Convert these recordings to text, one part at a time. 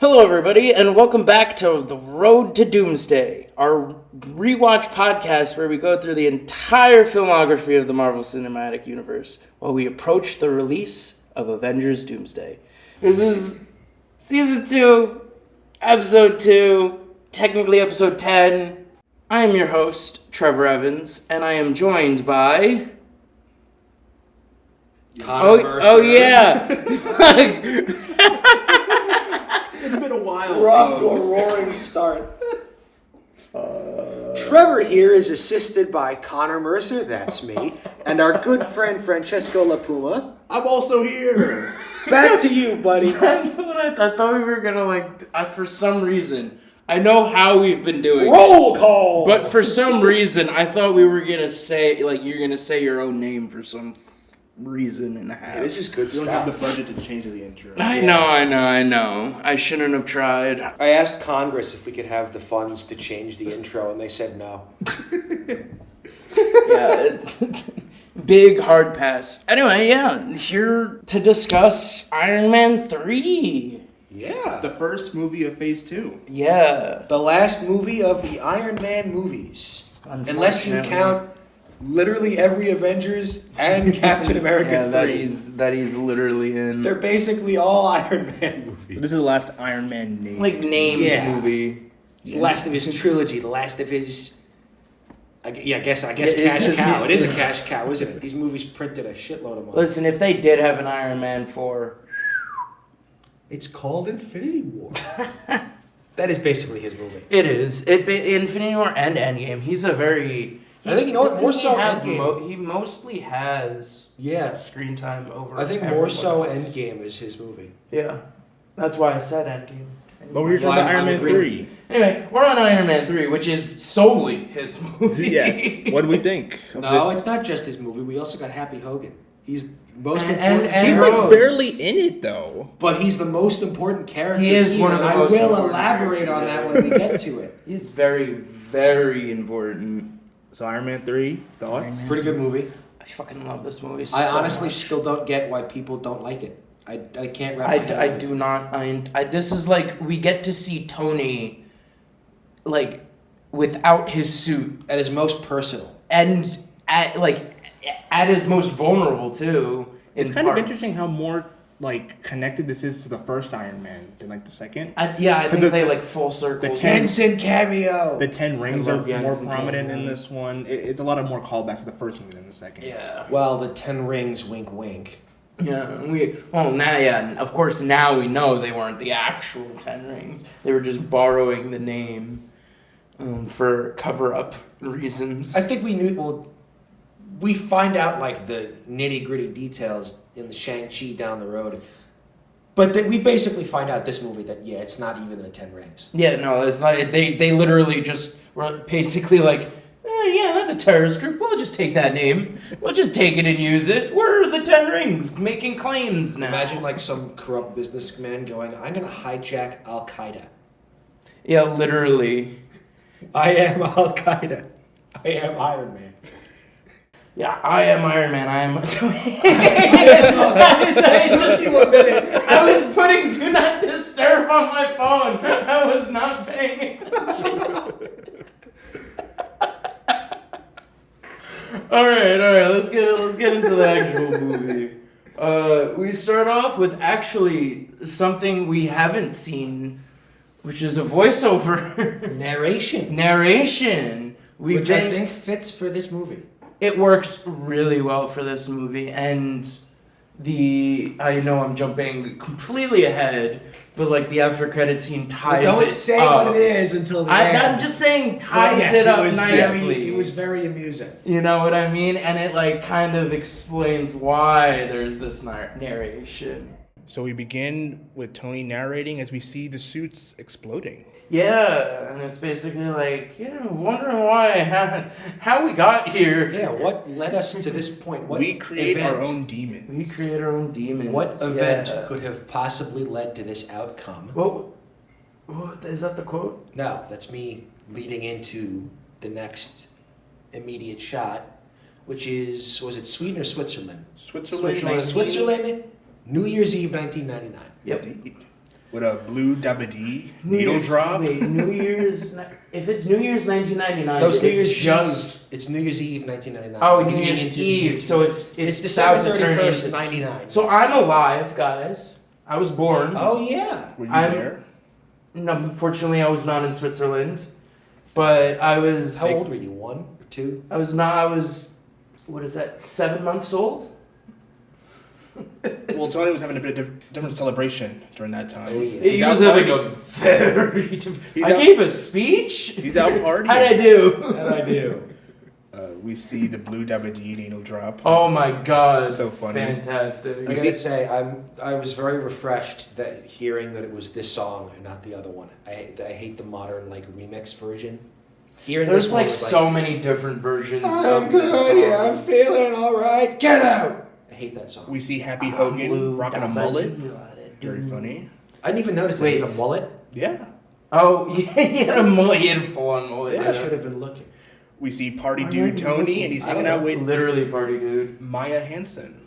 Hello, everybody, and welcome back to The Road to Doomsday, our rewatch podcast where we go through the entire filmography of the Marvel Cinematic Universe while we approach the release of Avengers Doomsday. This is Season 2, Episode 2, technically Episode 10. I am your host, Trevor Evans, and I am joined by... Oh yeah! It's been a while. We're off to a roaring start. Trevor here is assisted by Connor Mercer, that's me, and our good friend Francesco La Puma. I'm also here. Back to you, buddy. I thought we were gonna for some reason, I know how we've been doing Roll call! but for some reason, I thought we were gonna say, you're gonna say your own name for some reason and a half. Hey, this is good You don't have stuff. the budget to change the intro. I know. I shouldn't have tried. I asked Congress if we could have the funds to change the intro, and they said no. Yeah, it's big hard pass. Anyway, here to discuss Iron Man 3. Yeah. The first movie of Phase 2. Yeah. The last movie of the Iron Man movies. Unless you Unfortunately. count literally every Avengers and Captain America 3. that he's literally in. They're basically all Iron Man movies. This is the last Iron Man name. Named Yeah. movie. It's the last of his trilogy, the last of his... I guess cash cow. It is a cash cow, isn't it? These movies printed a shitload of money. Listen, if they did have an Iron Man 4... It's called Infinity War. That is basically his movie. It is. Infinity War and Endgame. He's a very... I think, more so Endgame. He mostly has screen time over I think more everyone so else. Endgame is his movie. Yeah. That's why I said Endgame. But we're just on Iron Man 3. Anyway, we're on Iron Man 3, which is solely his movie. Yes. What do we think? No, it's not just his movie. We also got Happy Hogan. He's most important. and He's Rose. barely in it, though. But he's the most important character. He is here, one of the and most I will important elaborate on that when we get to it. He's very, very important. So Iron Man 3, thoughts? Iron Pretty good movie. I fucking love this movie I so honestly much. still don't get why people don't like it. I can't wrap my head I around it. do not. This is like we get to see Tony, without his suit, At his most personal. and at his most vulnerable too. It's kind of interesting how more connected this is to the first Iron Man than the second. I think they full circle. Hansen cameo. The 10 rings are love more Jansen prominent cameo. in this one. It's a lot of more callbacks to the first movie than the second. Yeah. Well, the 10 rings, wink, wink. Yeah. Of course now we know they weren't the actual 10 rings. They were just borrowing the name for cover-up reasons. I think we knew. Well, we find out the nitty gritty details in the Shang-Chi down the road, but we basically find out this movie that it's not even the 10 rings. Yeah, no, it's not. They literally just were basically that's a terrorist group. We'll just take that name. We'll just take it and use it. We're the 10 Rings making claims now. Imagine some corrupt businessman going, "I'm going to hijack Al Qaeda. Yeah, literally. I am Al Qaeda. I am Iron Man." Yeah, I am Iron Man. I am. It took you a minute. I was putting Do Not Disturb on my phone. I was not paying attention. All right. Let's get into the actual movie. We start off with actually something we haven't seen, which is a voiceover narration. Which I think fits for this movie. It works really well for this movie, and I know I'm jumping completely ahead, but the after credit scene ties it up. Don't say what it is until the end. I'm just saying ties it up nicely. It was very amusing. You know what I mean? And it kind of explains why there's this narration. So we begin with Tony narrating as we see the suits exploding. Yeah, and it's basically wondering why, how we got here. Yeah, what led us to this point? What We create event? our own demons. We create our own demons. What event Yeah. could have possibly led to this outcome? What is that the quote? No, that's me leading into the next immediate shot, which is, was it Sweden or Switzerland? Switzerland. Switzerland, New Year's Eve, 1999. Yep. with a blue dabba-dee needle drop. Wait, New Year's. If it's New Year's 1999, No, it's New Year's just. It's New Year's Eve 1999. Oh, New Year's Eve. So it's December about to turn 31st, into 99. So I'm alive, guys. I was born. Oh yeah. Were you there? No, unfortunately, I was not in Switzerland, but I was. How old were you? 1 or 2? I was not. I was. What is that? 7 months old. Well, Tony was having a bit of different celebration during that time. Oh, yeah. He was having a very. I gave a speech. He's out partying. How'd I do? How'd I do? We see the blue dabba-dee needle drop. Oh my god! So funny. Fantastic. I gotta say, I was very refreshed that hearing that it was this song and not the other one. I hate the modern like remix version. Hearing There's this like one was so many different versions I'm of this song. good, yeah, I'm feeling alright. Get out! I hate that song. We see Happy Hogan rocking a mullet. Very Dude. funny. I didn't even notice that he had a mullet. Yeah. Oh, he had a mullet. He had a full-on mullet. Yeah, I should have been looking. We see party Why dude aren't you Tony, looking? and he's I hanging don't out know. with Literally party dude. Maya Hansen.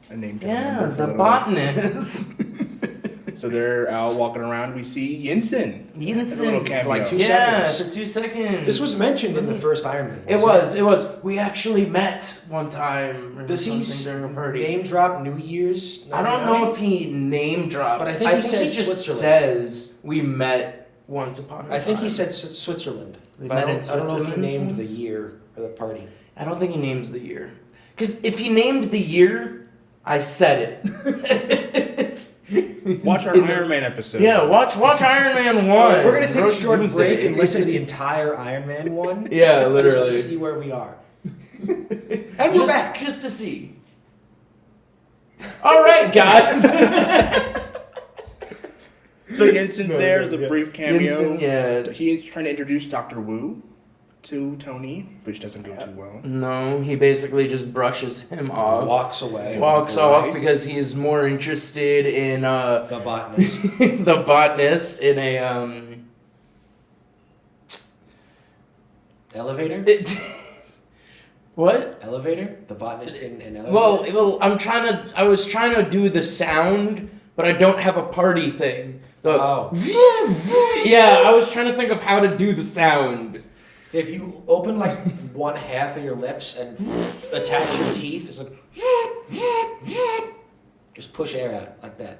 A name to Yeah, remember for a the little botanist. bit. So they're out walking around. We see Jensen. Jensen. A little cameo. For like 2 Yeah, seconds. for 2 seconds. This was mentioned in the first Iron Man. It wasn't was. We actually met one time. Or Does he something during a party. name drop New Year's? I don't know if he name drops. But I think he says just Switzerland. says we met once upon a time. I think he said Switzerland. We But met I in don't know if he Switzerland named the once? year or the party. I don't think he names the year. Because if he named the year, I said it. Watch our Iron Man episode. Yeah, watch Iron Man 1. We're going to take Road a to short Doomsday. break and listen to the entire Iron Man one. Yeah, literally. Just to see where we are. And we're back. Just to see. All right, guys. So Jensen's there as a brief cameo. Jensen, yeah. He's trying to introduce Dr. Wu to Tony, which doesn't go too well. No, he basically just brushes him off. Walks away. Walks Right. off because he's more interested in The botanist. the botanist in a Elevator? What? Elevator? The botanist in an elevator? Well, I was trying to do the sound, but I don't have a party thing. Oh. Yeah, I was trying to think of how to do the sound. If you open like one half of your lips and attach your teeth, it's like just push air out like that.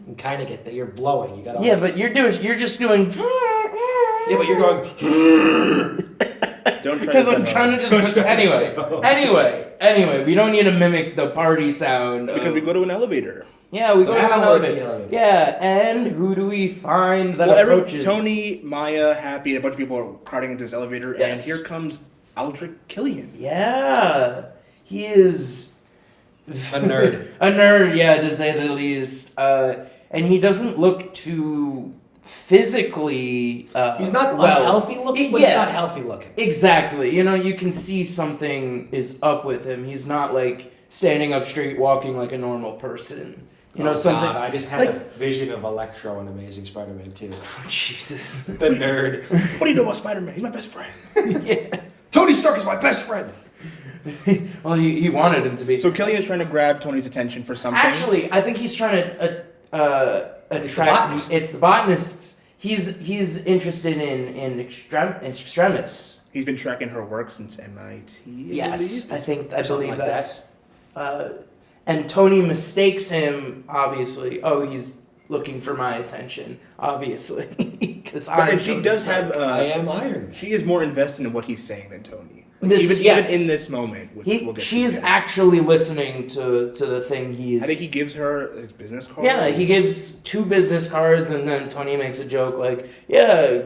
You kind of get that. You're blowing. You got. Yeah, but you're just doing. Yeah, but you're going. Don't try Because to I'm set trying up. to just anyway, we don't need to mimic the party sound. Because we go to an elevator. Yeah, we go Now to an we're at the elevator. elevator. Yeah, and who do we find that approaches? Tony, Maya, Happy, a bunch of people are crowding into this elevator, Yes. and here comes Aldrich Killian. Yeah, he is A nerd. a nerd, yeah, to say the least. And he doesn't look too physically. He's not well. unhealthy looking, but Yeah. he's not healthy looking. Exactly. You know, you can see something is up with him. He's not like standing up straight, walking like a normal person. You know, something. God, I just had like- a vision of Electro in Amazing Spider-Man 2. Oh, Jesus. The nerd. What do you know about Spider-Man? He's my best friend. Yeah. Tony Stark is my best friend. Well, he wanted him to be. So Killian's trying to grab Tony's attention for something. Actually, I think he's trying to attract. botanist. It's the botanists. He's interested in extremis. He's been tracking her work since MIT. Yes, I believe. believe like that's. And Tony mistakes him. Obviously, he's looking for my attention. Obviously, because But she does have. I am Iron. She is more invested in what he's saying than Tony. Yes. Even in this moment, which we'll get to She's later. actually listening to the thing he is. I think he gives her his business card. Yeah, he gives 2 business cards, and then Tony makes a joke like, "Yeah,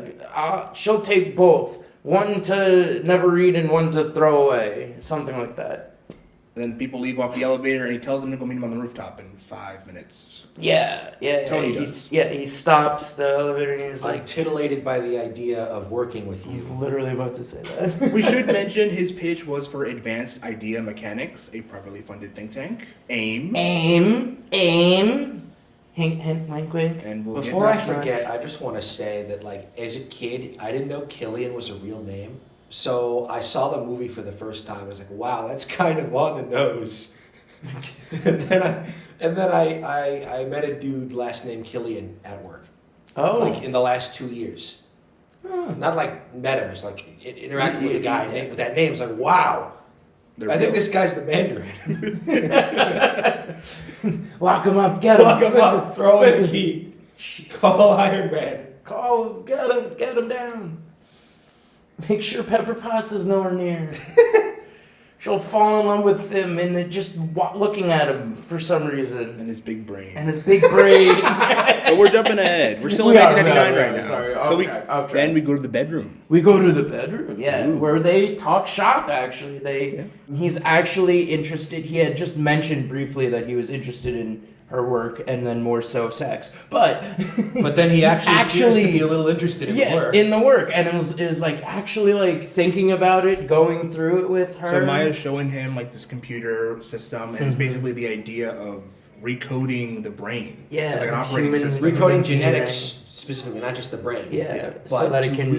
she'll take both. One to never read and one to throw away." Something like that. Then people leave off the elevator, and he tells them to go meet him on the rooftop in 5 minutes. Yeah. Tony He stops the elevator and he's I'm like, titillated by the idea of working with you. he's literally about to say that. We should mention his pitch was for Advanced Idea Mechanics, a privately funded think tank. AIM. Aim. Hint, wink, wink. And we'll Before I get forget, I just want to say that, like, as a kid, I didn't know Killian was a real name. So I saw the movie for the first time. I was like, wow, that's kind of on the nose. and then I met a dude last name Killian at work. Oh. Like in the last 2 years. Not like met him, just like interacting with the guy with that name. It's like, wow. I think this guy's the Mandarin. Lock him up, get him. Lock him up, throw in the key. Call Iron Man. Get him down. Make sure Pepper Potts is nowhere near. She'll fall in love with him and just looking at him for some reason. And his big brain. But we're jumping ahead. We're still in 1999 right now. Sorry, then we go to the bedroom. We go to the bedroom, where they talk shop, actually. He's actually interested. He had just mentioned briefly that he was interested in her work and then more so sex. But then he actually appears to be a little interested in the work. In the work. And is like actually like thinking about it, going through it with her. So Maya's showing him like this computer system, and it's basically the idea of recoding the brain. Yeah. It's like an operating system. Recoding genetics specifically, not just the brain. Yeah. But So that it can...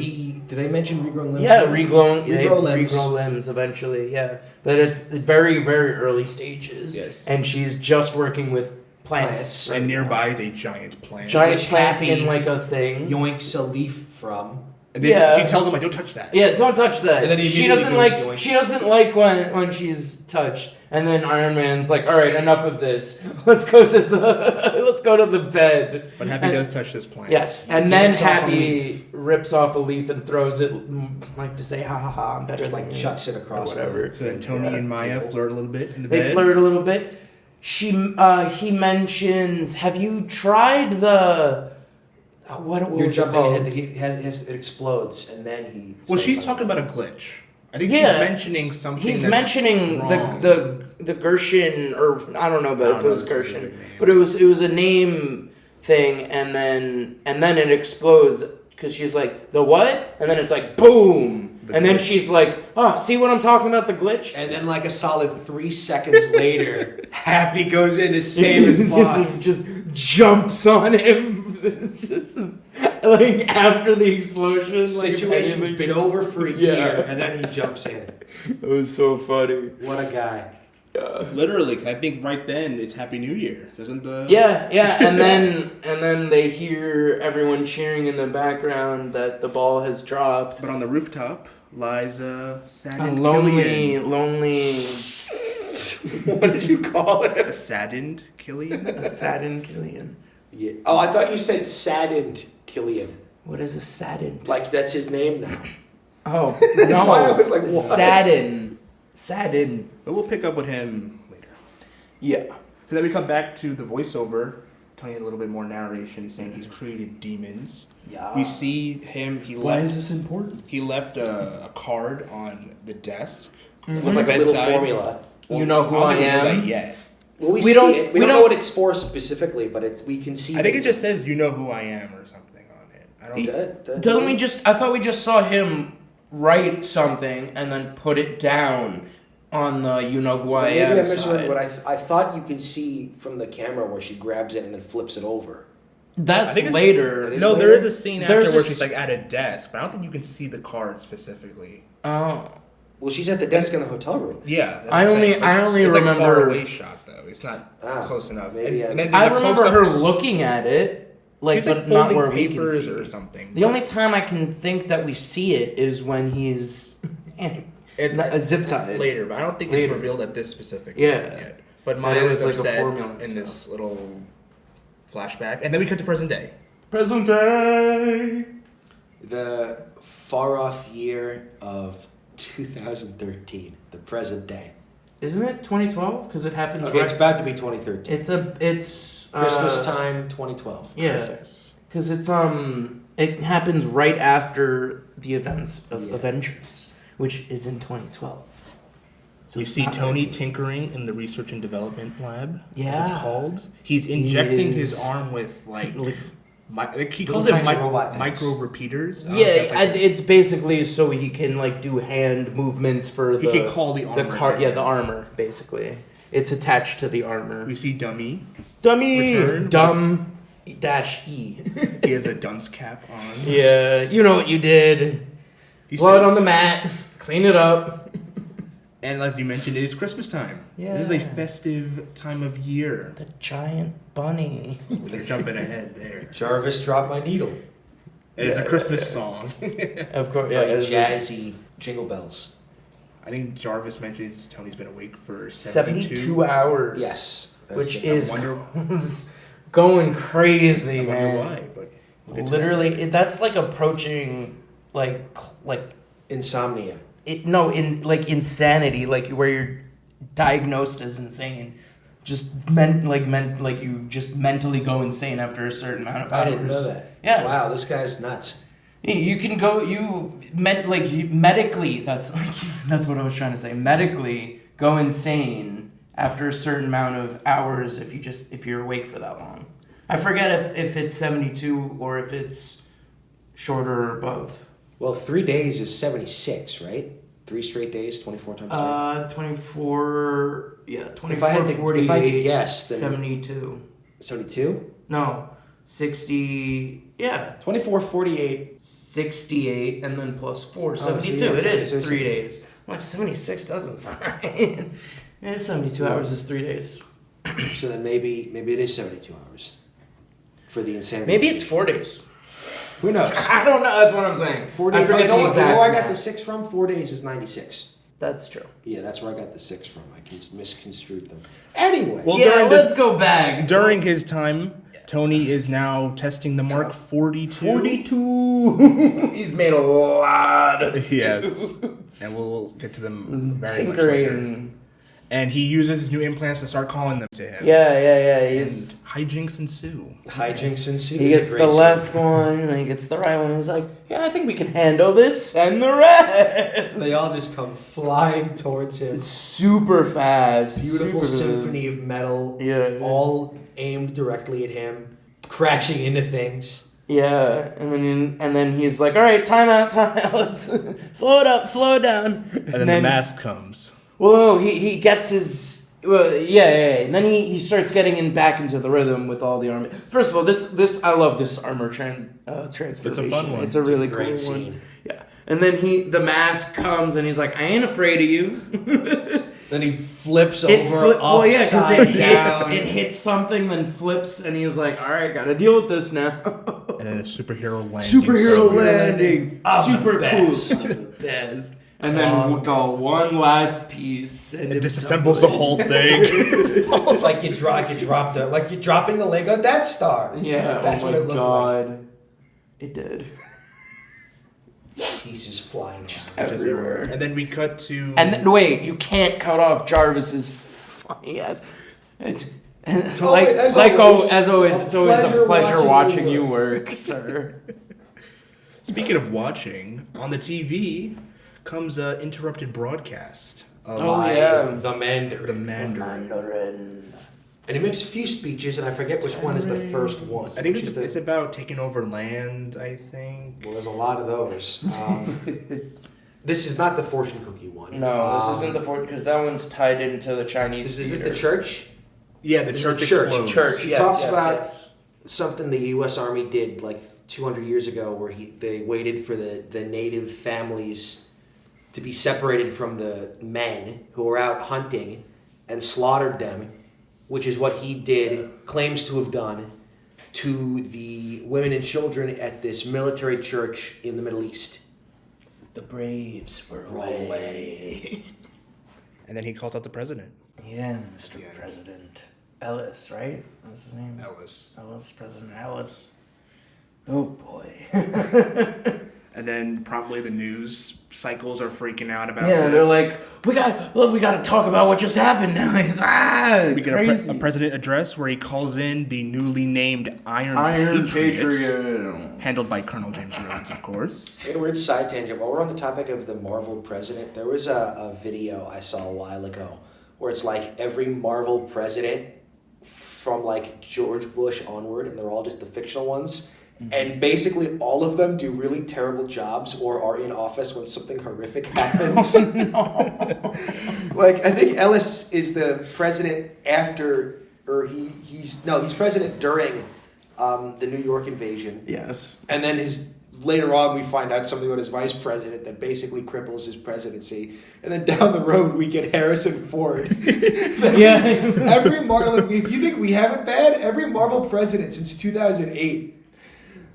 do they mention regrowing limbs? Yeah, limbs. regrow limbs eventually, yeah. But it's very, very early stages. Yes. And she's just working with plants. And nearby is a giant plant. Giant Which plant Happy in like a thing. Yoinks a leaf from. And she tells him, like, don't touch that. Yeah, don't touch that. And then he she doesn't immediately like. goes, She doesn't like when she's touched. And then Iron Man's like, "All right, enough of this. Let's go to the bed." But Happy does touch this plant. Yes, and then Happy rips off a leaf and throws it, like to say, "Ha ha ha, I'm better." Just than like you," chucks it across. or whatever. So then Tony and Maya flirt a little bit in the bed. They flirt a little bit. He mentions, "Have you tried the what You're was it jumping called?" ahead. It explodes, and then he. Well, says she's something. talking about a glitch. I think Yeah. he's mentioning something. He's that's mentioning wrong. the Gershon, or I don't know, but if it was the Gershon, specific name. but it was a name thing, and then it explodes because she's like, "The what?" And then it's like boom, and then she's like, "Oh, see what I'm talking about, the glitch." And then, like a solid 3 seconds later, Happy goes in to save his boss. just jumps on him. It's just like after the explosion, Situation's been over for a year, and then he jumps in. It was so funny. What a guy! Literally, 'cause I think right then it's Happy New Year, doesn't the? Yeah, and then they hear everyone cheering in the background that the ball has dropped. But on the rooftop lies a saddened A lonely. What did you call it? A saddened Killian. A saddened Killian. Yeah. Oh, I thought you said saddened Killian. What is a saddened? Like that's his name now. Oh That's no! why I was like, what? Saddened. But we'll pick up with him later. Yeah. So then we come back to the voiceover. Tony has a little bit more narration. He's saying he's created demons. Yeah. We see him. Why is this important? He left a card on the desk With like a little formula. You know who I don't think we know am? that yet. Well, We see don't- it. we We don't know don't- what it's for specifically, but we can see. I think it just says "You know who I am" or something on it. I don't. Doesn't we just? I thought we just saw him write something and then put it down on the "You know who I Maybe am" I misread, side. but I thought you can see from the camera where she grabs it and then flips it over. That's I think it's- later. That is No, later? there is a scene after There's where a she's like at a desk, but I don't think you can see the card specifically. Oh. Well, she's at the desk in the hotel room. Yeah, that's I what I'm only- saying. I only it's remember- like a far away shot though. It's not close enough. maybe and then I there's a remember close-up- her looking at it, like, She's, but not folding where we can papers see or it. something. The only time I can think that we see it is when he's It's a zip tied. later, but I don't think Later. it's revealed at this specific Yeah. moment yet. But That Maya it was is like a upset formula in and this stuff. little flashback, and then we cut to present day. Present day. The far off year of 2013, the present day. Isn't it 2012? Because it happens. Okay, it's about to be 2013. It's Christmas time, 2012. Yeah, Christmas. because it happens right after the events of Avengers, which is in 2012. So You it's see not Tony 19. tinkering in the research and development lab. Yeah. as it's called. He's injecting He his is. arm with like he Little calls it tiny robot micro things. repeaters. Yeah, it's basically so he can like do hand movements for He the can call the armor. the armor basically. It's attached to the armor. We see Dummy. Dummy, Return. dumb dash E. He has a dunce cap on. Yeah, you know what you did. He Blood said- on the mat. Clean it up. And as you mentioned, it is Christmas time. Yeah. It is a festive time of year. The giant bunny. You're jumping ahead there. Jarvis dropped my needle. It's a Christmas song. Of course, yeah. Very jazzy jingle bells. I think Jarvis mentions Tony's been awake for 72 hours. Yes. Which I is wonder going crazy, I man. wonder why, but Literally, that's like approaching like Insomnia. insanity, like where you're diagnosed as insane. Just like you just mentally go insane after a certain amount of hours. I didn't know that. Yeah. Wow, this guy's nuts. You can go. Medically. That's what I was trying to say. Medically, go insane after a certain amount of hours if you're awake for that long. I forget if it's 72 or if it's shorter or above. Well, 3 days is 76, right? 3 straight days, 24 times 24. Yeah, 24. If I had to 48, guess, then 72. 72? No, 60. Yeah, 24, 48. 68, and then plus 4, 72. so yeah, it is 3 72. days. I'm like 76 doesn't sound right. Yeah, 72 hours is 3 days. So then maybe it is 72 hours for the insanity. Maybe it's 4 days. Who knows? I don't know. That's what I'm saying. 4 days. I forget the exact. You know where I got amount. the 6 from? 4 days is 96. That's true. Yeah, that's where I got the 6 from. I misconstrued them. Anyway. Well, Yeah, during let's go back. during his time, Tony is now testing the Mark 42. 42. He's made a lot of suits. Yes. And we'll get to them very much later. Tinkering. And he uses his new implants to start calling them to him. Yeah. He's Hijinks ensue. Hijinks ensue. he gets the left one, and then he gets the right one. He's like, yeah, I think we can handle this, and the rest. They all just come flying towards him. super fast. Beautiful super symphony of metal. Yeah. All aimed directly at him, crashing into things. Yeah, and then he's like, all right, time out. Let's slow it down. And then the mask comes. Well, no, he gets his. Yeah. And then he starts getting back into the rhythm with all the armor. First of all, this I love this armor transformation. It's a fun one. It's a really Great cool scene. one. Yeah. And then the mask comes and he's like, I ain't afraid of you. Then he flips over upside down. It hits something, then flips, and he was like, all right, gotta deal with this now. And then a superhero landing. Superhero landing. I'm Super the cool. best. I'm the best. And then we'll go one last piece, and It disassembles the whole thing. It's like you dropped like you're dropping the Lego Death Star. Yeah, That's oh what my it looked god. It did. Pieces flying Just around. everywhere. And then we cut to... And then, wait, you can't cut off Jarvis's funny ass. As always, it's always a pleasure watching you work, sir. Speaking of watching, on the TV comes an interrupted broadcast. The Mandarin. The Mandarin. And he makes a few speeches, and I forget which one is the first one. I think which is it's about taking over land, I think. Well, there's a lot of those. This is not the fortune cookie one. No, this isn't the fort, because that one's tied into the Chinese Is this theater. the church? Yeah, the This church is the explodes. Church, He yes, talks yes, about yes. something the U.S. Army did like 200 years ago, where they waited for the native families to be separated from the men who were out hunting and slaughtered them, which is what he claims to have done to the women and children at this military church in the Middle East. The Braves were away. And then he calls out the president. Yeah, Mr. President. Ellis, right? What's his name? Ellis. President Ellis. Oh boy. And then promptly the news cycles are freaking out about Yeah, this. they're like, we got to talk about what just happened now. He's We get crazy. a president address where he calls in the newly named Iron Patriot, handled by Colonel James Rhodes, of course. In a weird side tangent, while we're on the topic of the Marvel president, there was a video I saw a while ago where it's like every Marvel president from like George Bush onward, and they're all just the fictional ones. And basically all of them do really terrible jobs or are in office when something horrific happens. Like, I think Ellis is the president after, or he's president during the New York invasion. Yes. And then his later on, we find out something about his vice president that basically cripples his presidency. And then down the road, we get Harrison Ford. Yeah. Every Marvel, if you think we have it bad, every Marvel president since 2008,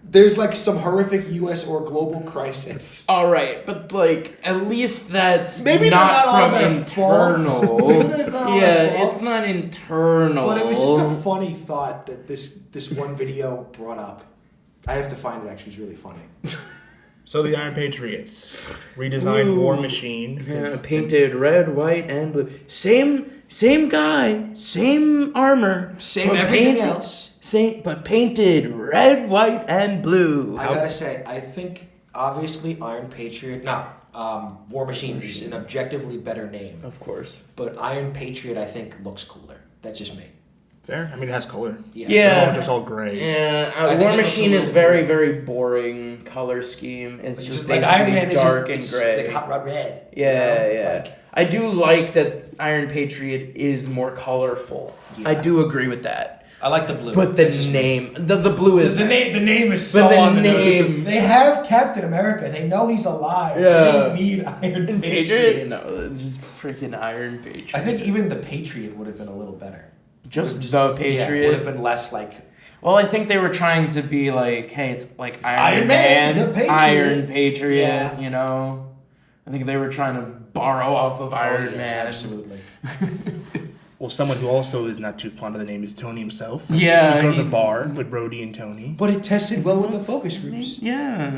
there's like some horrific U.S. or global crisis. All right, but like at least that's Maybe not all from their internal. faults. Maybe that's not all their faults. It's not internal. But it was just a funny thought that this one video brought up. I have to find it. Actually, it's really funny. So the Iron Patriots redesigned War Machine. Yeah, painted red, white, and blue. Same guy, same armor, Same but everything else. But painted red, white, and blue. I gotta say, I think obviously Iron Patriot. No, War Machine is an objectively better name. Of course. But Iron Patriot, I think, looks cooler. That's just me. Fair. I mean, it has color. Yeah. It's all gray. Yeah, War Machine is very, very boring color scheme. It's just like basically Iron Man dark is and gray. like hot rod red. Yeah. Like, I do like that Iron Patriot is more colorful. Yeah. I do agree with that. I like the blue. But the name, the blue is the nice. name is But so the on the name- nose. They have Captain America. They know he's alive. Yeah. They don't need Iron Patriot. No, it's just freaking Iron Patriot. I think even the Patriot would have been a little better. Just the Patriot. would have been less like. Well, I think they were trying to be like, hey, it's like It's Iron Iron Man, Man, the Patriot. Iron Patriot, Yeah. you know? I think they were trying to borrow off of Iron Man. Absolutely. Well, someone who also is not too fond of the name is Tony himself. Yeah, We go to he- the bar with Brody and Tony. But it tested well with the focus groups. Yeah.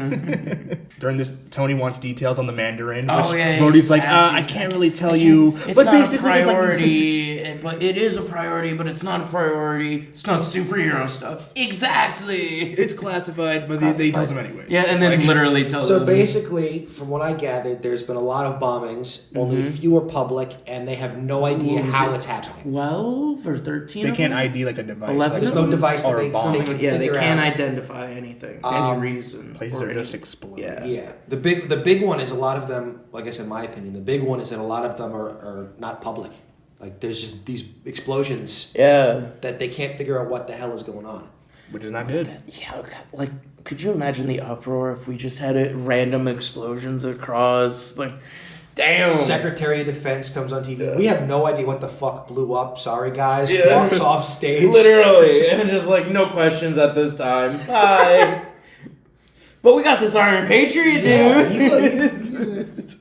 During this, Tony wants details on the Mandarin. Which Oh, yeah, Brody's he's like, asking- I can't really tell you. It's but not a basically, there's, like- priority, but it is a priority, but it's not a priority. It's not superhero stuff. Exactly. It's classified, but he tells him anyway. Yeah, and then literally tells So them. basically, from what I gathered, there's been a lot of bombings. Only few are public, and they have no idea how it's happening. 12 or 13 They of can't them? ID like a device. 11 There's no device that Or they bomb. can Yeah, they figure can't out. identify anything, any reason. Places or are any- just exploding. Yeah. Yeah, the big one is a lot of them. Like I said, my opinion, the big one is that a lot of them are not public. Like there's just these explosions Yeah. that they can't figure out what the hell is going on. Which is not good. Yeah, like, could you imagine the uproar if we just had random explosions across, like, damn. Secretary of Defense comes on TV. Yeah. We have no idea what the fuck blew up. Sorry, guys. Yeah. Walks off stage. Literally, and just like, no questions at this time. Bye. But we got this Iron Patriot, Yeah, dude.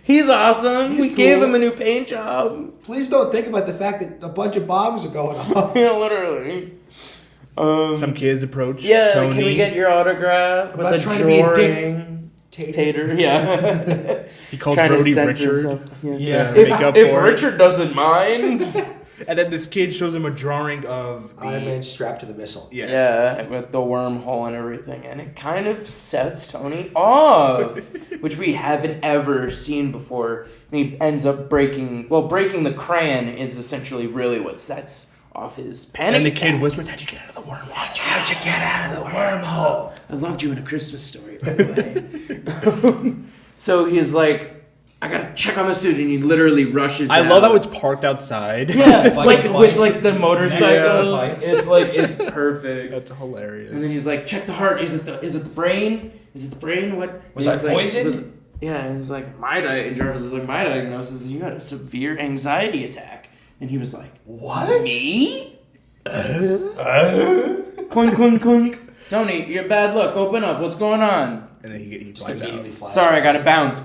He's awesome. He's we gave cool. him a new paint job. Please don't think about the fact that a bunch of bombs are going off. Yeah, literally. Some kids approach Yeah, Tony. can we get your autograph I'm with not a trying to be a dick. drawing? Tater. Tater, yeah. He calls Trying to Brody censor Richard. himself. Yeah. Yeah. to make up If for it. Richard doesn't mind. And then this kid shows him a drawing of the... Iron Man strapped to the missile. Yes. Yeah, with the wormhole and everything. And it kind of sets Tony off, which we haven't ever seen before. And he ends up breaking the crayon is essentially really what sets off his panic. And the attack. kid whispers, how'd you get out of the wormhole? How'd you get out of the wormhole? I loved you in A Christmas Story, by the way. So he's like, I gotta check on the suit, and he literally rushes I out. love how it's parked outside. Yeah, it's Like like a with bike. like the motorcycles. Yeah. It's like it's perfect. That's hilarious. And then he's like, check the heart. Is it the brain? Is it the brain? What Was He's I like, poisoned? yeah, he's like, and Jarvis is like, my diagnosis is you had a severe anxiety attack. And he was like, What? me? Clunk, clunk, clunk. Tony, you're bad luck. Open up. What's going on? And then he Just flies immediately out. flies. Sorry, I gotta bounce.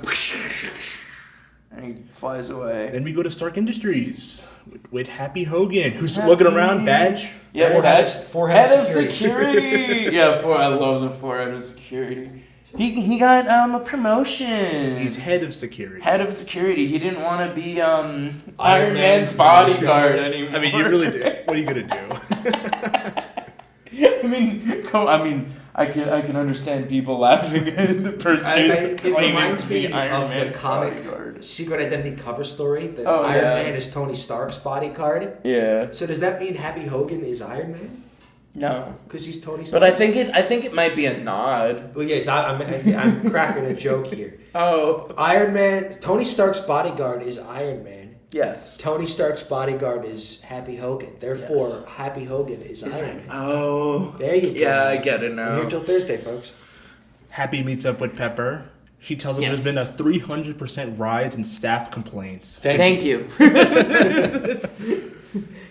And he flies away. Then we go to Stark Industries with Happy Hogan, who's looking around, badge. Yeah, Forehead head of of security. Yeah, I love the forehead of security. He got a promotion. He's head of security. Head of security. He didn't want to be Iron Man's bodyguard anymore. I mean, you really do. What are you gonna do? I can understand people laughing at the person who's It claiming reminds to be me Iron of the Man's comic bodyguard. Secret Identity cover story that Oh, Iron yeah. Man is Tony Stark's bodyguard. Yeah. So does that mean Happy Hogan is Iron Man? No. Because he's Tony Stark. But I think it might be a nod. Well, yeah, I'm cracking a joke here. Oh. Iron Man, Tony Stark's bodyguard is Iron Man. Yes. Tony Stark's bodyguard is Happy Hogan. Therefore, Yes. Happy Hogan is Iron Man. Oh. There you go. Yeah, I get it I'm now. here till Thursday, folks. Happy meets up with Pepper. She tells him there's been a 300% rise in staff complaints. Thank you.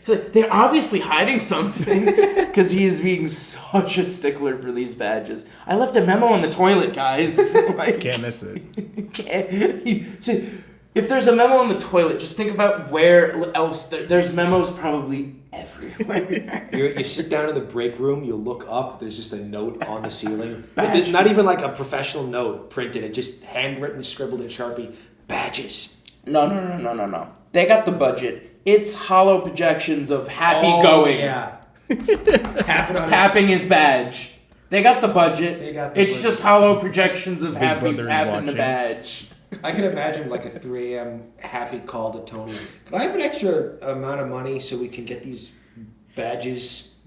They're obviously hiding something because he is being such a stickler for these badges. I left a memo on the toilet, guys. Like, can't miss it. So if there's a memo on the toilet, just think about where else there's memos probably everywhere. You sit down in the break room, you look up, there's just a note on the ceiling. It's not even like a professional note printed, it just handwritten, scribbled in Sharpie. Badges. No. They got the budget. It's hollow projections of Happy going. Yeah. Tapping his badge. They got the budget. It's just hollow projections of Big Happy Brother is tapping the watching. badge. I can imagine like a 3 a.m. Happy call to Tony. Can I have an extra amount of money so we can get these badges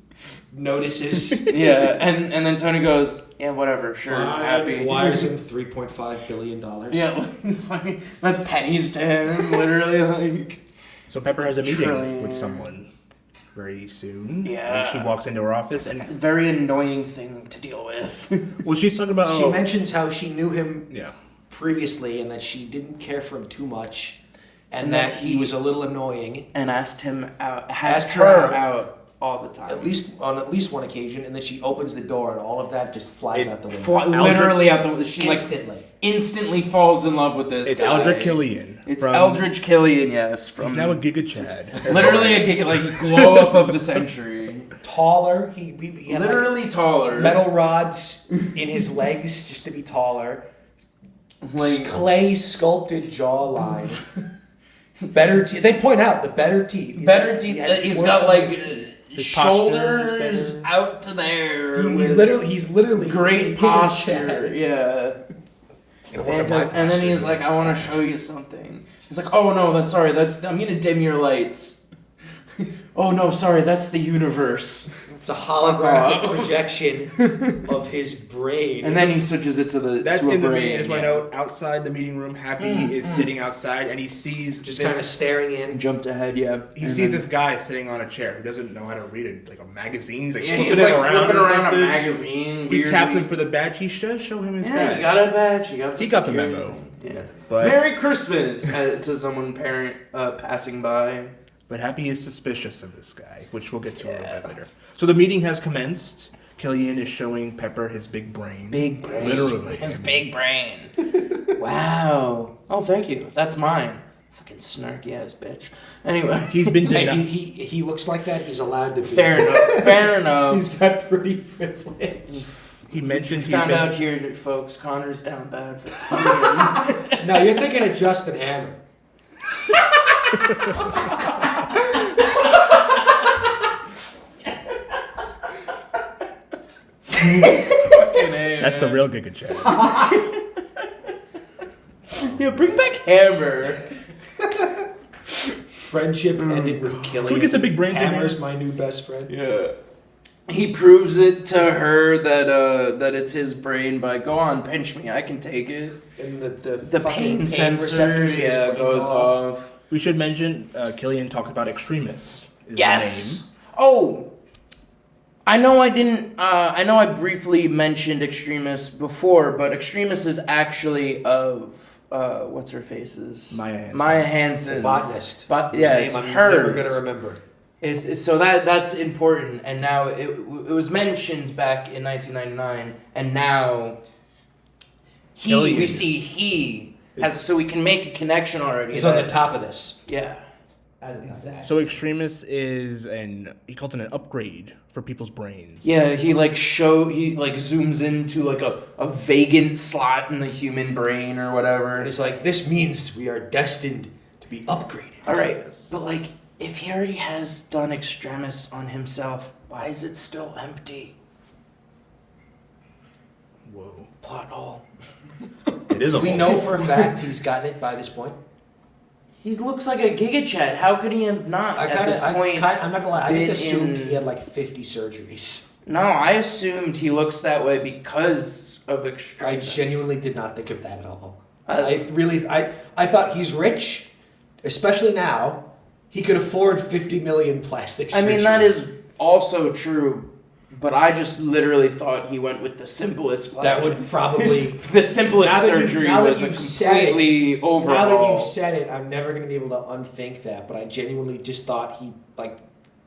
notices? Yeah, and then Tony goes, yeah, whatever, sure, Happy. Wires him $3.5 billion. Yeah, it's like, that's pennies to him, literally, like. So Pepper has a meeting Trillion. with someone very soon. Yeah. And she walks into her office and Very annoying thing to deal with. well, she's talking about She mentions how she knew him yeah. previously and that she didn't care for him too much and that he was a little annoying. And asked her out all the time. At least one occasion, and then she opens the door and all of that just flies out the window. Literally out the window. She Instantly falls in love with this It's guy. Eldridge Killian. It's Eldridge Killian, yes. He's now a Giga Chad. Literally a Giga, like glow up of the century. Taller. He had Literally taller. metal rods in his legs just to be taller. Like Clay sculpted jawline. Better teeth. They point out the better teeth. He's got like His shoulders out to there. He's literally great Giga posture. Chad. Yeah. Fantastic. And then he's like, I want to show you something. He's like, oh no, I'm gonna dim your lights. Oh no, sorry, that's the universe. It's a holographic projection of his brain. And then he switches it to the That's to a in the brain. meeting. It's my note. Outside the meeting room, Happy is sitting outside and he sees just kind of staring in. Jumped ahead, yeah. He sees this guy sitting on a chair who doesn't know how to read it, like a magazine. He's like He's flipping flipping or around a something. magazine. He taps him for the badge. He should show him his badge. He got a badge. He got the memo. Yeah. But Merry Christmas to someone passing by. But Happy is suspicious of this guy, which we'll get to a little bit later. So the meeting has commenced. Killian is showing Pepper his big brain. Big brain. Literally. His big brain. Wow. Oh, thank you. That's mine. Fucking snarky ass bitch. Anyway. He's been Hey, denied. he looks like that. He's allowed to be. Fair enough. Fair enough. He's got pretty privilege. He mentioned Found out here, folks, Connor's down bad for No, you're thinking of Justin Hammer. That's the real Giga Chad. Yeah, bring back Hammer. Friendship ended with killing. Can we get some big brains in Hammer's here? my new best friend. Yeah. He proves it to her that it's his brain by go on, pinch me, I can take it. And the The fucking pain sensor receptors in his brain goes off. We should mention Killian talks about Extremis. Is Yes. the name. Oh, I know I didn't. I know I briefly mentioned Extremis before, but Extremis is actually of what's her face's Maya Hansen. botanist. But yeah, Whose it's name I'm hers. never gonna remember. So that's important, and now it was mentioned back in 1999, and now we see he has, so we can make a connection already. He's on the top of this. Yeah. Exactly. So Extremis is he calls it an upgrade for people's brains. Yeah, he zooms into like a vacant slot in the human brain or whatever. And it's like, this means we are destined to be upgraded. All right, but like, if he already has done Extremis on himself, why is it still empty? Whoa. Plot hole. It is a We hole. know for a fact he's gotten it by this point. He looks like a Giga Chad. How could he have not at this point? I'm not gonna lie. I just assumed been in- he had like 50 surgeries. No, I assumed he looks that way because of I Extremis. genuinely did not think of that at all. I thought he's rich, especially now. He could afford 50 million plastic surgeries. I mean, that is also true, But I just literally thought he went with the simplest flash. That would probably... the simplest surgery was a completely overhaul. Now that you've said it, I'm never going to be able to unthink that, but I genuinely just thought he, like,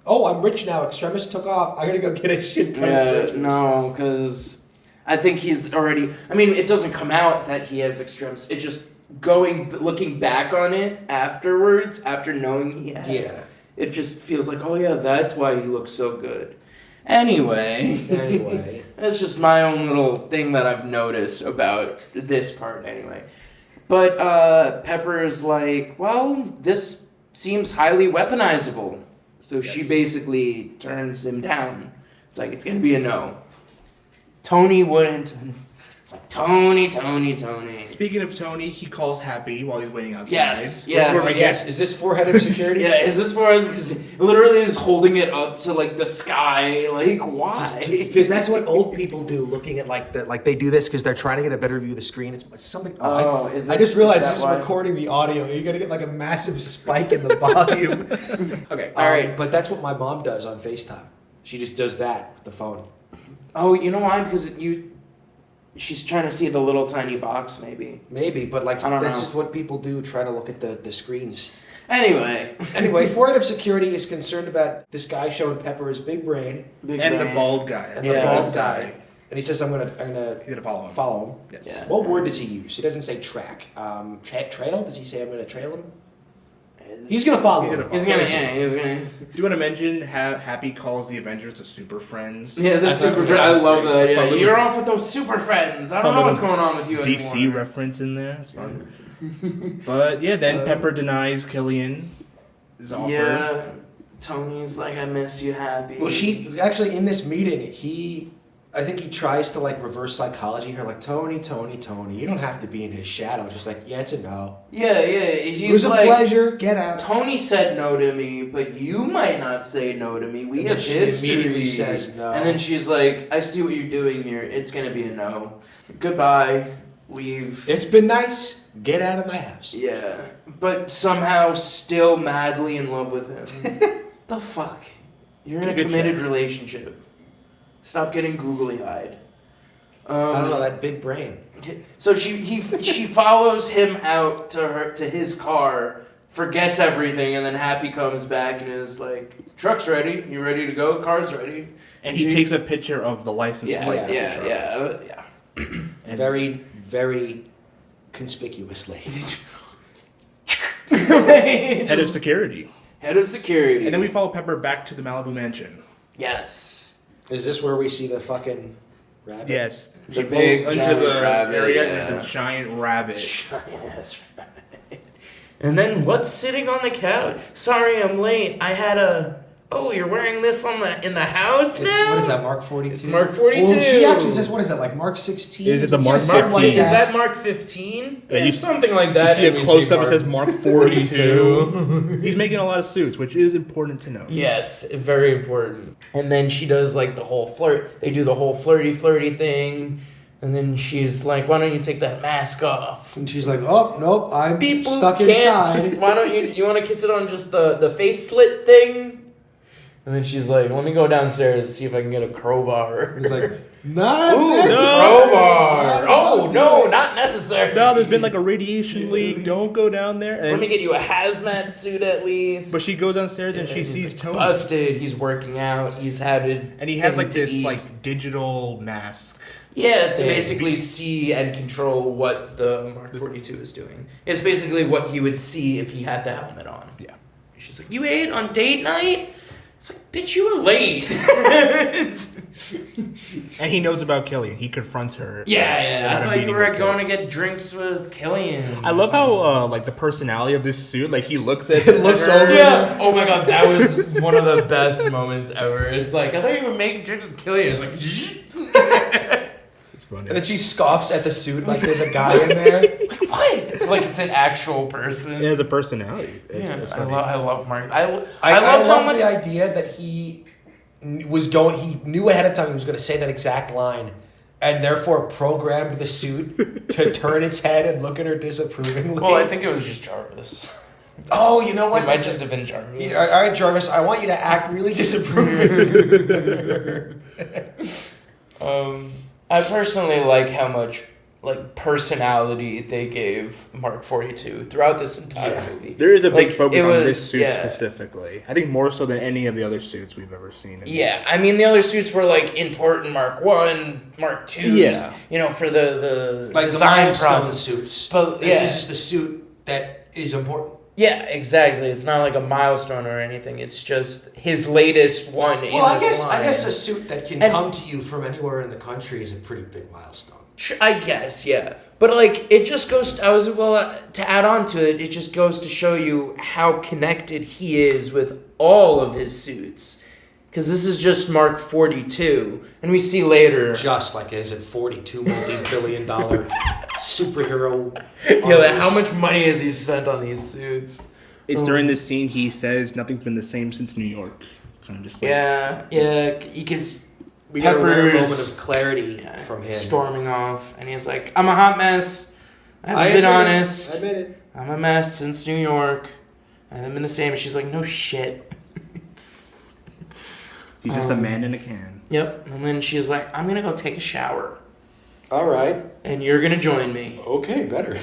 oh, I'm rich now, extremis took off, I got to go get a shit ton of surgeries. No, because I think he's already... I mean, it doesn't come out that he has extremis. It's just looking back on it afterwards, after knowing he has, it just feels like, oh yeah, that's why he looks so good. Anyway, that's just my own little thing that I've noticed about this part anyway. But Pepper is like, well, this seems highly weaponizable. So she basically turns him down. It's like, it's going to be a no. Tony wouldn't. It's like, Tony. Speaking of Tony, he calls Happy while he's waiting outside. Yes. Is this for head of security? Is this for us? Because literally is holding it up to like the sky. Like, why? Because that's what old people do, looking at they do this because they're trying to get a better view of the screen. It's something. I just realized this is recording the audio. You're gonna get like a massive spike in the volume. Okay, all right. But that's what my mom does on FaceTime. She just does that with the phone. Oh, you know why? Because she's trying to see the little tiny box, maybe. Maybe, but like that's just what people do, try to look at the screens. Anyway, for head of security is concerned about this guy showing Pepper his big brain. The bald guy. And he says, I'm gonna follow him. Yes. Yeah. What word does he use? He doesn't say track. Trail? Does he say I'm gonna trail him? He's gonna follow him. He's gonna. Do you want to mention how Happy calls the Avengers the Super Friends? Yeah, the Super Friends. I love that. Yeah, you're off with those Super Friends. I don't know what's going on with you anymore. DC reference in there. It's fun. But yeah, then Pepper denies Killian his offer. Yeah, Tony's like, I miss you, Happy. Well, she actually in this meeting, I think he tries to like reverse psychology her, like Tony. You don't have to be in his shadow. Just like, yeah, it's a no. Yeah. He's it was a pleasure. Get out. Tony said no to me, but you might not say no to me. We have history. She immediately says no. And then she's like, I see what you're doing here. It's gonna be a no. Goodbye. Leave. It's been nice. Get out of my house. Yeah, but somehow still madly in love with him. The fuck? You're in a committed relationship. Stop getting googly-eyed. I don't know, that big brain. So she follows him out to his car, forgets everything, and then Happy comes back and is like, truck's ready, you ready to go? Car's ready. And he takes a picture of the license plate. Yeah. Very, very conspicuously. Head of security. And then we follow Pepper back to the Malibu mansion. Yes. Is this where we see the fucking rabbit? Yes. The big into giant the rabbit, area, yeah. and it's a giant rabbit. Giant-ass rabbit. And then what's sitting on the couch? Sorry, I'm late. I had a... Oh, you're wearing this in the house now? What is that, Mark 42? It's Mark 42. Well, she actually says, what is that, like Mark 16? Is it the Mark 15? Like is that Mark 15? Yeah, something like that. You see a close-up that says Mark 42. He's making a lot of suits, which is important to know. Yes, very important. And then she does like the whole flirt. They do the whole flirty thing. And then she's like, why don't you take that mask off? And she's like, oh, nope, I'm stuck inside. Why don't you want to kiss it on just the face slit thing? And then she's like, let me go downstairs and see if I can get a crowbar. He's like, not crowbar. Oh, no, not necessary. No, there's been like a radiation leak. Don't go down there. Let me get you a hazmat suit at least. But she goes downstairs and she sees Tony. Busted. He's working out. He's had it. And he has like this like digital mask. Yeah, to basically see and control what the Mark 42 is doing. It's basically what he would see if he had the helmet on. Yeah. She's like, you ate on date night? It's like, bitch, you were late. And he knows about Killian. He confronts her. Yeah. I thought you were going to get drinks with Killian. I love how like the personality of this suit. Like he looks at looks over. Yeah. Oh my god, that was one of the best moments ever. It's like, I thought you were making drinks with Killian. It's like, it's funny. And then she scoffs at the suit like there's a guy in there. Like, what? Like it's an actual person. It has a personality. It's I love Mark. I love how much the idea that he was going. He knew ahead of time he was going to say that exact line, and therefore programmed the suit to turn its head and look at her disapprovingly. Well, I think it was just Jarvis. Oh, you know what? It might just have been Jarvis. Yeah, all right, Jarvis, I want you to act really disapproving. I personally like how much personality they gave Mark 42 throughout this entire movie. There is a big focus on this suit specifically. I think more so than any of the other suits we've ever seen. I mean the other suits were important Mark 1, Mark 2, for the design process suits. But this is just the suit that is important. Yeah, exactly. It's not like a milestone or anything. It's just his latest one. Well, I guess a suit that can come to you from anywhere in the country is a pretty big milestone. I guess, yeah. But it just goes. To add on to it, it just goes to show you how connected he is with all of his suits. Because this is just Mark 42, and we see later. Just like it is a $42 multi-billion superhero. How much money has he spent on these suits? It's during this scene he says nothing's been the same since New York. I'm just because we got a rare moment of clarity from him. Storming off, and he's like, I'm a hot mess. I haven't been honest. I admit it. I'm a mess since New York. I haven't been the same. And she's like, no shit. He's just a man in a can. Yep. And then she's like, I'm going to go take a shower. All right. And you're going to join me. Okay, better.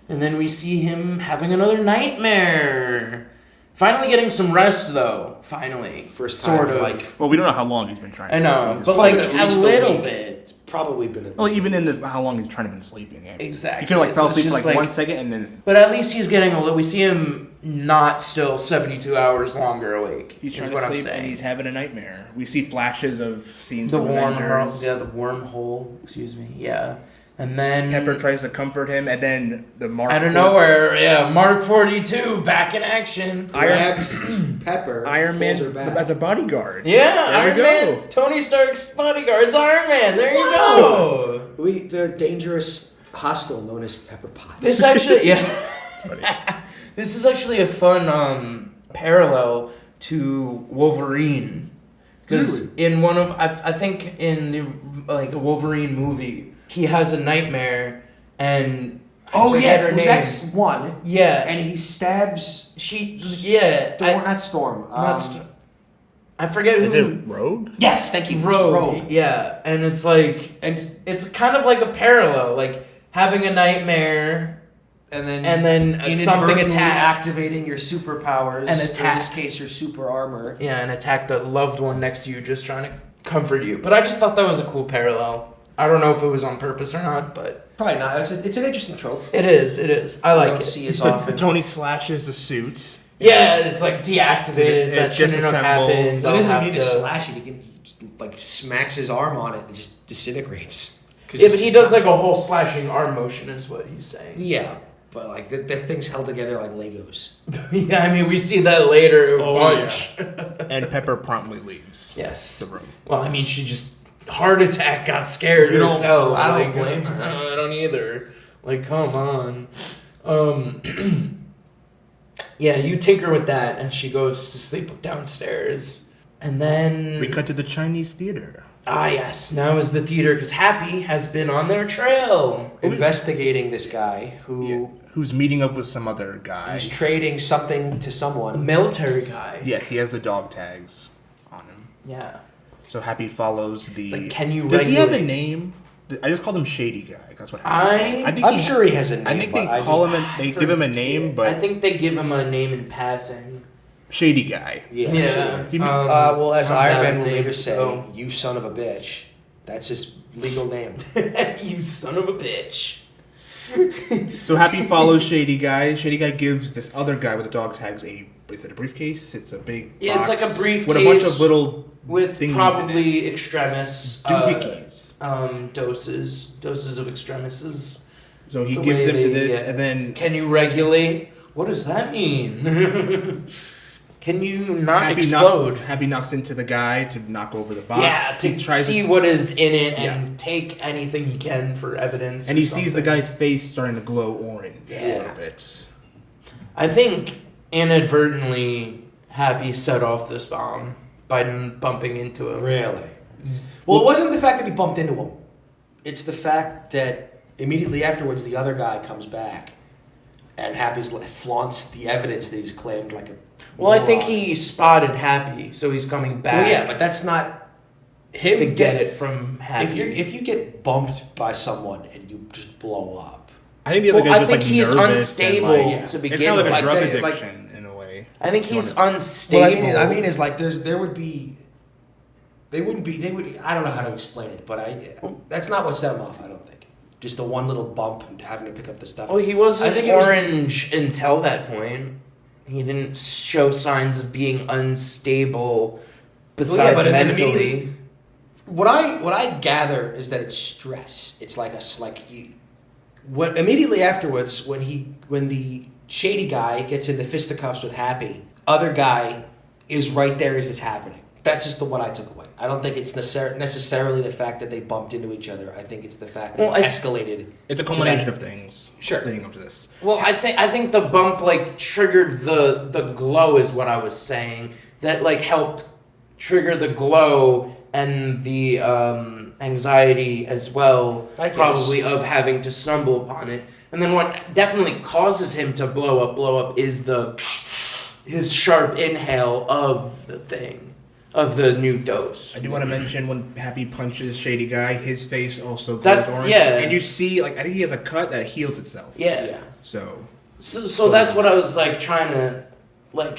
And then we see him having another nightmare. Finally getting some rest, though. Finally. First time, sort of. Well, we don't know how long he's been trying. I know, but a little bit. It's probably been even in this, how long he's trying to been sleeping. Exactly. He could have fell asleep for 1 second and then. But at least he's getting we see him not still 72 hours longer awake. He's trying to sleep and he's having a nightmare. We see flashes of scenes the from Avengers. The wormhole. Excuse me. Yeah. And then Pepper tries to comfort him, and then the Mark out of nowhere, Mark 42 back in action. Grabs Pepper. Iron Man as a bodyguard. Yeah, Iron Man. Tony Stark's bodyguard's Iron Man. There you go. The dangerous hostile known as Pepper Potts. This actually, this is actually a fun parallel to Wolverine, because in one of I think in the a Wolverine movie. He has a nightmare, and it was X1. Yeah, and he stabs. Not Storm. I forget who. Is it Rogue? Yes, thank you, Rogue. Yeah, and it's it's kind of like a parallel, having a nightmare, and then something attacks, activating your superpowers, and attacks. In this case, your super armor. Yeah, and attack the loved one next to you, just trying to comfort you. But I just thought that was a cool parallel. I don't know if it was on purpose or not, but probably not. It's an interesting trope. It is. I like it. Don't see as often. Tony slashes the suit. Yeah, it's deactivated. That shouldn't have happened. He doesn't need to slash it. He can smacks his arm on it and it just disintegrates. Yeah, but he does a whole slashing arm motion, is what he's saying. Yeah, but that thing's held together like Legos. Yeah, I mean we see that later a bunch. Yeah. And Pepper promptly leaves. Yes. The room. Well, I mean she just. Heart attack, got scared herself. I don't blame her. I don't either. Come on. You tinker with that, and she goes to sleep downstairs. And then we cut to the Chinese theater. Ah, yes. Now is the theater, because Happy has been on their trail. Investigating this guy who's meeting up with some other guy. He's trading something to someone. A military guy. Yes, he has the dog tags on him. Yeah. So Happy follows the... It's can you Does he have a name? I just called him Shady Guy. That's what happened. I'm sure he has a name. I think they give him a name, but... I think they give him a name in passing. Shady Guy. Yeah. Well, as Iron Man will later say, you son of a bitch. That's his legal name. You son of a bitch. So Happy follows Shady Guy. Shady Guy gives this other guy with the dog tags is it a briefcase? It's a big box it's like a briefcase with a bunch of little with probably extremis doses of extremises. So he gives them to this, and then can you regulate? What does that mean? Can you not explode? Happy knocks into the guy to knock over the box. Yeah, to see what is in it and take anything he can for evidence. And he sees the guy's face starting to glow orange a little bit. I think inadvertently Happy set off this bomb by bumping into him. Really? Well, it wasn't the fact that he bumped into him. It's the fact that immediately afterwards the other guy comes back And Happy's flaunts the evidence that he's claimed like a. Well, I think he spotted Happy, so he's coming back. Well, yeah, but that's not him to get it from Happy. If you get bumped by someone and you just blow up, I think the other guy's just like he's nervous unstable and, to begin it's kind of with. like a drug addiction in a way. I think he's unstable. Well, I mean, is like there would be. They would. I don't know how to explain it, but that's not what set him off. I don't think. Just the one little bump and having to pick up the stuff. Well, he wasn't orange until that point. He didn't show signs of being unstable. Besides mentally. What I gather is that it's stress. It's like immediately afterwards when the shady guy gets into fisticuffs with Happy, other guy is right there as it's happening. That's just what I took away. I don't think it's necessarily the fact that they bumped into each other. I think it's the fact that it escalated. It's a culmination of things. Sure. Leading up to this. Well, I think the bump triggered the glow is what I was saying. That helped trigger the glow and the anxiety as well, probably of having to stumble upon it. And then what definitely causes him to blow up is his sharp inhale of the thing. Of the new dose. I do want to mention when Happy punches Shady Guy, his face also glows orange. Yeah. And you see, I think he has a cut that heals itself. Yeah. So that's what I was trying to,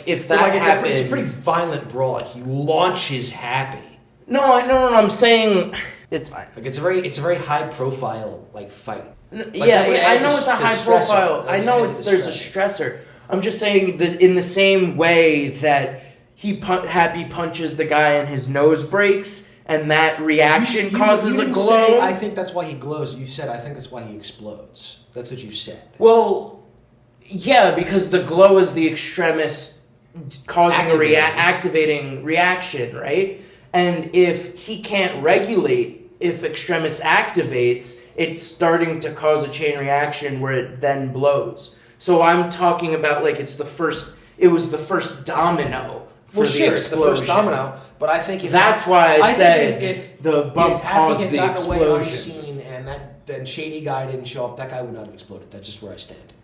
if that happened. It's a pretty violent brawl. He launches Happy. No, I'm saying it's fine. It's a very high profile fight. I know it's a high profile. I know there's a stressor. I'm just saying in the same way that Happy punches the guy and his nose breaks, and that reaction causes a glow. Say, I think that's why he glows. You said, I think that's why he explodes. That's what you said. Well, yeah, because the glow is the extremis causing activating reaction, right? And if he can't regulate, if extremis activates, it's starting to cause a chain reaction where it then blows. So I'm talking about it was the first domino. It's the first domino, but I think that's why I said if the bump caused the explosion. Away unseen and then Shady Guy didn't show up, that guy would not have exploded. That's just where I stand.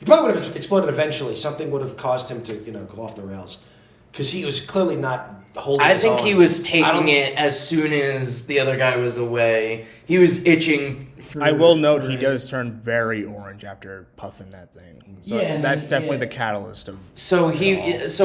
He probably would have exploded eventually. Something would have caused him to go off the rails because he was clearly not holding. I think he was taking it as soon as the other guy was away. He was itching. I will note he does turn very orange after puffing that thing. So that's definitely the catalyst of. So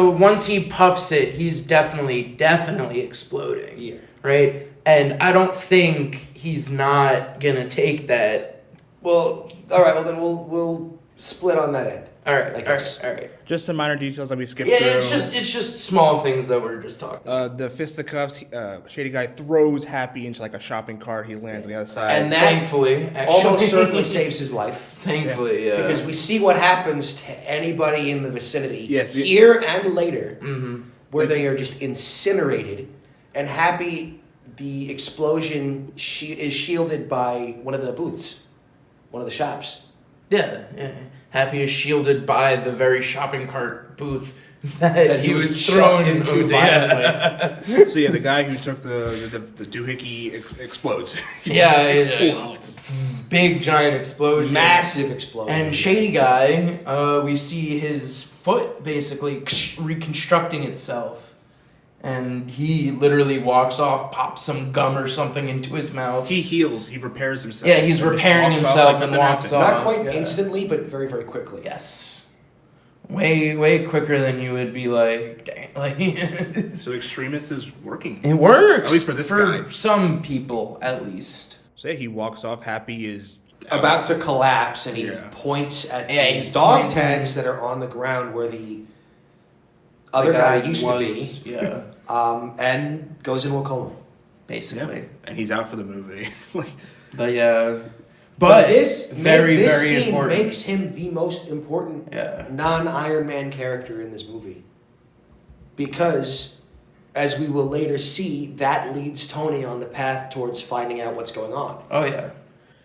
once he puffs it, he's definitely exploding. Yeah. Right, and I don't think he's not gonna take that. Well, all right. Well, then we'll split on that end. All right. Just some minor details that we skipped through. Yeah, it's just small things that we're just talking about. The fisticuffs, Shady Guy throws Happy into a shopping cart. He lands on the other side. And that thankfully, almost certainly saves his life. Thankfully, yeah. Because we see what happens to anybody in the vicinity here and later, where they are just incinerated. And Happy, the explosion is shielded by one of the booths, one of the shops. Yeah. Happy is shielded by the very shopping cart booth that he was thrown into violently. So the guy who took the doohickey explodes. Big giant explosion, massive explosion. And Shady Guy, we see his foot basically reconstructing itself. And he literally walks off, pops some gum or something into his mouth. He heals. He repairs himself. Yeah, he's repairing himself and walks off. Not quite instantly, but very, very quickly. Yes. Way quicker than you would be dang. So Extremis is working. It works. At least for this guy. For some people, at least. So he walks off. Happy is about to collapse, and he points at these dog tags that are on the ground where the other guy used to be. Yeah. And goes into a coma. Basically. Yeah. And he's out for the movie. But yeah. But this very scene important. Makes him the most important non-Iron Man character in this movie. Because, as we will later see, that leads Tony on the path towards finding out what's going on. Oh, yeah.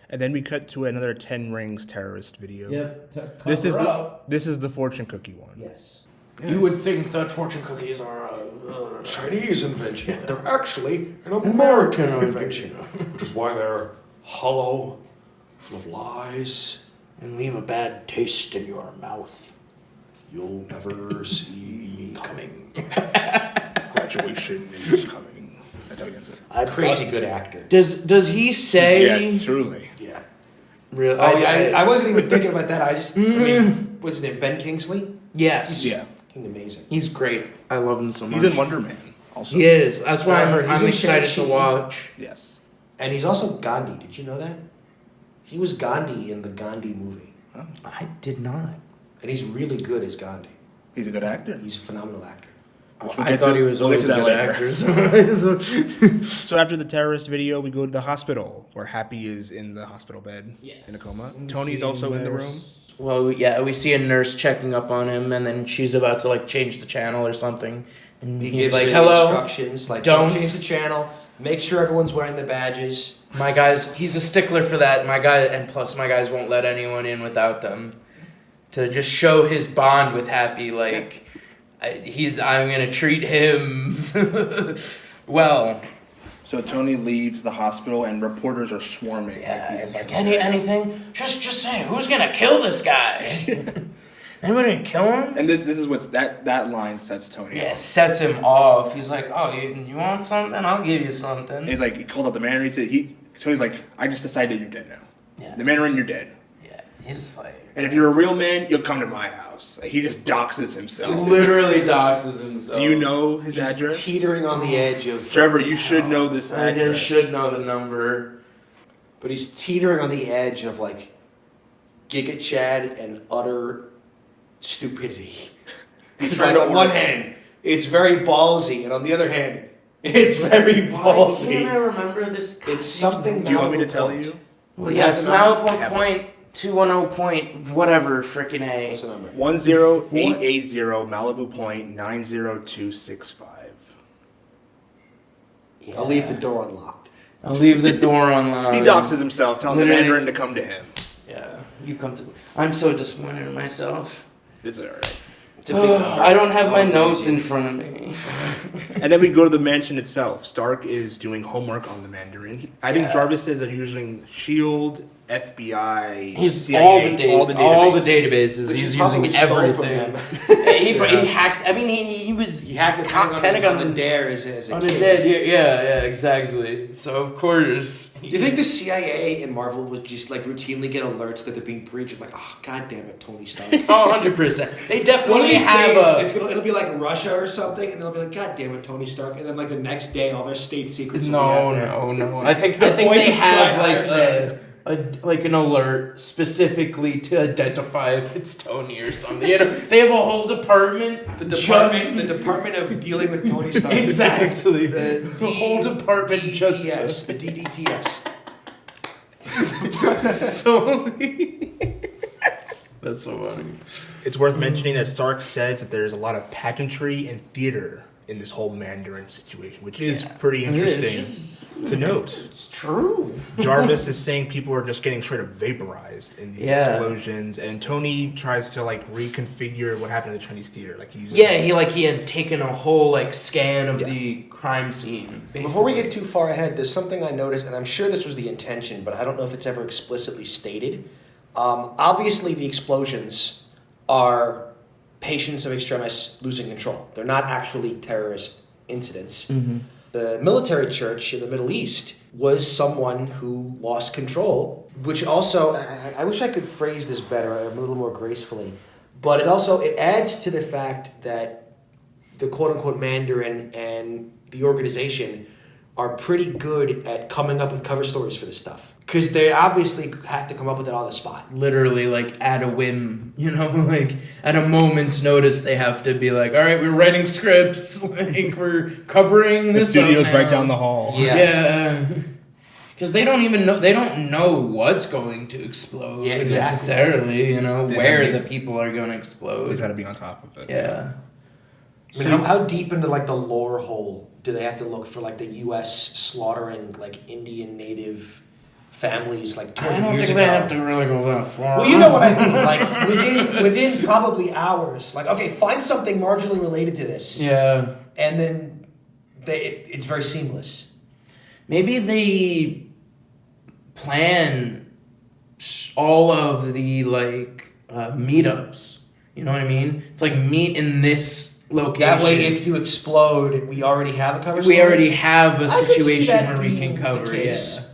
And then we cut to another 10 Rings terrorist video. Yep. This is the fortune cookie one. Yes. Yeah. You would think that fortune cookies are a Chinese invention. They're actually an American invention. Which is why they're hollow, full of lies, and leave a bad taste in your mouth. You'll never see me coming. Graduation is coming. That's how he ends it. Crazy good actor. Does he say? Yeah, truly. Yeah. Really? Oh, yeah. I wasn't even thinking about that. I mean, what's his name? Ben Kingsley? Yes. Yeah. He's amazing. He's great. I love him so much. He's in Wonder Man also. He is. That's why I'm He's in excited to Shang-Chi. watch. Yes. And he's also Gandhi. Did you know that? He was Gandhi in the Gandhi movie. Oh. I did not. And he's really good as Gandhi. He's a good actor. He's a phenomenal actor. I thought he was we'll always get a to that good later. actor. So after the terrorist video, we go to the hospital where Happy is in the hospital bed in a coma. Tony's also in the room. Well, yeah, we see a nurse checking up on him, and then she's about to like change the channel or something, and He he's gives like, the "Hello, instructions, like don't change the channel. Make sure everyone's wearing the badges." my guys." He's a stickler for that. My guy, and plus my guys won't let anyone in without them. To just show his bond with Happy, like I'm gonna treat him well. So Tony leaves the hospital and reporters are swarming. Yeah, it's like anything. Just say who's gonna kill this guy. Anybody gonna kill him? And this is what's that line sets Tony. Yeah, off. sets him off. He's like, "Oh, you want something? I'll give you something." And he's like, he calls out the Mandarin. Tony's like, I just decided you're dead now. Yeah. The Mandarin, you're dead. Yeah, he's like, And if you're a real man, you'll come to my house. Like, he just doxes himself. literally doxes himself. Do you know his He's address? teetering on the edge of... Trevor, you should know this I address. should know the number. But he's teetering on the edge of, like, Giga Chad and utter stupidity. It's like, on one hand, it's very ballsy, and on the other hand, it's very ballsy. Why can't I remember this? It's something. Do you want me to Malibu tell Point. you? Well, yes, Malibu Have it. Point 210 point whatever frickin' A. What's the number? 10880 Malibu Point 90265. Yeah. I'll leave the door unlocked. I'll leave the door unlocked. He doxes himself, telling the Literally. Mandarin to come to him. Yeah, you come to. I'm so disappointed in myself. It's alright. It's a big number. I don't have my Oh, notes amazing. in front of me. And then we go to the mansion itself. Stark is doing homework on the Mandarin. I think Jarvis says that he's using SHIELD, FBI, He's CIA, all the databases. Which He's is probably using stole from everything. them. he hacked. I mean, he was. He hacked the Pentagon on the dare as a On kid. the dead. Yeah, exactly. So of course. Do you think the CIA and Marvel would just like routinely get alerts that they're being breached? Like, oh, god damn it, Tony Stark. Oh, 100%. They One of definitely these have days, a. it'll be like Russia or something, and they'll be like, God damn it, Tony Stark, and then like the next day, all their state secrets. will be out there. No. I think The boy they who have cried like like an alert specifically to identify if it's Tony or something. You know, they have a whole department. The department of dealing with Tony Stark. Exactly. The whole department just DDTS, the DDTS. so. That's so funny. It's worth mentioning that Stark says that there's a lot of pageantry and theater in this whole Mandarin situation, which is pretty interesting to note. It's true. Jarvis is saying people are just getting straight up vaporized in these Yeah. explosions, and Tony tries to like reconfigure what happened in the Chinese theater. Like he He had taken a whole like scan of the crime scene. Basically. Before we get too far ahead, there's something I noticed, and I'm sure this was the intention, but I don't know if it's ever explicitly stated. Obviously, the explosions are patients of extremists losing control. They're not actually terrorist incidents. Mm-hmm. The military church in the Middle East was someone who lost control, which also, I wish I could phrase this better, a little more gracefully, but it adds to the fact that the quote-unquote Mandarin and the organization are pretty good at coming up with cover stories for this stuff. Because they obviously have to come up with it on the spot. Literally, like, at a whim, you know? Like, at a moment's notice, they have to be like, all right, we're writing scripts. Like, we're covering this up studio's now. right down the hall. Yeah. Because they don't even know, they don't know what's going to explode necessarily, you know, where the people are going to explode. They got to be on top of it. Yeah. I mean, how deep into, like, the lore hole do they have to look for, like, the U.S. slaughtering, like, Indian native families, like, 200 I don't years think ago? they have to really go that far. Well, you know what I mean. Like, within probably hours. Like, okay, find something marginally related to this. Yeah. And then it's very seamless. Maybe they plan all of the meetups. You know what I mean? It's like meet in this location. That way, if you explode, we already have a cover story. We already have a I could see situation that where we being can cover the it. case. Yeah.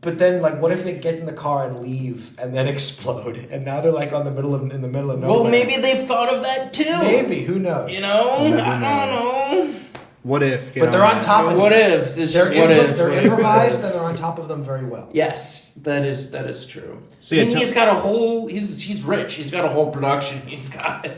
But then, what if they get in the car and leave and then explode, and now they're in the middle of nowhere? Well, maybe they've thought of that too. Maybe, who knows? You know, I don't know. What if? But they're on top of what these. ifs? It's just what if. They're improvised, and they're on top of them very well. Yes, that is true. So yeah, he's got a whole. He's rich. He's got a whole production. He's got.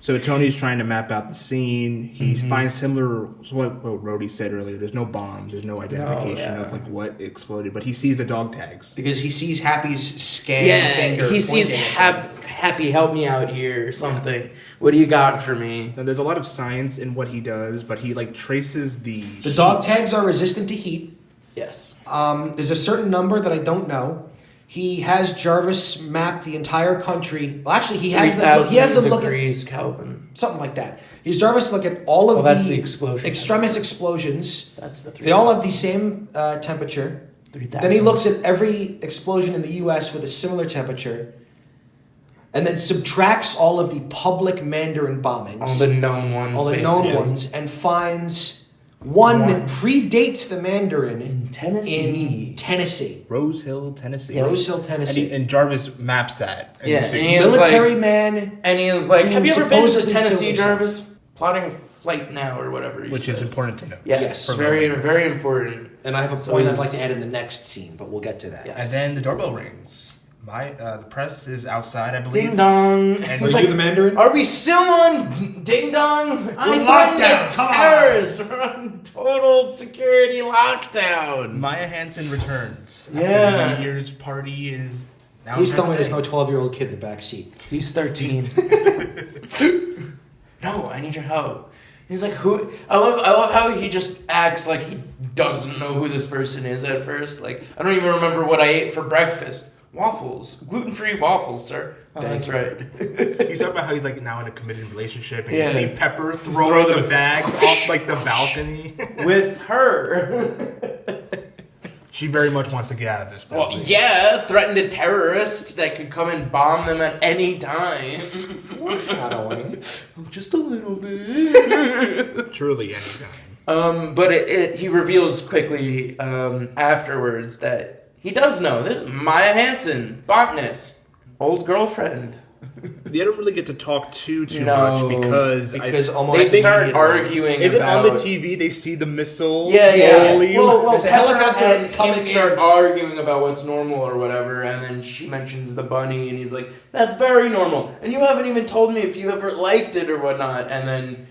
So Tony's trying to map out the scene. He finds similar to what Rhodey said earlier. There's no bombs. There's no identification of what exploded. But he sees the dog tags. Because he sees Happy's scan finger. He sees Happy, help me out here or something. What do you got for me? Now, there's a lot of science in what he does, but he traces the dog tags are resistant to heat. Yes. There's a certain number that I don't know. He has Jarvis map the entire country. Well, actually, he has them look degrees Kelvin, something like that. He's Jarvis look at all of that's the explosion. extremis explosions. That's the. They all have the same temperature. 3,000. Then he looks at every explosion in the U.S. with a similar temperature, and then subtracts all of the public Mandarin bombings, all the known ones, and finds one that predates the Mandarin in Tennessee. Rose Hill, Tennessee. Yeah. Rose Hill, Tennessee. And Jarvis maps that. And military man. And he is like, have you ever been to supposedly Tennessee, Jarvis? Plotting a flight now or whatever. Which is important to know. Yes, very, very important. And I have a point I'd like to add in the next scene, but we'll get to that. Yes. And then the doorbell rings. The press is outside, I believe. Ding dong. And he's like, the Mandarin? Are we still on ding dong? I'm lockdown. Terrorists. We're on total security lockdown. Maya Hansen returns. Yeah. After the New Year's party is now. Please tell me there's no 12-year-old kid in the back seat. He's 13. No, I need your help. He's like, who? I love how he just acts like he doesn't know who this person is at first. Like, I don't even remember what I ate for breakfast. Waffles. Gluten-free waffles, sir. Oh, that's right. He's talking about how he's now in a committed relationship, and you see Pepper throw the bags off the balcony. With her. She very much wants to get out of this building. Well, yeah, threatened a terrorist that could come and bomb them at any time. Foreshadowing. Just a little bit. Truly any time. But he reveals quickly afterwards that he does know. This is Maya Hansen, botanist, old girlfriend. They don't really get to talk too much because they start arguing. Is it on the TV? They see the missile. Yeah. Well, there's a helicopter and coming him start arguing about what's normal or whatever, and then she mentions the bunny, and he's like, "That's very normal." And you haven't even told me if you ever liked it or whatnot. And then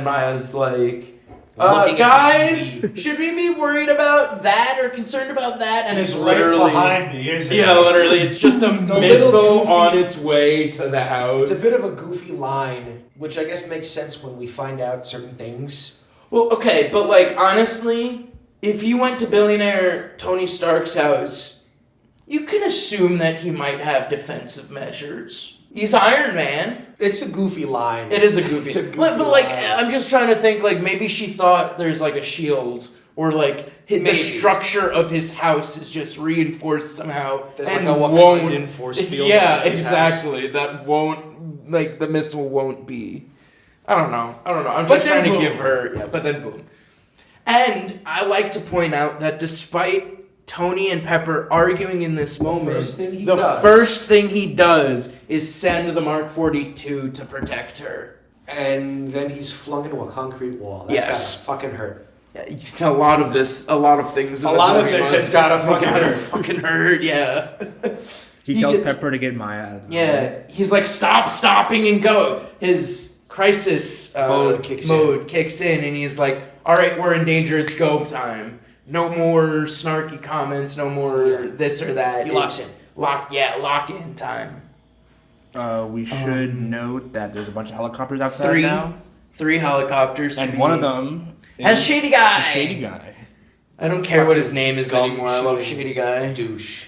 Maya's like, guys, should we be worried about that or concerned about that? And it's literally behind me, isn't it? Yeah, literally, it's just a missile on its way to the house. It's a bit of a goofy line, which I guess makes sense when we find out certain things. Well, okay, but honestly, if you went to billionaire Tony Stark's house, you can assume that he might have defensive measures. He's Iron Man. It's a goofy line. It is a goofy line. But I'm just trying to think, maybe she thought there's a shield, or the structure of his house is just reinforced somehow. There's a Wakandan force field. Yeah, exactly. That won't, the missile won't be. I don't know. I'm just trying to give her, but then boom. And I like to point out that despite Tony and Pepper arguing in this moment, the first thing he does is send the Mark 42 to protect her. And then he's flung into a concrete wall. That's gotta fucking hurt. Yeah, a lot of this has gotta fucking hurt, yeah. He tells Pepper to get Maya out of the room. He's like, stopping and go. His crisis mode kicks in, and he's like, all right, we're in danger, it's go time. No more snarky comments, no more this or that. He locks in. Lock in time. We should note that there's a bunch of helicopters outside now. 3 helicopters. And one of them has Shady Guy. The Shady Guy. I don't care what his name is anymore. I love Shady Guy. Douche.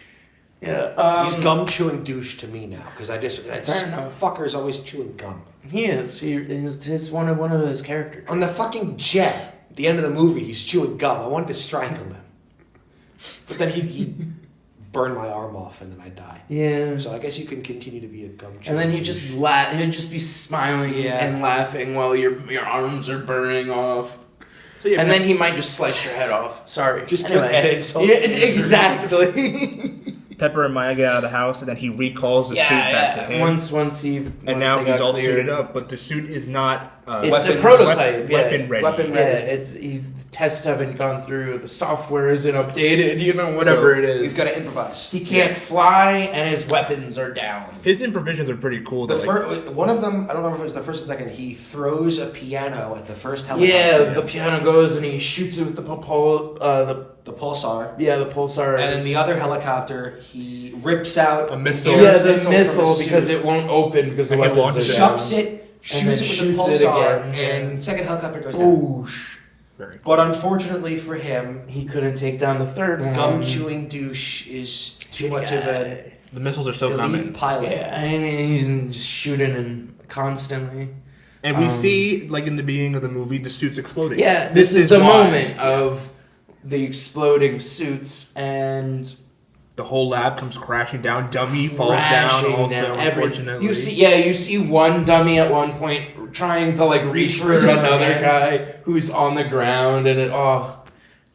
Yeah. He's gum chewing douche to me now, because fair enough. Fucker's always chewing gum. He is. It's one of his characters. On the fucking jet. The end of the movie, he's chewing gum. I wanted to strangle him. But then he burn my arm off and then I die. Yeah. So I guess you can continue to be a gum chewer. And then he'd just be smiling and laughing while your arms are burning off. So and then he might just slice your head off. Sorry. Just to edit. Yeah, exactly. Pepper and Maya get out of the house, and then he recalls the suit back to him. Once now he's all suited up, but the suit is not. It's a prototype. Weapon ready. Weapon ready. The tests haven't gone through. The software isn't updated. Whatever it is. He's got to improvise. He can't fly, and his weapons are down. His improvisations are pretty cool. One of them, I don't remember if it was the first or second. He throws a piano at the first helicopter. Yeah, the piano goes and he shoots it with the pulsar. Yeah, the pulsar. And then the other helicopter, he rips out a missile. Yeah, the missile because it won't open because the weapons are down. Chucks it, shoots it with the pulsar, and second helicopter goes down. Oosh. But unfortunately for him, he couldn't take down the third one. Gum-chewing douche is too much of a... The missiles are still coming. Pilot. Yeah, I mean, he's just shooting and constantly. And we see, like in the beginning of the movie, the suits exploding. Yeah, this is the moment of the exploding suits and... The whole lab comes crashing down. Dummy falls down also, unfortunately. You see one dummy at one point trying to reach for another guy who's on the ground, and it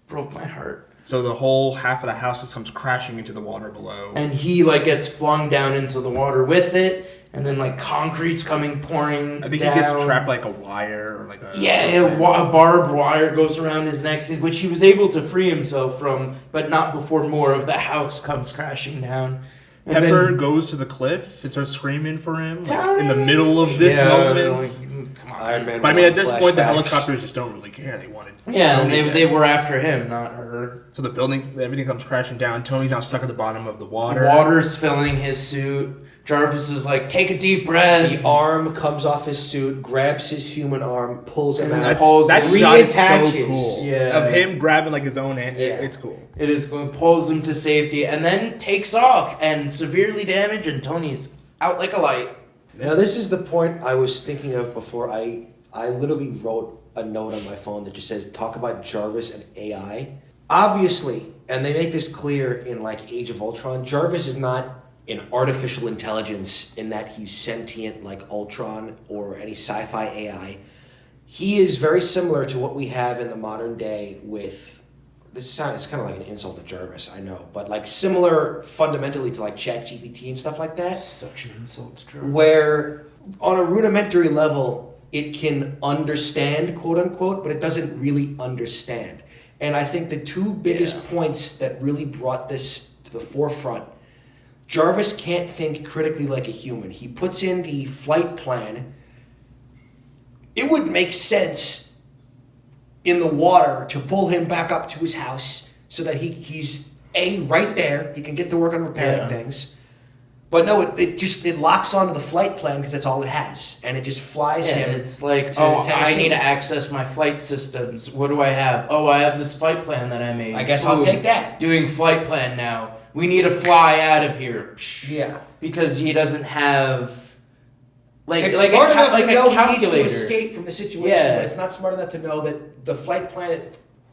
broke my heart. So the whole half of the house comes crashing into the water below. And he gets flung down into the water with it, and then concrete's pouring down. I think he gets trapped like a wire or like a... Yeah, a barbed wire goes around his neck, which he was able to free himself from, but not before more of the house comes crashing down. And Pepper goes to the cliff and starts screaming for him in the middle of this moment. Come on. Iron Man. But I mean, at this point, the helicopters just don't really care. They wanted. Yeah, they were after him, not her. So the building, everything comes crashing down. Tony's now stuck at the bottom of the water. Water's filling his suit. Jarvis is take a deep breath. The arm comes off his suit, grabs his human arm, pulls him out. That shot is so cool. Yeah. Of him grabbing his own hand. Yeah. It's cool. It is cool. Pulls him to safety and then takes off and severely damaged, and Tony's out like a light. Now this is the point I was thinking of before. I literally wrote a note on my phone that just says, talk about Jarvis and AI. Obviously, and they make this clear in Age of Ultron, Jarvis is not an artificial intelligence in that he's sentient like Ultron or any sci-fi AI. He is very similar to what we have in the modern day with, it's kind of like an insult to Jarvis, I know, but similar fundamentally to ChatGPT and stuff like that. Such an insult to Jarvis. Where on a rudimentary level, it can understand, quote unquote, but it doesn't really understand. And I think the two biggest points that really brought this to the forefront, Jarvis can't think critically like a human. He puts in the flight plan. It would make sense in the water to pull him back up to his house so that he's right there. He can get to work on repairing things. But no, it locks onto the flight plan because that's all it has, and it just flies him. It's I need to access my flight systems. What do I have? Oh, I have this flight plan that I made. I guess I'll take that. Doing flight plan now. We need to fly out of here. Yeah, because he doesn't have it's smart enough to know he needs to calculator. Escape from the situation, but it's not smart enough to know that the flight plan.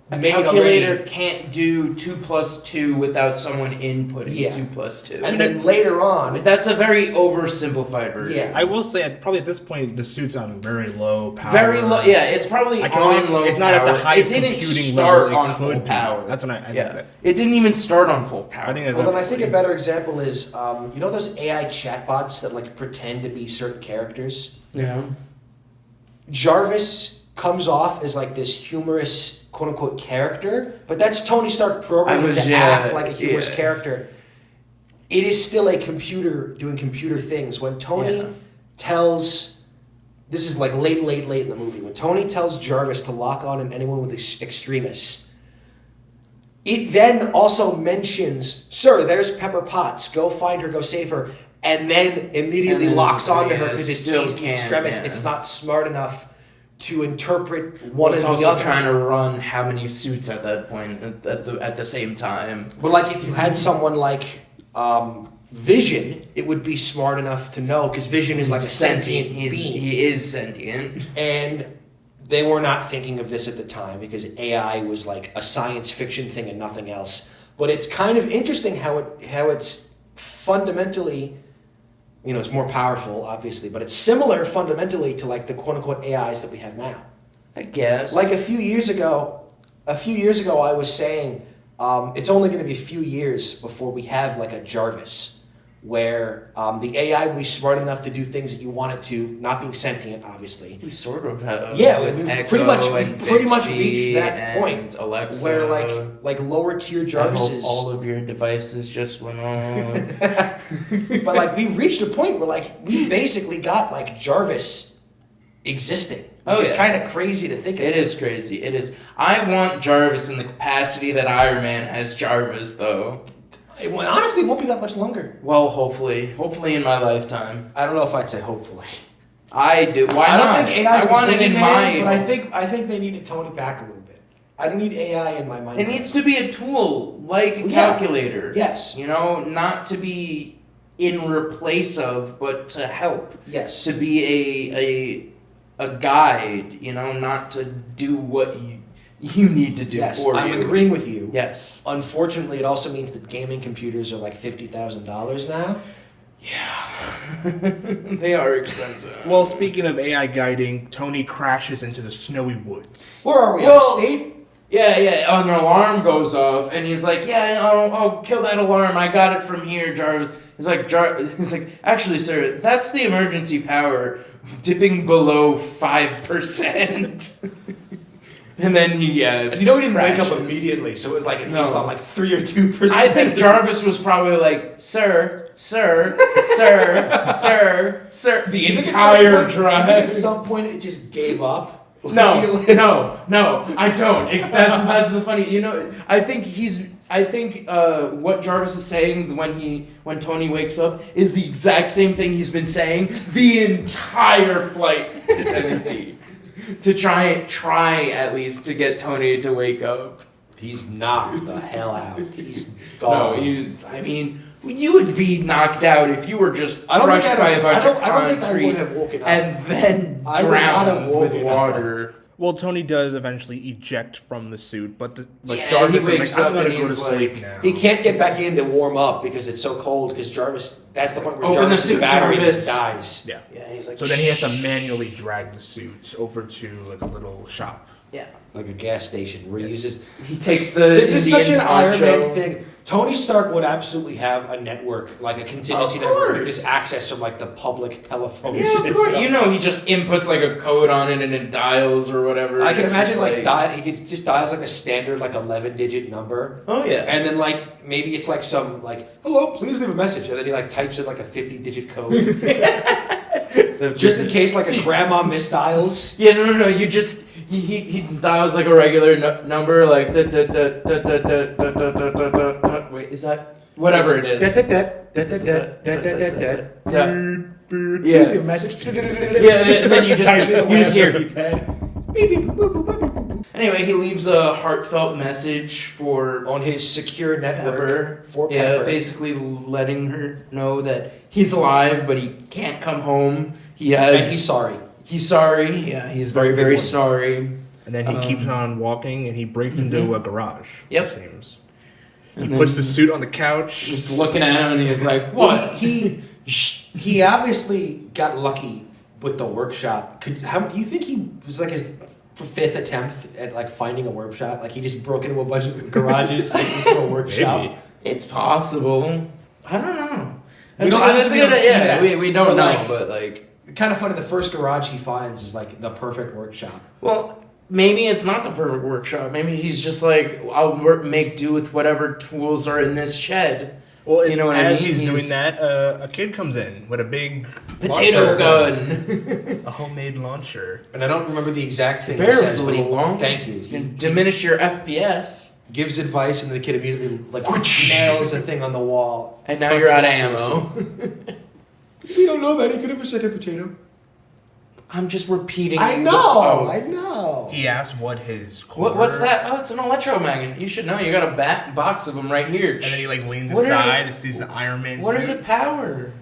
A calculator can't do 2 + 2 without someone inputting 2 + 2. And then later on... That's a very oversimplified version. Yeah. I will say, probably at this point, the suit's on very low power. Very low, it's probably on low power. It's not at the highest computing level on it could full be. power. That's when I think that. It didn't even start on full power. I think a better example is, you know those AI chatbots that pretend to be certain characters? Yeah. Jarvis comes off as this humorous quote-unquote character, but that's Tony Stark programming to act like a humorous character. It is still a computer doing computer things. When Tony tells... This is late in the movie. When Tony tells Jarvis to lock on anyone with extremists, it then also mentions, sir, there's Pepper Potts. Go find her, go save her. And then immediately locks onto her because it sees the extremists. It's not smart enough to interpret one and the other. It's also trying to run how many suits at that point at the same time. But if you had someone like Vision, it would be smart enough to know because Vision is a sentient being. He is sentient, and they were not thinking of this at the time because AI was a science fiction thing and nothing else. But it's kind of interesting how it's fundamentally, it's more powerful, obviously, but it's similar fundamentally to like the quote unquote AIs that we have now. I guess. Like a few years ago, I was saying it's only going to be a few years before we have like a Jarvis, where the AI will be smart enough to do things that you want it to, not being sentient, obviously. We sort of have. Yeah, with we've Echo pretty much Bixby reached that point, Alexa, where like lower tier Jarvises. All of your devices just went off. But like we've reached a point where like we basically got like Jarvis existing. Which is kind of crazy to think of. It is crazy. It is. I want Jarvis in the capacity that Iron Man has Jarvis, though. Honestly, it won't be that much longer. Well, hopefully in my lifetime. I don't know if I'd say hopefully. I do. Why not? I don't think AI's I want it in my. But I think they need to tone it back a little bit. I don't need AI in my mind. It needs to be a tool, like a calculator. Yes. Not to be in replace of, but to help. Yes. To be a guide, not to do what you need to do for you. I'm agreeing with you. Yes. Unfortunately, it also means that gaming computers are like $50,000 now. Yeah. They are expensive. Well, speaking of AI guiding, Tony crashes into the snowy woods. Where are we, upstate? Yeah, an alarm goes off, and he's like, I'll kill that alarm, I got it from here, Jarvis. He's like, actually, sir, that's the emergency power dipping below 5%. And then he, and he didn't crashes. wake up immediately, so it was like at least on like 3 or 2%. I think Jarvis was probably like, sir, the entire drive. At some point, it just gave up. No, I don't. That's the funny. I think what Jarvis is saying when Tony wakes up is the exact same thing he's been saying the entire flight to Tennessee. To try at least to get Tony to wake up. He's knocked the hell out. He's gone. No, you would be knocked out if you were just crushed by a bunch of concrete. I don't think I would have woken up. And then drowned with water. Well, Tony does eventually eject from the suit, but Jarvis wakes up and he's sleep now. He can't get back in to warm up because it's so cold. Because Jarvis, that's the point where Open Jarvis' the suit, battery Jarvis. dies. Yeah. He's like. So then he has to manually drag the suit over to like a little shop. Yeah. Like a gas station where he uses. He takes the. This is such an Iron Man thing. Tony Stark would absolutely have a network, like a contingency network, with access from like the public telephone system. Of course. He just inputs like a code on it and it dials or whatever. I can imagine he just dials like a standard like 11-digit number. Oh yeah. And then like maybe it's like some like hello, please leave a message, and then he like types in like a 50-digit code. Just in case like a grandma misdials. Yeah, no. You just he dials like a regular number, like wait, is that whatever it is? Please leave a message. Yeah, and then you just hear. Anyway, he leaves a heartfelt message on his secure network Pepper. For Pepper. Basically letting her know that he's alive, but he can't come home. And he's sorry. He's sorry. Yeah, he's very, very sorry. And then he keeps on walking, and he breaks into a garage. Yep. It seems. He puts the suit on the couch. Just looking at him, and he's like, "What?" Well, he obviously got lucky with the workshop. Do you think he was like his 5th attempt at like finding a workshop? Like he just broke into a bunch of garages looking for a workshop. Maybe. It's possible. I don't know. We don't know, but like. Kind of funny, the first garage he finds is like the perfect workshop. Well, maybe it's not the perfect workshop. Maybe he's just like, I'll make do with whatever tools are in this shed. Well, you know what I mean? He's doing that, a kid comes in with a big potato gun. A homemade launcher. And I don't remember the exact thing he says, but thank you. He diminish your FPS. Gives advice, and the kid immediately like nails a thing on the wall. And now you're out of ammo. We don't know that. He could have said a potato. I'm just repeating. I know. He asked what his what's that? Oh, it's an electromagnet. You should know. You got a box of them right here. And then he like leans aside and sees the Iron Man What suit. does it power?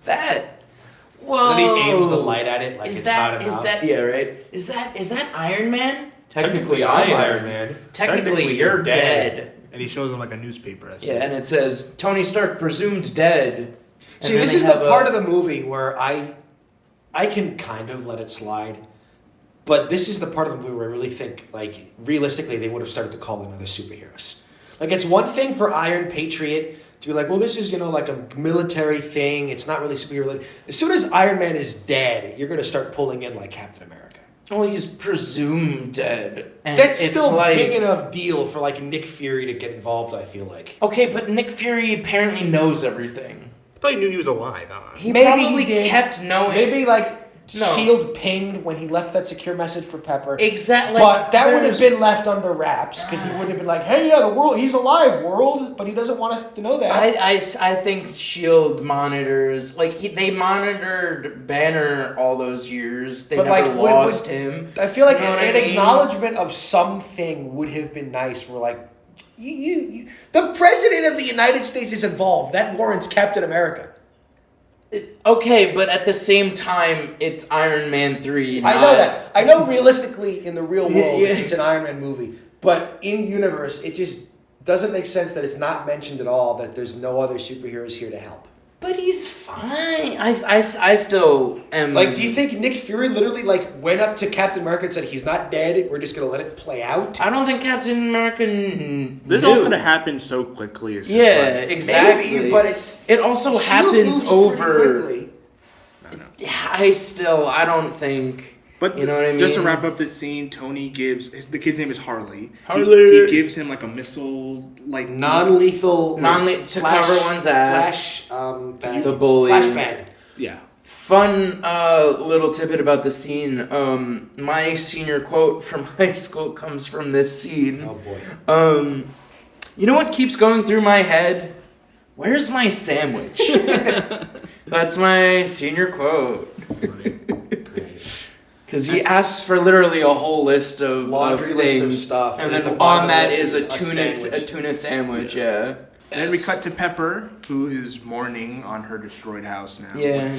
That. Whoa. Then he aims the light at it like it's not enough. Right? Is that Iron Man? Technically, I'm Iron Man. Technically, you're dead. And he shows him like a newspaper. And it says, Tony Stark presumed dead. See, this is the part of the movie where I can kind of let it slide. But this is the part of the movie where I really think, like, realistically, they would have started to call in other superheroes. Like, it's one thing for Iron Patriot to be like, well, this is, like a military thing. It's not really superhero. As soon as Iron Man is dead, you're going to start pulling in, like, Captain America. Well, he's presumed dead. And that's still a big enough deal for, like, Nick Fury to get involved, I feel like. Okay, but Nick Fury apparently knows everything. I thought he knew he was alive. He probably kept knowing. Maybe, like... S.H.I.E.L.D. pinged when he left that secure message for Pepper. Exactly. But that would have been left under wraps because he would have been like, hey, yeah, the world, he's alive, world. But he doesn't want us to know that. I think S.H.I.E.L.D. monitors, like, they monitored Banner all those years. They never lost him. I feel like an acknowledgement of something would have been nice. We're like, the president of the United States is involved. That warrants Captain America. Okay, but at the same time, it's Iron Man 3. I know that. I know realistically, in the real world, it's an Iron Man movie. But in universe, it just doesn't make sense that it's not mentioned at all that there's no other superheroes here to help. But he's fine. I still am... Like, do you think Nick Fury literally, like, went up to Captain America and said, he's not dead, we're just going to let it play out? I don't think Captain America This all could have happened so quickly. Exactly. Maybe, but it also happens over... Quickly. Yeah, I don't think... But you know what I mean? Just to wrap up the scene, Tony gives... the kid's name is Harley. Harley! He gives him like a missile, like... Non-lethal... to cover one's ass. The bully. Flashbang. Yeah. Fun little tidbit about the scene. My senior quote from high school comes from this scene. Oh, boy. You know what keeps going through my head? Where's my sandwich? That's my senior quote. Because he asks for literally a whole list of laundry list of stuff, and then on that is a tuna sandwich. Yeah. And then we cut to Pepper, who is mourning on her destroyed house now. Yeah.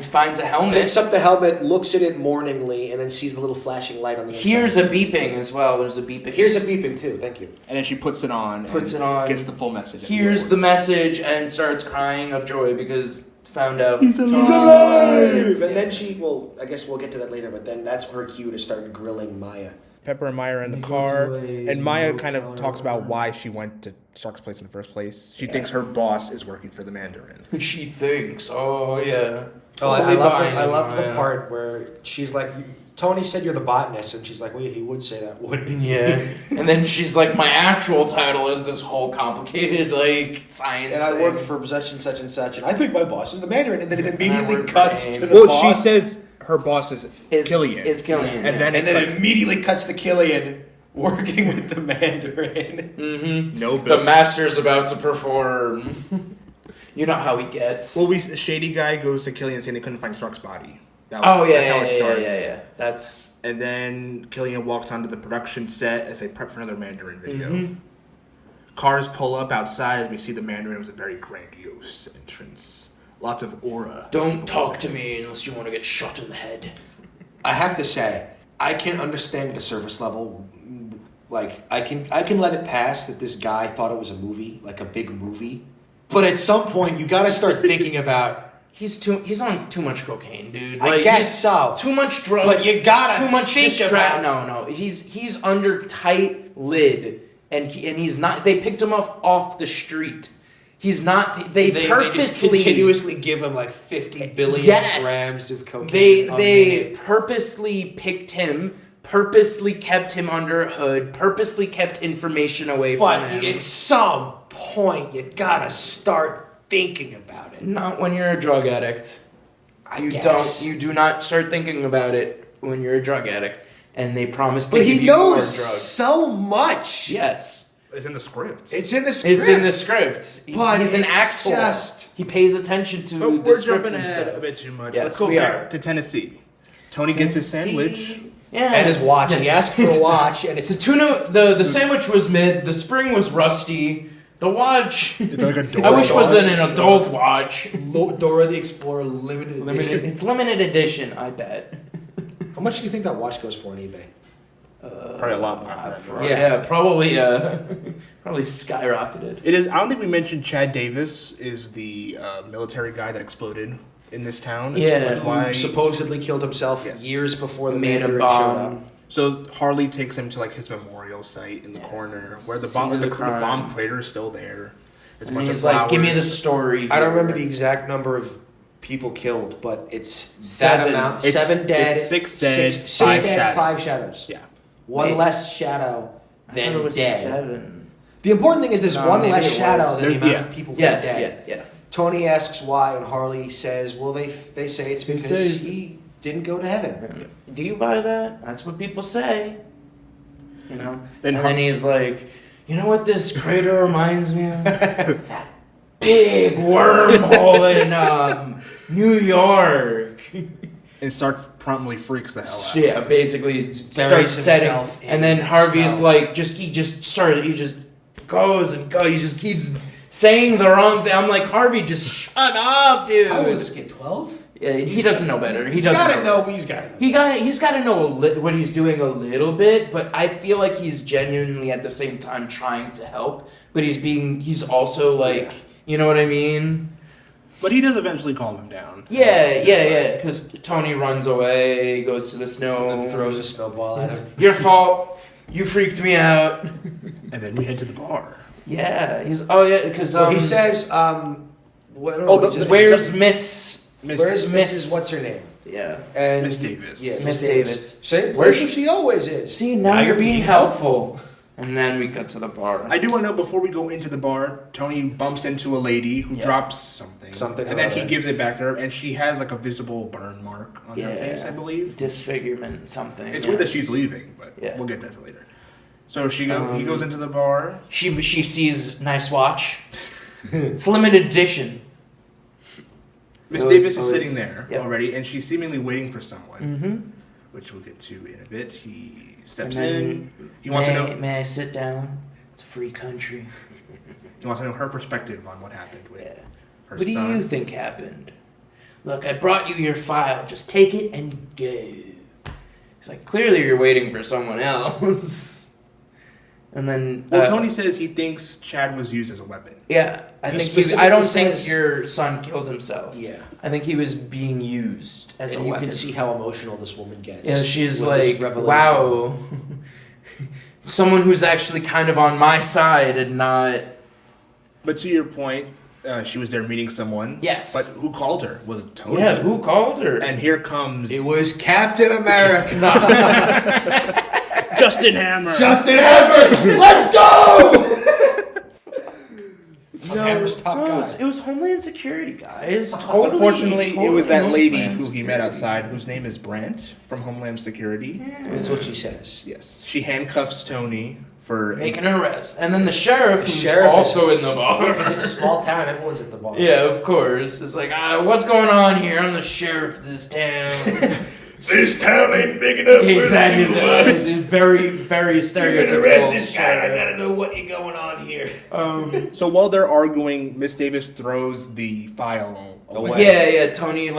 Finds a helmet. Picks up the helmet, looks at it mourningly, and then sees the little flashing light on the inside. Here's a beeping as well. There's a beeping. Here's a beeping too. Thank you. And then she puts it on. Gets the full message. Here's the message and starts crying of joy because found out he's alive. And then I guess we'll get to that later. But then that's her cue to start grilling Maya. Pepper and Maya are in the car, and Maya kind of talks about why she went to Stark's place in the first place. She thinks her boss is working for the Mandarin. She thinks, oh yeah. Oh, I love the part where she's like, Tony said you're the botanist, and she's like, well, he would say that, wouldn't he? Yeah. And then she's like, my actual title is this whole complicated, like, science and thing. I work for such and such and such, and I think my boss is the Mandarin, and then it immediately cuts to the boss. Well, she says her boss is Killian. Is Killian. And then it immediately cuts to Killian working with the Mandarin. Mm-hmm. No bill. The master's about to perform. You know how he gets. Well, a shady guy goes to Killian saying they couldn't find Stark's body. That's how it starts. That's and then Killian walks onto the production set as they prep for another Mandarin video. Mm-hmm. Cars pull up outside as we see the Mandarin with a very grandiose entrance. Lots of aura. Don't talk to me unless you want to get shot in the head. I have to say, I can understand at a surface level, like I can let it pass that this guy thought it was a movie, like a big movie. But at some point, you got to start thinking about. He's on too much cocaine, dude. Like, I guess so. Too much drugs. But you gotta too much think about. No. He's under tight lid, and he's not. They picked him off the street. He's not. They purposely just continuously give him like 50 billion grams of cocaine. They purposely picked him. Purposely kept him under a hood. Purposely kept information away from him. But at some point, you gotta start thinking about it. Not when you're a drug addict. You do not start thinking about it when you're a drug addict. And they promise to give you more drugs. But he knows so much. Yes. It's in the script. He's an actor. He pays attention to the script and stuff. We're jumping ahead a bit too much. Yes, let's go back to Tennessee. Tony gets his sandwich. Yeah. And his watch. He asked for a watch. And it's the tuna. The sandwich was mid. The spring was rusty. The watch. It's like I wish it wasn't an adult watch. Dora the Explorer limited edition. It's limited edition, I bet. How much do you think that watch goes for on eBay? Probably a lot more. Probably skyrocketed. It is. I don't think we mentioned Chad Davis is the military guy that exploded in this town. Yeah, who supposedly killed himself years before the made a Mandarin bomb. showed up. So Harley takes him to like his memorial site in the corner where the bomb crater is still there. It's and he's like, "Give me the story." I don't remember the exact number of people killed, but it's 7. that amount. 7 dead. It's 6 dead. 6 dead. 5 shadows. Yeah. One less shadow than I thought it was dead. 7. The important thing is there's one less shadow than the amount yeah. of people who are dead. Yeah. Tony asks why, and Harley says, "Well, they say it's because he didn't go to heaven." Do you buy that? That's what people say. You know? And then he's like, "You know what this crater reminds me of? That big wormhole in New York." And promptly freaks the hell out. Yeah, basically Buries starts setting, himself in and then Harvey's snow. like, he just goes and goes. He just keeps saying the wrong thing. I'm like, Harvey, just shut up, dude. How old is this kid? 12? Yeah, he doesn't know better. He's got to know. He's got to know. He's got to know what he's doing a little bit, but I feel like he's genuinely at the same time trying to help, but he's also like, you know what I mean? But he does eventually calm him down. Yeah, because Tony runs away, goes to the snow, And throws a snowball at him. Your fault. You freaked me out. And then we head to the bar. Yeah, because he says, where's Miss Mrs. What's her name? Yeah, And Miss Davis. Yeah, Miss Davis. Same place where she always is. See, now you're being helpful. And then we got to the bar. I do want to know, before we go into the bar, Tony bumps into a lady who drops something. And then he gives it back to her, and she has like a visible burn mark on her face, I believe. Disfigurement, something. It's weird that she's leaving, but we'll get to that later. So he goes into the bar. She sees nice watch. It's limited edition. Miss Davis is sitting there already, and she's seemingly waiting for someone, which we'll get to in a bit. He steps in. He wants to know. May I sit down? It's a free country. He wants to know her perspective on what happened with her son. What do you think happened? Look, I brought you your file. Just take it and go. He's like, clearly you're waiting for someone else. And then... Tony says he thinks Chad was used as a weapon. Yeah, I don't think your son killed himself. Yeah. I think he was being used as a weapon. And you can see how emotional this woman gets. Yeah, she's like, wow. Someone who's actually kind of on my side and not... But to your point, she was there meeting someone. Yes. But who called her? Was it Tony? Yeah, who called her? And here comes... It was Captain America. Justin Hammer. Let's go! Hammer's top guy. It was Homeland Security, guys. Unfortunately, it was that lady who he met outside, whose name is Brent, from Homeland Security. Yeah. That's what she says. Yes. She handcuffs Tony for... making an arrest. And then the sheriff, who's also in the bar. Because it's a small town, everyone's at the bar. Yeah, of course. It's like, what's going on here? I'm the sheriff of this town. This town ain't big enough. Exactly. Very, very stereotypical. You're gonna arrest this guy. I gotta know what you're going on here. So while they're arguing, Miss Davis throws the file away. Yeah. Tony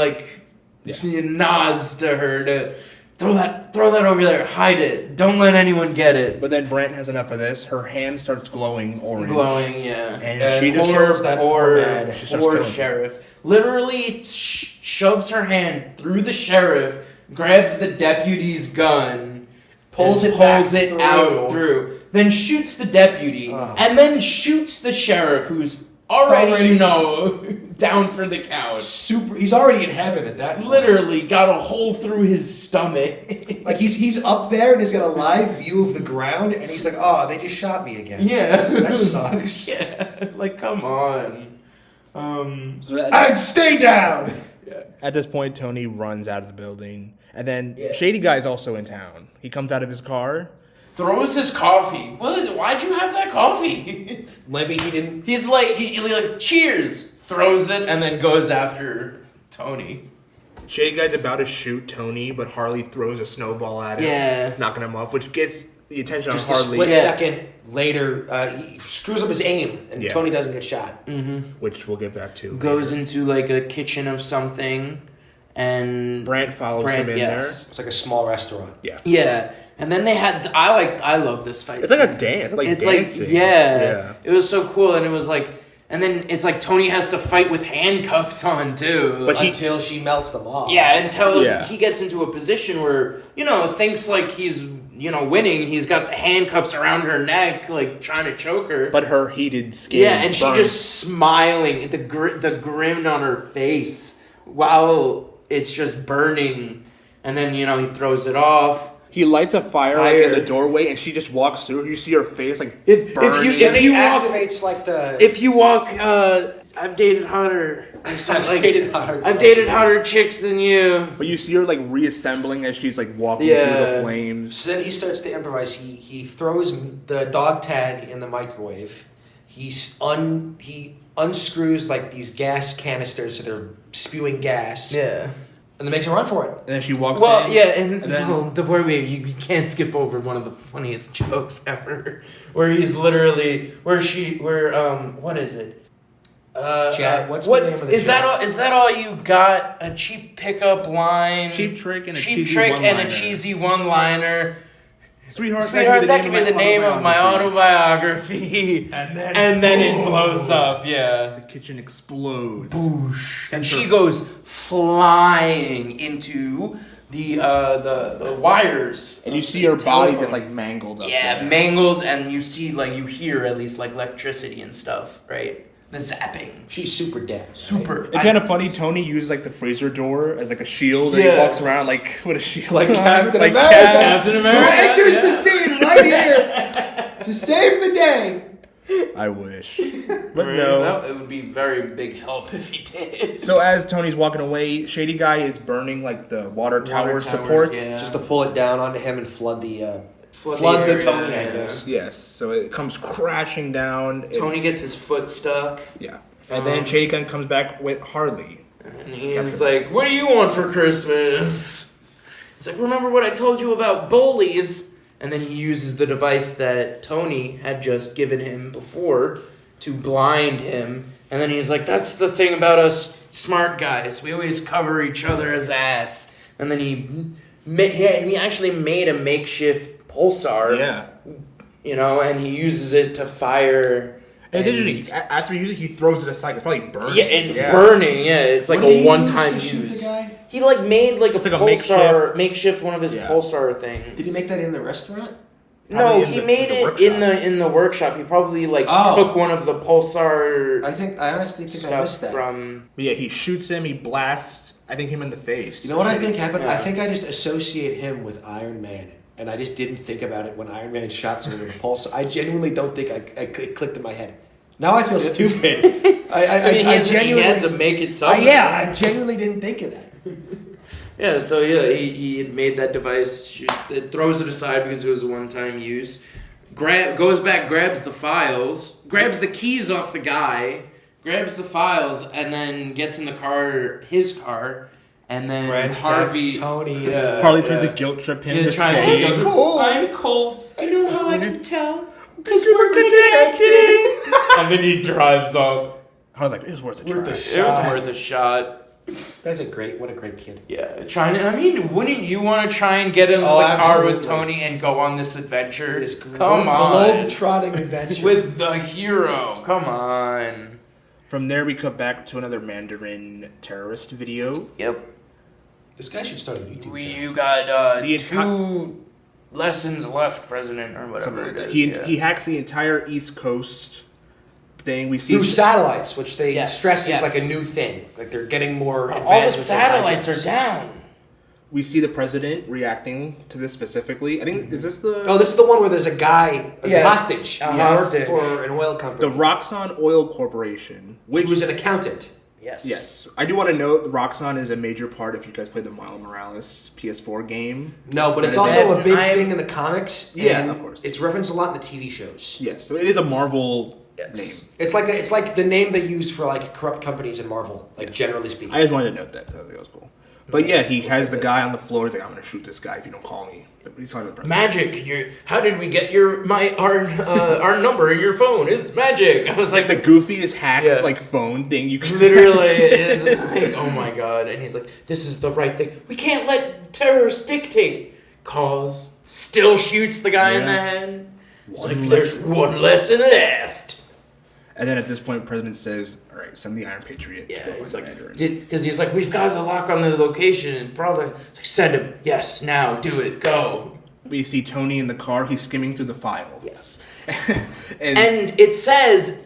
she nods to her to throw that over there. Hide it. Don't let anyone get it. But then Brent has enough of this. Her hand starts glowing orange. And she just shoves that poor sheriff. Literally shoves her hand through the sheriff. Grabs the deputy's gun, pulls it out through, then shoots the deputy, and then shoots the sheriff, who's already down for the count. He's already in heaven at that point. Literally got a hole through his stomach. Like he's up there and he's got a live view of the ground, and he's like, "Oh, they just shot me again." Yeah, that sucks. Yeah, like come on. I'd stay down. Yeah. At this point, Tony runs out of the building. And then Shady Guy's also in town. He comes out of his car. Throws his coffee. Why'd you have that coffee? Maybe he didn't... He's like, he cheers. Throws it and then goes after Tony. Shady Guy's about to shoot Tony, but Harley throws a snowball at him. Knocking him off, which gets the attention of Harley. Just a split second later, he screws up his aim, and Tony doesn't get shot. Mm-hmm. Which we'll get back to. Goes into like a kitchen of something, and Brant follows him in there. It's like a small restaurant. Yeah. Yeah, And then they had I love this fight. It's like a dance. It's dancing. like yeah. It was so cool, and it was like, and then it's like Tony has to fight with handcuffs on too, but until she melts them off. Yeah, until he gets into a position where thinks like he's winning. He's got the handcuffs around her neck, like trying to choke her. But her heated skin. Yeah, and she just smiling, the grin on her face while it's just burning, and then he throws it off. He lights a fire like in the doorway, and she just walks through. You see her face like burning. If you activates like the. If you walk, I've dated hotter. I've dated hotter chicks than you. But you see her like reassembling as she's like walking through the flames. So then he starts to improvise. He throws the dog tag in the microwave. He unscrews like these gas canisters that are spewing gas. Yeah. And then makes a run for it. And then she walks in. Well, yeah, and then, the word you can't skip over one of the funniest jokes ever, where he's literally what is it? Chad, what's the name of the is that all you got? A cheap pickup line, cheap trick, and a cheesy one-liner. Sweetheart, that could be the name of my autobiography. And then it blows up, The kitchen explodes. Boosh. And she goes flying into the wires. And you see her body just like mangled up. Yeah, mangled, and you see you hear at least like electricity and stuff, right? The zapping. She's super dead. Super. Right? It's kind of funny. Tony uses like the freezer door as like a shield, and he walks around like with a shield, like Captain America. Captain America. Who enters the scene right here to save the day. I wish, but no. It would be very big help if he did. So as Tony's walking away, Shady Guy is burning like the water tower supports, just to pull it down onto him and flood the Tony, I guess. Yes, so it comes crashing down. Tony gets his foot stuck. Yeah. And then Shady Gun comes back with Harley. And he's like, what do you want for Christmas? He's like, remember what I told you about bullies? And then he uses the device that Tony had just given him before to blind him. And then he's like, that's the thing about us smart guys. We always cover each other's ass. And then he actually made a makeshift pulsar. Yeah. And he uses it to fire. And it's after he uses it, he throws it aside. It's probably burning. Yeah, it's burning. Yeah, it's like a one-time use. He made like a pulsar, makeshift one of his pulsar things. Did he make that in the restaurant? No, he made it in the workshop. He probably took one of the pulsar. I honestly think I missed that. Yeah, he shoots him. He blasts. I think him in the face. You know what I think happened? Yeah. I think I just associate him with Iron Man. And I just didn't think about it when Iron Man shot someone with a pulsar. I genuinely don't think it clicked in my head. Now I feel stupid. He had to make it something. I genuinely didn't think of that. He had made that device, shoots it, throws it aside because it was a one-time use. Goes back, grabs the files, grabs the keys off the guy, grabs the files, and then gets in his car. And then Harvey... Tony. Harley tries to guilt trip him to stay. I'm cold. I know how I can tell. Because we're connected. And then he drives off. I was like, it was worth a try. It was worth a shot. What a great kid. Yeah. Wouldn't you want to try and get into the car with Tony and go on this adventure? Come on. Globe-trotting adventure. With the hero. Come on. From there, we cut back to another Mandarin terrorist video. Yep. This guy should start a YouTube channel. You got 2 lessons left, President, or whatever it is. He hacks the entire East Coast thing. We see through satellites, which they stress is like a new thing. Like they're getting more advanced. All the satellites are down. We see the president reacting to this specifically. I think is this the? Oh, this is the one where there's a guy, hostage, hostage for an oil company. The Roxxon Oil Corporation, which was an accountant. Yes. I do want to note Roxxon is a major part if you guys played the Miles Morales PS4 game. No, but it's also a big thing in the comics. Yeah, of course. It's referenced a lot in the TV shows. Yes, so it is a Marvel name. It's like the name they use for corrupt companies in Marvel, generally speaking. I just wanted to note that because I think it was cool. But he has the guy on the floor. He's like, I'm going to shoot this guy if you don't call me. He's talking to the president. Magic. How did we get our number in your phone? It's magic. I was like, the goofiest hacked phone thing you can literally. It's oh my god! And he's like, this is the right thing. We can't let terrorists dictate. Cause Still shoots the guy in the head. It's like, there's one lesson left. And then at this point, the president says, all right, send the Iron Patriot. Yeah, he's like, because he's like, we've got the lock on the location. And brother, like, send him. Yes, now, do it, go. We see Tony in the car. He's skimming through the file. Yes. and it says,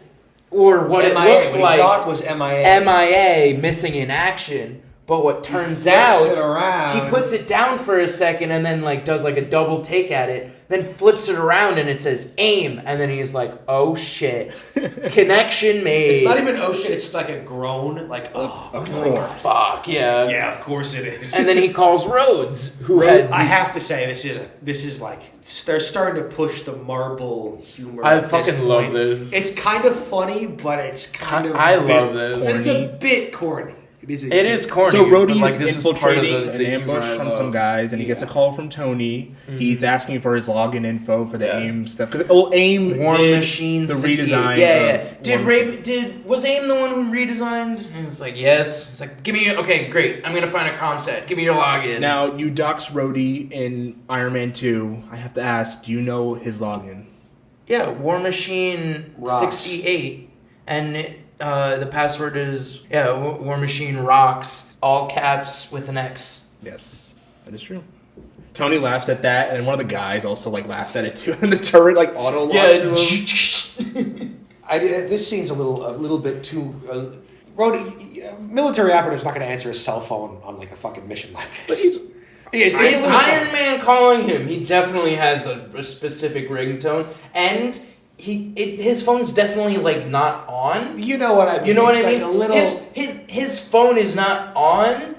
or what it looks like, thought was MIA. MIA, missing in action. But what turns out, he puts it down for a second and then like does like a double take at it, then flips it around and it says aim, and then he's like, oh shit, connection made. It's not even oh shit, it's just like a groan, like oh fuck yeah. Yeah, of course it is. And then he calls Rhodes, I have to say this is like they're starting to push the marble humor. I fucking love this. It's kind of funny, but it's kind of love this. It's a bit corny. It is corny. So Rhodey's like, this infiltrating is an ambush on some guys, and he gets a call from Tony. Mm-hmm. He's asking for his login info for the AIM stuff. Because AIM War did Machine the 68. redesign. Yeah. Was AIM the one who redesigned? And it's like, yes. It's like, okay, great. I'm gonna find a comm set. Give me your login. Now you dox Rhodey in Iron Man 2. I have to ask, do you know his login? Yeah, War Machine 68, and the password is War Machine Rocks, all caps with an X. Yes, that is true. Tony laughs at that, and one of the guys also like laughs at it too. And the turret like auto locks. This scene's a little bit too. Military operative's not going to answer his cell phone on like a fucking mission like this. It's Iron Man calling him. He definitely has a specific ringtone, and his phone's definitely like not on. You know what I mean? You know what I like mean? A little... His phone is not on.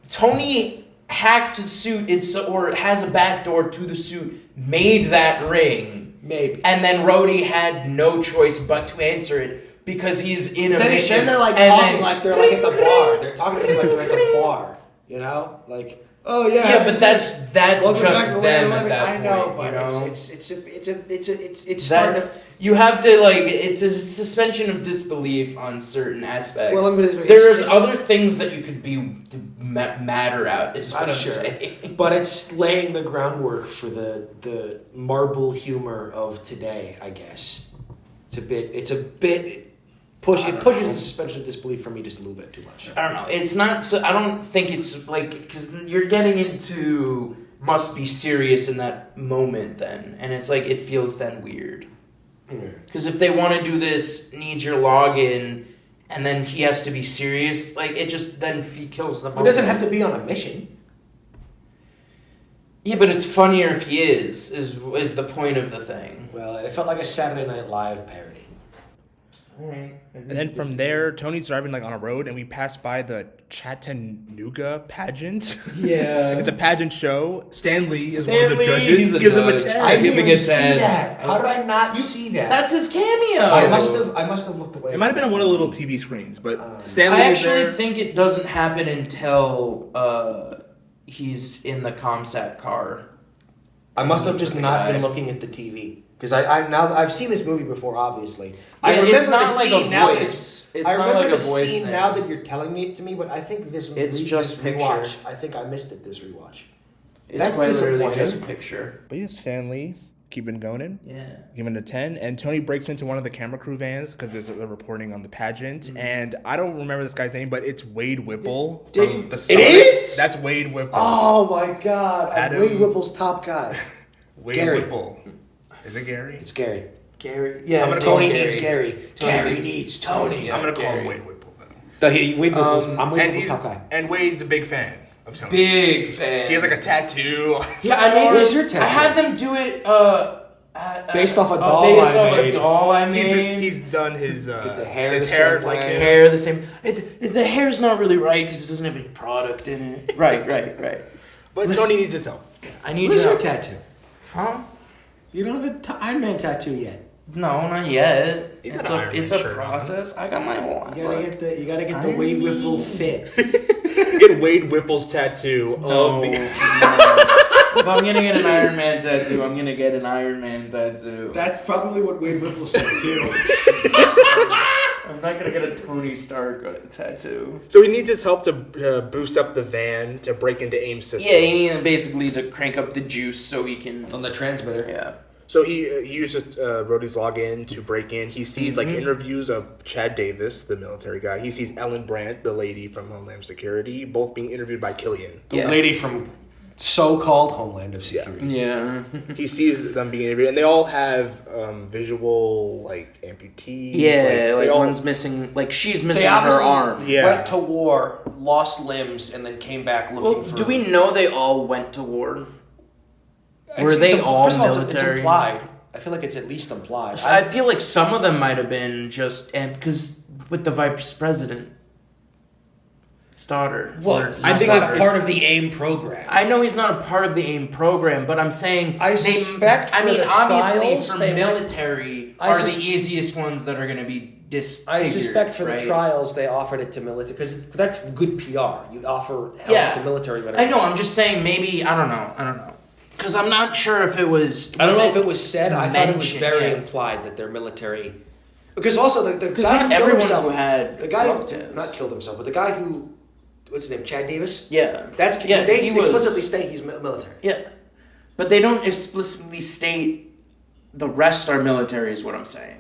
Tony hacked the suit, or has a backdoor to the suit, made that ring. Maybe. And then Rhodey had no choice but to answer it because he's in a mission. Then they're like talking like they're like at the bar. They're talking to him like they're at the bar. You know, like. Oh yeah. Yeah, but that's just them at that I know, point. But you know? it's starting to... You have to like it's a suspension of disbelief on certain aspects. Well, there's other things that you could be madder at. Is what I'm saying. But it's laying the groundwork for the marble humor of today, I guess. It's a bit. It pushes the suspension of disbelief for me just a little bit too much. I don't know. It's not so. I don't think it's like because you're getting into must be serious in that moment then, and it's like it feels then weird. Because if they want to do this, need your login, and then he has to be serious, like it just then kills the moment. It doesn't have to be on a mission. Yeah, but it's funnier if he is the point of the thing. Well, it felt like a Saturday Night Live parody. Alright. And then from there, Tony's driving like on a road, and we pass by the Chattanooga pageant. Yeah, it's a pageant show. Stan Lee is one of the judges. Gives him a 10. I didn't even see that. How did I not see that? That's his cameo. I must have looked away. It might have been on one of the little TV screens, but Stan Lee. I actually think it doesn't happen until he's in the ComSat car. I must have just not been looking at the TV. Because I've seen this movie before, obviously. Yeah, I remember it's not like a voice. I remember the scene now that you're telling it to me, but I think this rewatch. I think I missed it this rewatch. It's quite literally just picture. But yeah, Stan Lee keeping going. Yeah. Giving it a 10. And Tony breaks into one of the camera crew vans because there's a reporting on the pageant. Mm-hmm. And I don't remember this guy's name, but it's Wade Whipple. From the It is? That's Wade Whipple. Oh my God. Wade Whipple's top guy. Wade Whipple. Is it Gary? It's Gary. Gary. Yeah, I'm gonna call him Gary. Gary needs Tony. I'm gonna call him Wade Whipple Wade though. Whipple's, I'm Wade Whipple's top guy. And Wade's a big fan of Tony. Big fan. He has like a tattoo. Yeah, I mean, where's your tattoo? I had them do it based off a doll I made. He's done his the hair his the hair same like way. Hair the same. The hair's not really right because it doesn't have any product in it. Right. But Tony needs his help. I need Where's your tattoo? Huh? You don't have an Iron Man tattoo yet. No, not yet. It's a process. I got my one. You gotta get the Wade Whipple fit. Get Wade Whipple's tattoo. No. If I'm gonna get an Iron Man tattoo, I'm gonna get an Iron Man tattoo. That's probably what Wade Whipple said too. not gonna get a Tony Stark tattoo. So he needs his help to boost up the van to break into AIM systems. Yeah, he needs basically to crank up the juice so he can on the transmitter. Yeah. So he uses Rhodey's login to break in. He sees like interviews of Chad Davis, the military guy. He sees Ellen Brandt, the lady from Homeland Security, both being interviewed by Killian. The lady from so-called Homeland of Security. Yeah. He sees them being interviewed, and they all have visual like amputees. Yeah, like one's missing, like she's missing her arm. Yeah. Went to war, lost limbs, and then came back looking for. Do we know they all went to war? Were they all military? It's implied. I feel like it's at least implied. I feel like some of them might have been just because with the vice president, Stoddard. Well, I think not part of the AIM program. I know he's not a part of the AIM program, but I'm saying I suspect. obviously, trials, for military are the easiest ones that are going to be disfigured. I suspect for right? the trials they offered it to military because that's good PR. You offer help to military veterans. I know. I'm just saying. Maybe I don't know. Because I'm not sure if it was. I don't know if it was said. I thought it was very implied that they're military. Because also the guy who killed himself, the guy who not killed himself, but the guy who, what's his name, Chad Davis. Yeah, they explicitly state he's military. Yeah, but they don't explicitly state the rest are military. Is what I'm saying.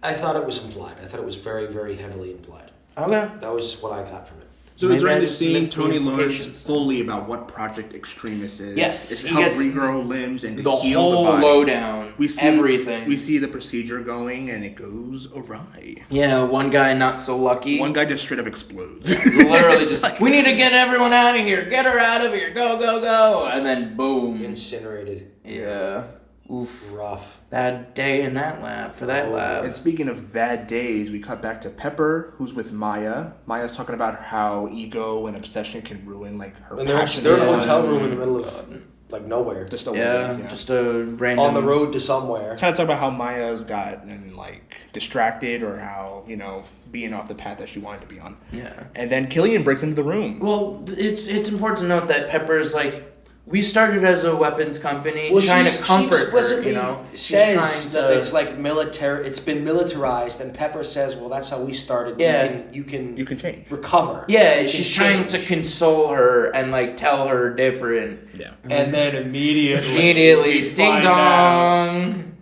I thought it was implied. I thought it was very, very heavily implied. Okay, that was what I got from it. So during the scene, Tony learns fully about what Project Extremis is. Yes, it's to help regrow limbs and to the heal whole the body. Lowdown. We see everything. We see the procedure going, and it goes awry. Yeah, one guy not so lucky. One guy just straight up explodes. Literally, just we need to get everyone out of here. Get her out of here. Go, go, go! And then boom, incinerated. Yeah. Oof. Rough. Bad day in that lab, for that lab. And speaking of bad days, we cut back to Pepper, who's with Maya. Maya's talking about how ego and obsession can ruin, like, her passion. They're in a hotel room in the middle of, like, nowhere. Just just a random... On the road to somewhere. Kind of talk about how Maya's gotten, like, distracted or how, being off the path that she wanted to be on. Yeah. And then Killian breaks into the room. Well, it's important to note that Pepper's, like... We started as a weapons company trying to comfort her, says that it's like military. It's been militarized, and Pepper says, "Well, that's how we started. Yeah, you can change, recover." Yeah, she's trying to console her and like tell her different. Yeah, and then immediately ding dong,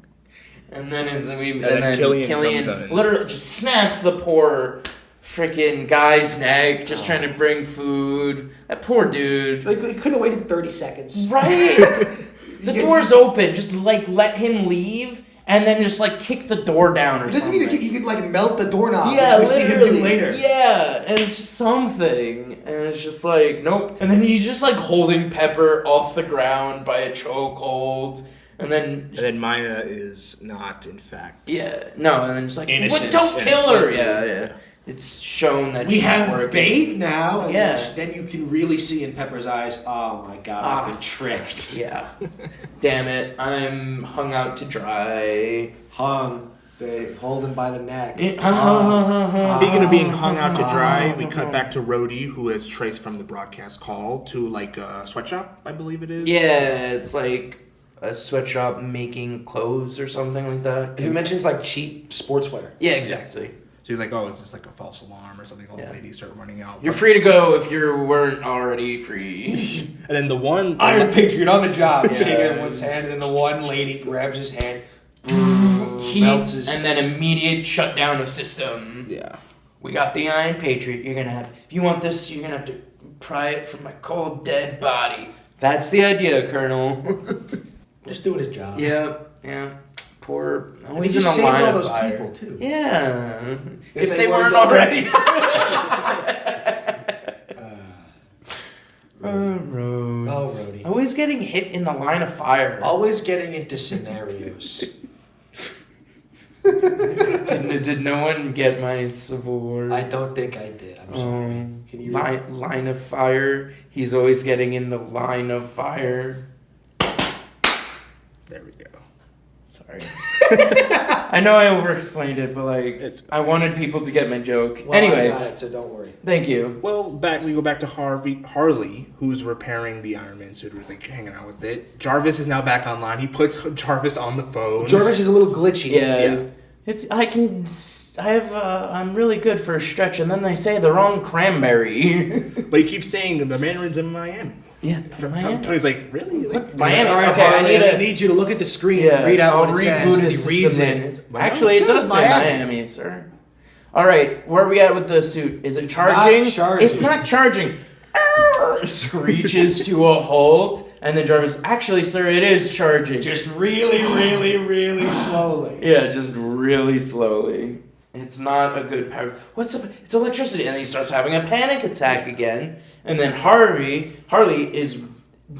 and then Killian literally just snaps the poor freaking guy's neck, just trying to bring food. That poor dude. Like, he could have waited 30 seconds. Right. The door's open. Just, like, let him leave, and then just, like, kick the door down or something. He could, like, melt the doorknob, which we see him do later. Yeah, and it's just something. And it's just like, nope. And then he's just, like, holding Pepper off the ground by a chokehold. And then Maya is not, in fact... Yeah. No, and then just like, innocent. Don't kill her! Yeah. It's shown that we have bait now. And then you can really see in Pepper's eyes, oh my god, I've been tricked. Yeah. Damn it. I'm hung out to dry. They hold him by the neck. Speaking of being hung out to dry, we cut back to Rhodey, who is traced from the broadcast call to like a sweatshop, I believe it is. Yeah, it's like a sweatshop making clothes or something like that. He mentions like cheap sportswear. Yeah, exactly. So he's like, oh, is this like a false alarm or something? All the ladies start running out. You're free to go if you weren't already free. And then the one... Iron Patriot on the job, shaking everyone's hand, and then the one lady grabs his hand, melts his... And then immediate shutdown of system. Yeah. We got the Iron Patriot. You're going to have... If you want this, you're going to have to pry it from my cold, dead body. That's the idea, Colonel. Just doing his job. Yeah. Poor. He just saved all those people too. Yeah. If they weren't already. Rhodes. Always getting hit in the line of fire. Always getting into scenarios. Did no one get my Civil War? I don't think I did. I'm sorry. Can you line of fire. He's always getting in the line of fire. There we go. Sorry. I know I over-explained it, but I wanted people to get my joke. Well, anyway. I got it, so don't worry. Thank you. Well, we go back to Harley, who's repairing the Iron Man suit, who's like hanging out with it. Jarvis is now back online. He puts Jarvis on the phone. Jarvis is a little glitchy. Yeah. I'm really good for a stretch, and then they say the wrong cranberry. But he keeps saying the Mandarin's in Miami. Yeah, Miami. Tony's like, really? Like, Miami. All right, Okay, I need you to look at the screen and read out what it says. And he reads it. Actually, it does say Miami, sir. All right, where are we at with the suit? Is it charging? Not charging. It's not charging. Screeches to a halt, and then Jarvis, actually, sir, it is charging. Just really, really, really slowly. Yeah, just really slowly. It's not a good power. What's up? It's electricity, and then he starts having a panic attack again. And then Harley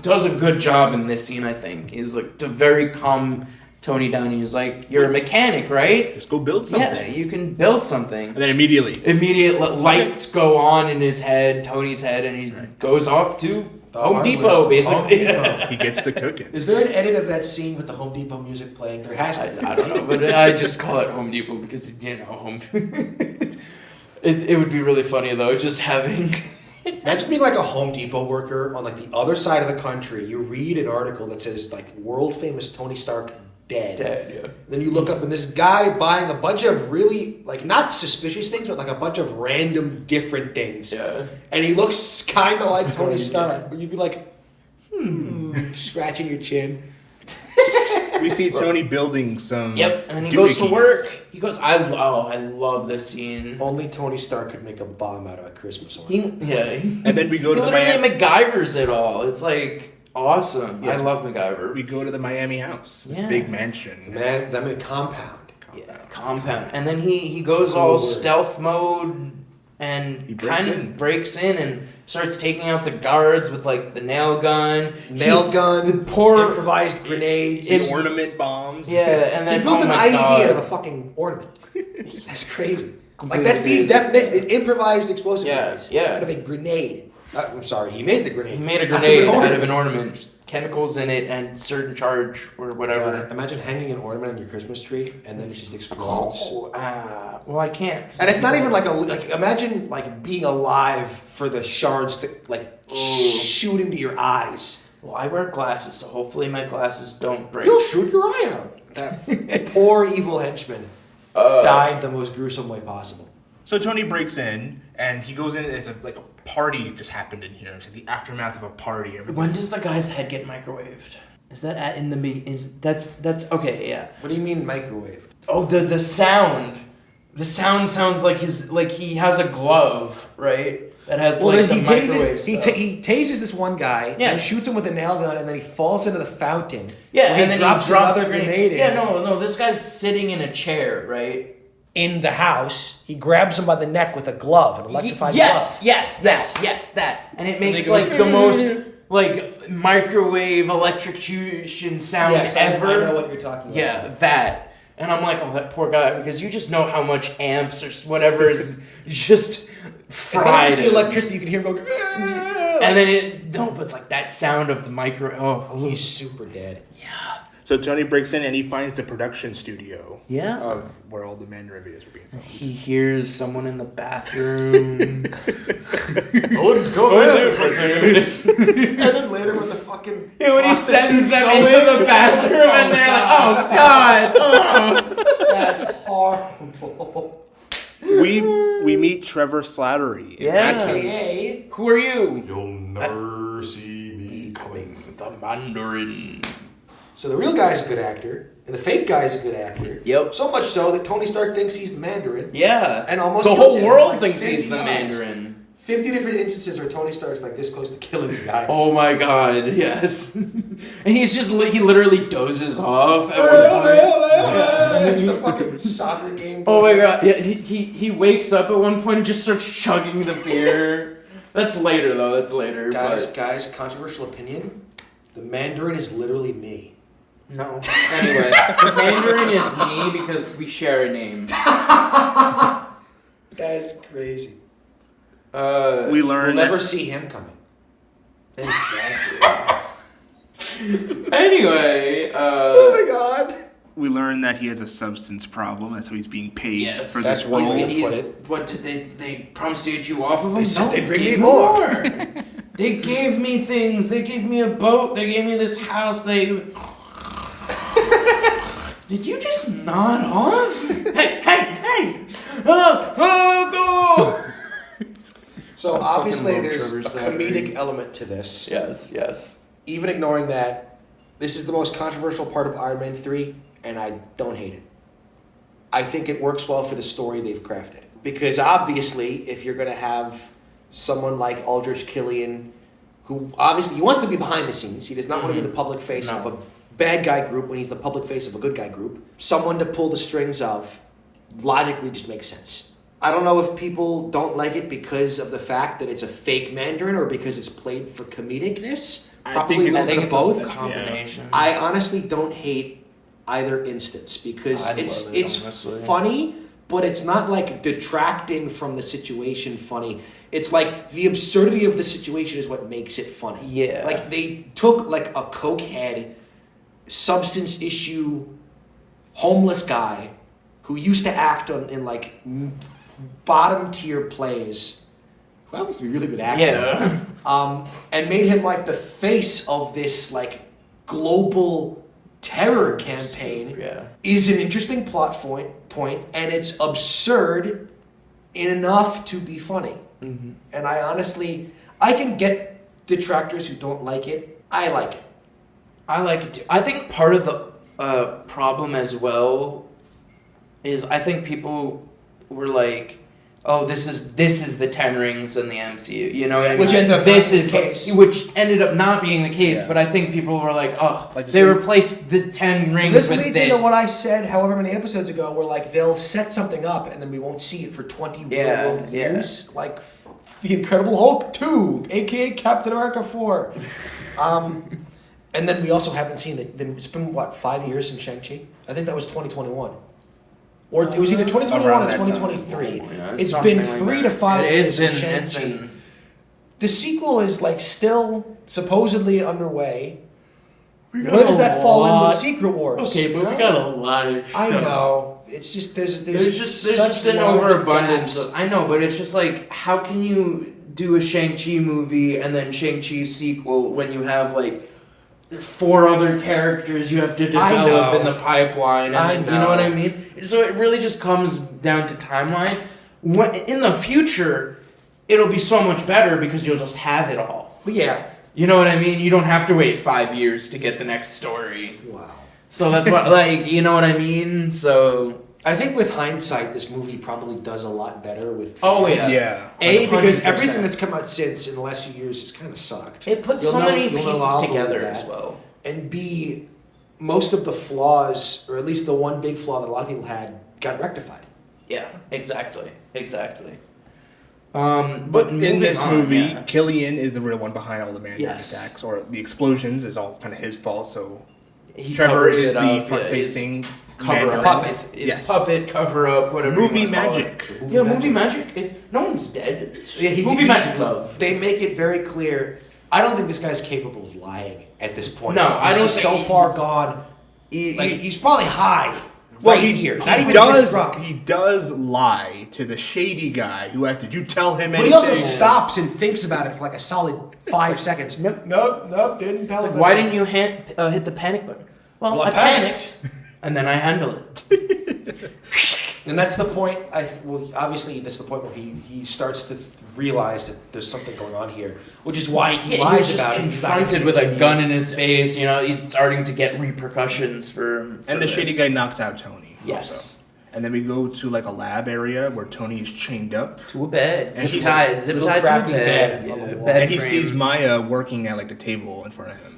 does a good job in this scene. I think he's like to very calm Tony down. He's like, "You're a mechanic, right? just go build something." Yeah, you can build something." And then immediate lights go on in his head, Tony's head, and he goes off to Home Depot, basically. Home Depot. he gets to cooking. Is there an edit of that scene with the Home Depot music playing? There has to be. I don't know, but I just call it Home Depot because, Home. It would be really funny though, just having. Imagine being like a Home Depot worker on like the other side of the country. You read an article that says like world famous Tony Stark dead. Yeah. Then you look up and this guy buying a bunch of really like not suspicious things, but like a bunch of random different things. Yeah. And he looks kind of like Tony Stark. You'd be like, scratching your chin. We see Tony building some. Yep, and then he goes to work. He goes, I love this scene. Only Tony Stark could make a bomb out of a Christmas ornament. And then we go to the Miami. MacGyver's it all. It's like awesome. Yes. I love MacGyver. We go to the Miami house. This Yeah. big mansion. That compound. Yeah, compound. And then he goes all stealth mode and kind of breaks in and starts taking out the guards with like the nail gun. Poor improvised grenades. Ornament bombs. Yeah, and then he built an IED out of a fucking ornament. That's crazy. Like that's the definite improvised explosive device. Yeah. Out of a grenade. I'm sorry, he made the grenade. He made a grenade out of an ornament. Chemicals in it and certain charge or whatever. God, imagine hanging an ornament on your Christmas tree and then it just explodes. Well, I can't. And it's not even like imagine like being alive for the shards to like shoot into your eyes. Well, I wear glasses, so hopefully my glasses don't break. He'll shoot your eye out. That poor evil henchman died the most gruesome way possible. So Tony breaks in and he goes in as a party just happened in here. It's like the aftermath of a party. When does the guy's head get microwaved? Is that in the beginning? That's okay. Yeah. What do you mean microwaved? Oh, the sound. The sound sounds like he has a glove, right? That has the microwave stuff. He tases this one guy and shoots him with a nail gun, and then he falls into the fountain. Yeah, and then drops another grenade in. Yeah, no. This guy's sitting in a chair, right? In the house, he grabs him by the neck with a glove, an electrified glove. Yes, that. And it makes the most microwave electrocution sound ever. I know what you're talking about. Yeah, that. And I'm like, oh, that poor guy, because you just know how much amps or whatever is just fried. It's the electricity, you can hear him go. And then but like that sound of the micro. Oh, he's super dead. Yeah. So Tony breaks in and he finds the production studio. Yeah. Of where all the Mandarin videos are being filmed. He hears someone in the bathroom. I wouldn't go there. And then later when the fucking when he sends them into the bathroom and they're like, oh God. That's horrible. We meet Trevor Slattery. AKA, who are you? You'll never see me Becoming the Mandarin. So the real guy's a good actor, and the fake guy's a good actor. Yep. So much so that Tony Stark thinks he's the Mandarin. Yeah. And almost the kills whole him world like thinks he's 50 the times. Mandarin. 50 different instances where Tony Stark's like this close to killing the guy. Oh my God, yes. And he literally dozes off at one point. It's the fucking soccer game. Oh my God, yeah. He wakes up at one point and just starts chugging the beer. That's later though. Guys, controversial opinion. The Mandarin is literally me. No. Anyway, the Mandarin is me because we share a name. That's crazy. We learn we'll never see him coming. Exactly. Anyway, oh my God. We learn that he has a substance problem. That's how he's being paid for that's this role. What did they promised to get you off of him? They said they'd bring me more. They gave me things. They gave me a boat. They gave me this house. Did you just nod off? Go! So I obviously fucking love there's a Trevor comedic Saturday. element to this. Yes. Even ignoring that, this is the most controversial part of Iron Man 3, and I don't hate it. I think it works well for the story they've crafted. Because obviously, if you're going to have someone like Aldrich Killian, who obviously he wants to be behind the scenes, he does not want to be the public face of a bad guy group when he's the public face of a good guy group, someone to pull the strings of logically just makes sense. I don't know if people don't like it because of the fact that it's a fake Mandarin or because it's played for comedicness. Probably a little bit of both. A combination. I honestly don't hate either instance because I it's love it, honestly. funny, but it's not like detracting from the situation funny. It's like the absurdity of the situation is what makes it funny. Yeah. Like they took like a cokehead, substance issue, homeless guy who used to act in like bottom tier plays, who happens to be a really good actor. Yeah. And made him like the face of this like global terror campaign. Yeah. Is an interesting plot point, and it's absurd enough to be funny. Mm-hmm. And I can get detractors who don't like it. I like it. I like it too. I think part of the problem as well is I think people were like, "Oh, this is the Ten Rings in the MCU," you know what I mean? Which ended up this not being is the case. which ended up not being the case. Yeah. But I think people were like, "Oh, Like they the- replaced the Ten Rings This with leads this." into what I said however many episodes ago, where like they'll set something up and then we won't see it for 20 real-world years. Like The Incredible Hulk 2, aka Captain America 4. And then we also haven't seen it. It's been, what, 5 years since Shang-Chi? I think that was 2021. Or it was either 2021 Around or that time. 2023. Yeah, It's something been like 3 that. to 5 years It's since been. Shang-Chi. The sequel is like still supposedly underway. Where does that fall in with Secret Wars? Okay, but you we know? got a lot of. I know. It's just there's There's just such an large overabundance. gaps. I know, but it's just like, how can you do a Shang-Chi movie and then Shang-Chi sequel when you have like 4 other characters you have to develop know. in the pipeline? And I then, you know what I know. mean? So it really just comes down to timeline. In the future, it'll be so much better because you'll just have it all. But yeah. You know what I mean? You don't have to wait 5 years to get the next story. Wow. So that's what, like, you know what I mean? So... I think with hindsight, this movie probably does a lot better with. Oh, fans. Yeah. Because 100%. everything that's come out since in the last few years has kind of sucked. It puts You'll so know- many you'll know pieces I'll believe together that. as well. And B, most of the flaws, or at least the one big flaw that a lot of people had, got rectified. Yeah, exactly. But But in moving this on, movie, yeah. Killian is the real one behind all the Mandarin Yes. attacks, or the explosions is all kind of his fault. So He Trevor covers is it the up, front-facing cover Mandarin. up. Puppet. Yes. Puppet, cover up, whatever. Movie you wanna call magic. it. Yeah, movie magic. No one's dead. It's just Yeah, movie magic love. They make it very clear. I don't think this guy's capable of lying at this point. No, He's I don't just think so he- far gone. He's probably high. Well, right he, here. he Not even does. drunk. He does lie to the shady guy who asked, "Did you tell him But anything?" he also stops and thinks about it for like a solid 5 seconds. Nope, didn't tell It's him. like, why didn't you hit the panic button? Well, I panicked, and then I handle it. And that's the point. Obviously, that's the point where he starts to realize that there's something going on here, which is why he He lies was just about it. He's not confronted gonna with a continue. gun in his face. You know, he's starting to get repercussions for And the shady this. guy knocks out Tony. Yes. also. And then we go to like a lab area where Tony is chained up, To a bed. And Zip he's tied little to a crappy bed. bed on the Yeah, wall. bed and he frame. sees Maya working at like the table in front of him.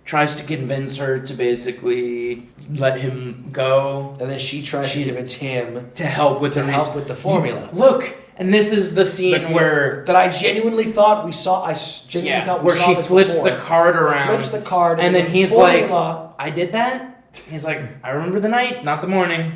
Tries to convince her to basically let him go And then she tries to She's- convince him to help with to the help with the formula. Look, and this is the scene But- where That I genuinely thought we saw. I genuinely thought we where saw she this flips before. the card around. Flips the card, and there's then a he's formula. like, "I did that." He's like, "I remember the night, not the morning."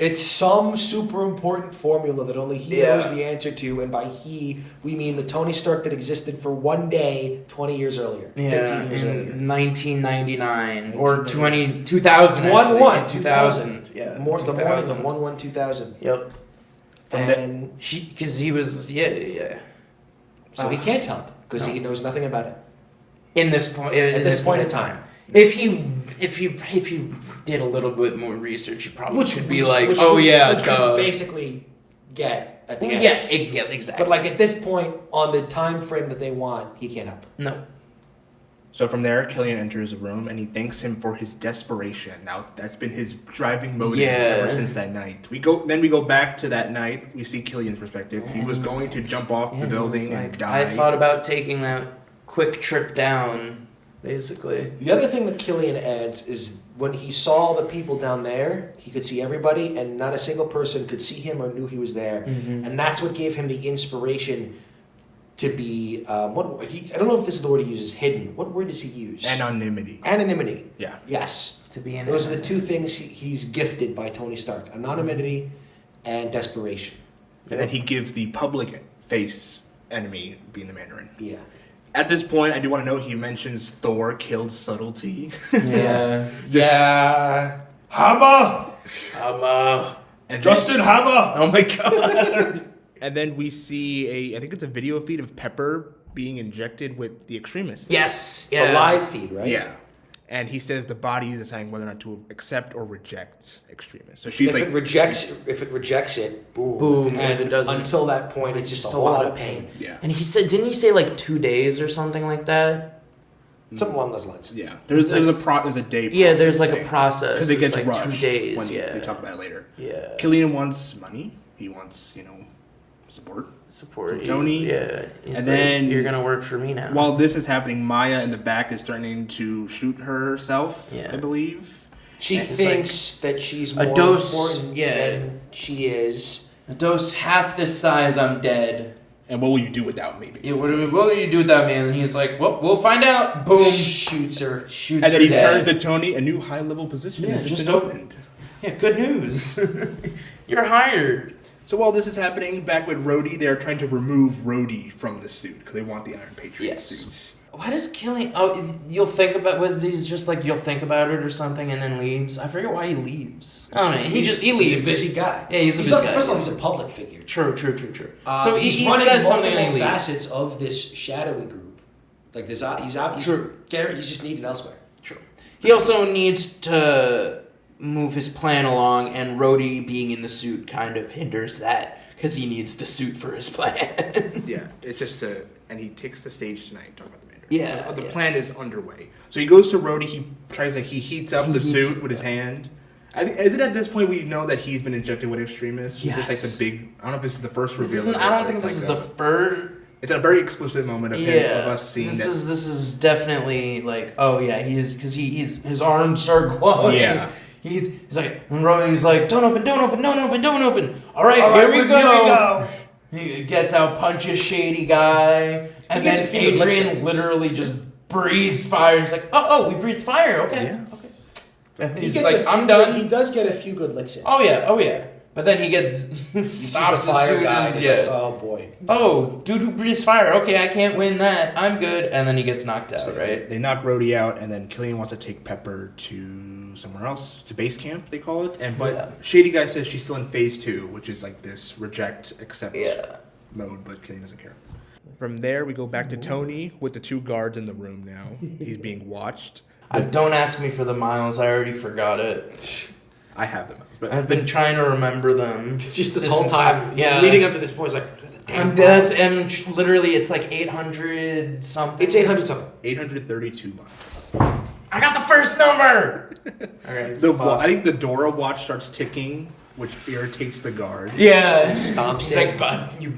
It's some super important formula that only he Yeah. knows the answer to, and by he, we mean the Tony Stark that existed for one day 20 years earlier, 15 years in earlier. 1999 or 2000. 1/1, actually, 2000. Yeah, The morning of 2000. 1/1/2000. Yep. And Because he was yeah. so he can't help because No. he knows nothing about it. In this point, At this point in time. If you did a little bit more research, you probably should be like, which oh we- yeah, which we basically get at the end. yeah, yes, exactly. But like at this point, on the time frame that they want, he can't help. no. So from there, Killian enters the room and he thanks him for his desperation. Now that's been his driving motive ever since that night. We go back to that night. We see Killian's perspective. He was going to jump off the building and die. I thought about taking that quick trip down, basically. The other thing that Killian adds is when he saw the people down there, he could see everybody, and not a single person could see him or knew he was there, and that's what gave him the inspiration to be I don't know if this is the word he uses, hidden. What word does he use? Anonymity. Anonymity. Yeah. Yes. To be Those are the two things he's gifted by Tony Stark: anonymity and desperation. And then he gives the public face enemy being the Mandarin. Yeah. At this point, I do want to note he mentions Thor killed subtlety. Yeah. Yeah. Hammer. And Justin Hammer. Oh my god. And then we see I think it's a video feed of Pepper being injected with the extremists. Yes. It's a live feed, right? Yeah. And he says the body is deciding whether or not to accept or reject extremists. So she's If like, it rejects it, boom. Boom. And If it doesn't, until that point, it's just a lot of pain. yeah. And didn't he say like 2 days or something like that? Something along those lines. Yeah. There's a day process. Yeah, there's like a process. Because it gets like rushed 2 days. when Yeah. they talk about it later. Yeah. Killian wants money. He wants, support from Tony. Yeah. He's And then you're gonna work for me now. While this is happening, Maya in the back is threatening to shoot herself, Yeah. I believe. She And it's thinks that she's a more dose, important yeah. than she is. a dose half this size, I'm dead. And what will you do without me? Yeah, what do you do with that man? And he's like, well, we'll find out. Boom. Shoots her. Shoots And then her he dead. turns to Tony, a new high-level position Yeah, has just just been opened. Yeah, good news. You're hired. So while this is happening, back with Rhodey, they're trying to remove Rhodey from the suit because they want the Iron Patriot Yes. suit. Why does Killian... Oh, you'll think about... He's just like, you'll think about it or something and then leaves? I forget why he leaves. I don't know. He leaves. He's a busy guy. Yeah, he's a busy guy. First of all, he's a public figure. True. So he's running says something and he multiple leaves. facets of this shadowy group. Like he's True. He's just needed elsewhere. True. He also needs to move his plan along, and Rhodey being in the suit kind of hinders that because he needs the suit for his plan. Yeah, it's just and he takes the stage tonight talking about the Mandarin. Yeah, So the yeah. plan is underway. So he goes to Rhodey. He heats up the suit with his hand. Is it at this point we know that he's been injected with extremists? Yes. Is this like the big? I don't know if this is the first reveal. I don't think this is the first. It's a very explicit moment of us seeing this that. This is definitely like, oh yeah, because his arms start glowing. Yeah. He's like, when Rhodey's like, don't open. All right, here we go. He gets out, punches Shady Guy, and gets then a few good licks Adrian literally just breathes fire. He's like, oh, we breathe fire. Okay. Yeah. Okay. And He he's gets like, a few I'm done. He does get a few good licks in. Oh yeah. But then he gets He stops sees the as fire soon guy. as He's yeah. like, oh boy. Oh, dude who breathes fire. Okay, I can't win that. I'm good. And then he gets knocked out, So right? They knock Rhodey out, and then Killian wants to take Pepper to somewhere else, to base camp, they call it. But Yeah. Shady Guy says she's still in phase 2, which is like this reject, accept Yeah. mode, but Killian doesn't care. From there, we go back to Tony with the 2 guards in the room now. He's being watched. Don't ask me for the miles. I already forgot it. I have them. But I've been trying to remember them. It's just this whole time. Yeah. Leading up to this point, it's like, what are the damn miles? Literally, it's like 800 something. It's 800 something. 832 miles. I got the first number! Alright, I think the Dora watch starts ticking, which irritates the guards. Yeah. Stomps He's it. like, but you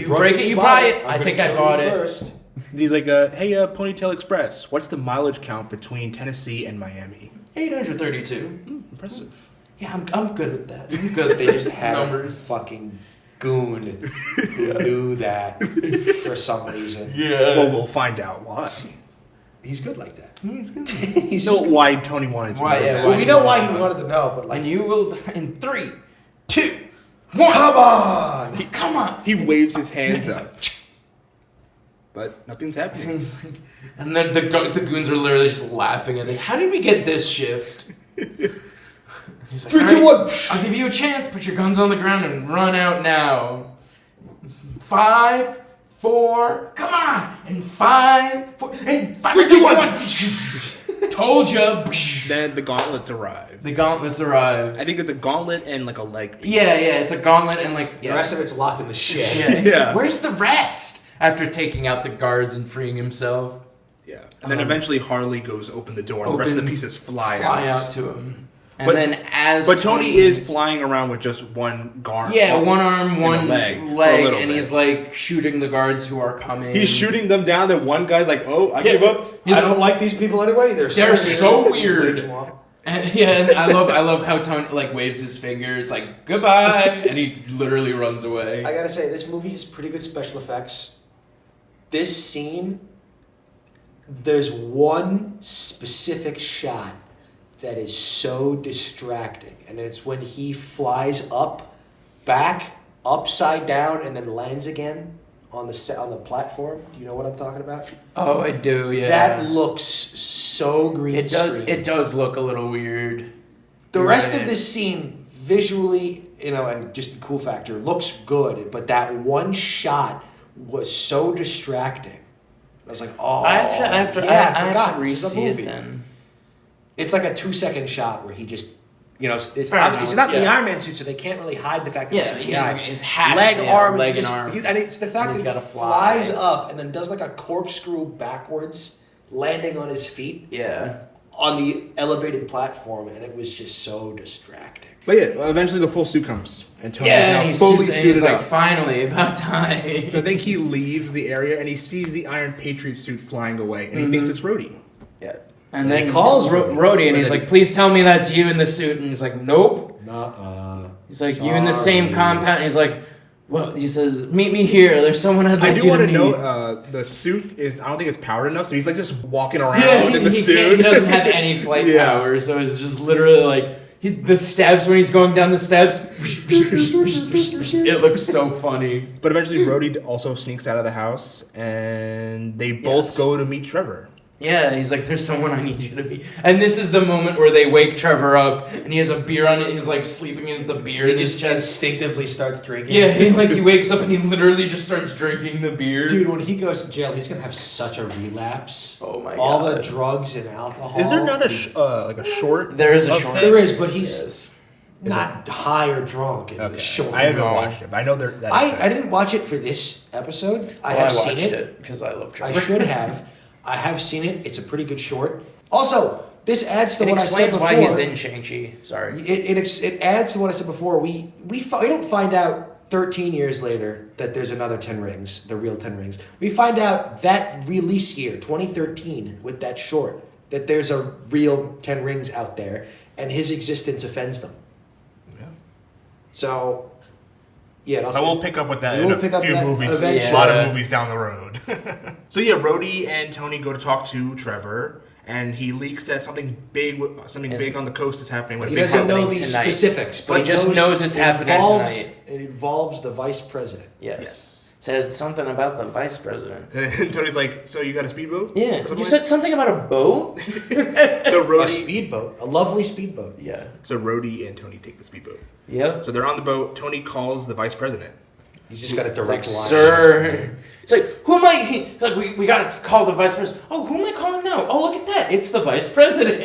broke break it, you buy it. I'm I gonna think I kill bought you it. first. He's like, hey, Ponytail Express, what's the mileage count between Tennessee and Miami? 832. Impressive. Yeah, I'm good with that. I'm good with They just had numbers. a fucking goon who knew that for some reason. Yeah. Well, we'll find out why. He's good like that. He's good. He's You know why Tony wanted to Why, know yeah, that. Well, we know why he wanted to know, but like, And you will in 3, 2, 1. come on! Come on. He waves his hands up. But nothing's happening. He's like, and then the goons are literally just laughing at it. How did we get this shift? He's like, 3, 2, "All right, 1. I'll give you a chance. Put your guns on the ground and run out now. 5, 4, come on, and 5, 4, and 5, 3, 2, 1. Told ya. Then the gauntlets arrive. The gauntlets arrive. I think it's a gauntlet and like a leg piece. Yeah, it's a gauntlet and like The rest of it's locked in the shed. Yeah. He's Yeah. like, where's the rest? After taking out the guards and freeing himself. Yeah. And then eventually Harley goes open the door and the rest of the pieces fly out to him. And but Tony is flying around with just one arm. Yeah, one arm, one leg, and he's like shooting the guards who are coming. He's shooting them down, then one guy's like, "Oh, I give up." I don't like these people anyway. They're so weird. And I love how Tony like waves his fingers like goodbye, and he literally runs away. I gotta say, this movie is pretty good special effects. This scene, there's one specific shot that is so distracting, and it's when he flies back, upside down, and then lands again on the platform. Do you know what I'm talking about? Oh, I do. Yeah. That looks so green. It does. It does look a little weird. The rest of this scene, visually, and just the cool factor, looks good. But that one shot was so distracting. I was like, oh, I have to this is a re-see movie. it then. It's like a 2-second shot where he just, it's Fair enough, not the yeah. Iron Man suit, so they can't really hide the fact that it's his half leg, arm, leg and arm. and it's the fact And that he's he gotta fly. flies up and then does like a corkscrew backwards, landing on his feet Yeah. on the elevated platform, and it was just so distracting. But yeah, eventually the full suit comes, and Tony Yeah, now and fully he's suited like, up. finally, about So time. I think he leaves the area and he sees the Iron Patriot suit flying away, and he thinks it's Rhodey. Yeah. And then he calls Rhodey, and he's like, please tell me that's you in the suit. And he's like, nope. Nuh-uh. He's like, you in the same compound. And he's like, well, he says, meet me here. There's someone I'd like I do you want to to meet. note the suit is, I don't think it's powered enough, so he's like just walking around Yeah, in the he suit. he doesn't have any flight power, so it's just literally like the steps when he's going down the steps. It looks so funny. But eventually Rhodey also sneaks out of the house, and they both go to meet Trevor. Yeah, he's like, there's someone I need you to be. And this is the moment where they wake Trevor up, and he has a beer on it. He's like sleeping in the beer. He in his just chest. instinctively starts drinking. Yeah, he wakes up and he literally just starts drinking the beer. Dude, when he goes to jail, he's gonna have such a relapse. Oh my All God. the drugs and alcohol. Is there not a short? There is a of short. him? There is, but he's Yes. not high or drunk in the Okay. short. I haven't No. watched it, but I know there. That I exists. didn't watch it for this episode. I Well, have watched seen it. because I love Trevor. I should have. I have seen it. It's a pretty good short. Also, this adds to It what I said explains before. why he's in Shang-Chi. Sorry. It adds to what I said before. We don't find out 13 years later that there's another 10 rings, the real 10 rings. We find out that release year, 2013, with that short, that there's a real 10 rings out there, and his existence offends them. Yeah. So, yeah. So we'll pick up with that in We'll a pick up few that movies. eventually. A lot Yeah. of movies down the road. So yeah, Rhodey and Tony go to talk to Trevor, and he leaks that something big on the coast is happening. With He a big doesn't know company. these tonight. specifics, but He just knows it's happening tonight. It involves the vice president. Yes. Said something about the vice president. And Tony's like, "So you got a speedboat?" Or Yeah. something You like said something about a boat? So A Rhodey, speedboat, a lovely speedboat. Yeah. so Rhodey and Tony take the speedboat. Yep. So they're on the boat. Tony calls the vice president. He's just got a It's direct like, line. sir. It's like, who am I? He's like, we got to call the vice president. Oh, who am I calling now? Oh, look at that. It's the vice president.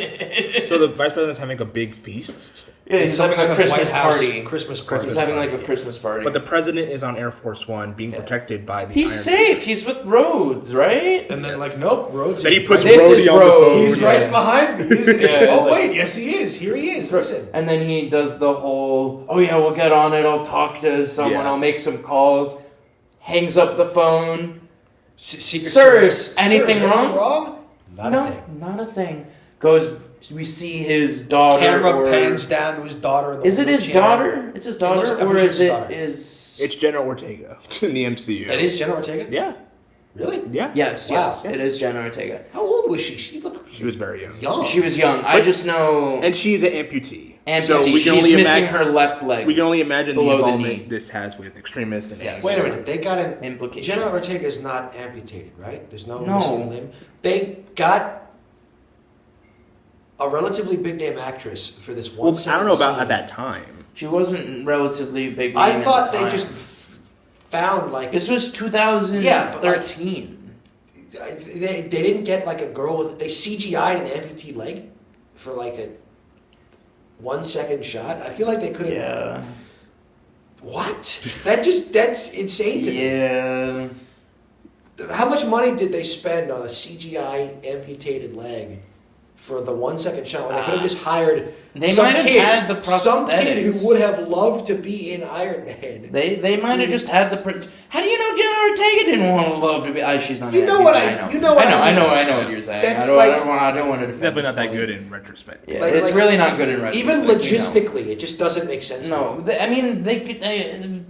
So the vice president's having a big feast, Yeah, he's having a Christmas party. Christmas party. He's having like a Christmas party. but the president is on Air Force One, being protected by the. He's Iron safe. He's with Rhodes, right? And then nope, Rhodes. Then he is puts right- This is Rhodey on the Rhodes. phone. He's Yeah. right behind me. He's, it's oh like- wait, yes he is. Here he is. Listen. And then he does the whole, oh yeah, we'll get on it. I'll talk to someone. Yeah. I'll make some calls. Hangs up the phone. Secret Sir, Service. is anything Sir, is anything wrong? wrong? Not no, a thing. not a thing. Goes. We see his daughter. Camera or- pans down to his daughter. In the Is it his wheelchair. daughter? It's his daughter, looks- I'm or pretty is sure it it's his daughter. is? It's Jenna Ortega in the MCU. That is Jenna Ortega. Yeah. Really? Yeah. Yes, Wow. yes, it is Jenna Ortega. How old was she? She looked She was very young. young. She was young. I just know. And she's an amputee. So we she's can only missing imagine. her left leg. We can only imagine the below the involvement knee. this has with extremists and Yes. gangs. Wait a minute. They got an Implications. Jenna Ortega is not amputated, right? There's no No. missing limb. They got a relatively big name actress for this one. Well, I don't know about scene. at that time. She wasn't relatively big. I name at thought the they time. just found like This was 2013. they didn't get like a girl with... They CGI'd an amputee leg for like a 1 second shot. I feel like they could have... Yeah. What? That's insane to me. Yeah. How much money did they spend on a CGI amputated leg for the 1 second shot when they could have just hired They some might have kid, had the some kid prosthetics. who would have loved to be in Iron Man? They might have just had the. How do you know Jenna Ortega didn't want to love to be? She's not. You know what I know. You know what I mean. I know what you're saying. That's I don't want to defend Definitely not that this good point. in retrospect. Yeah, Like- it's really not good in retrospect. Even logistically, it just doesn't make sense. No,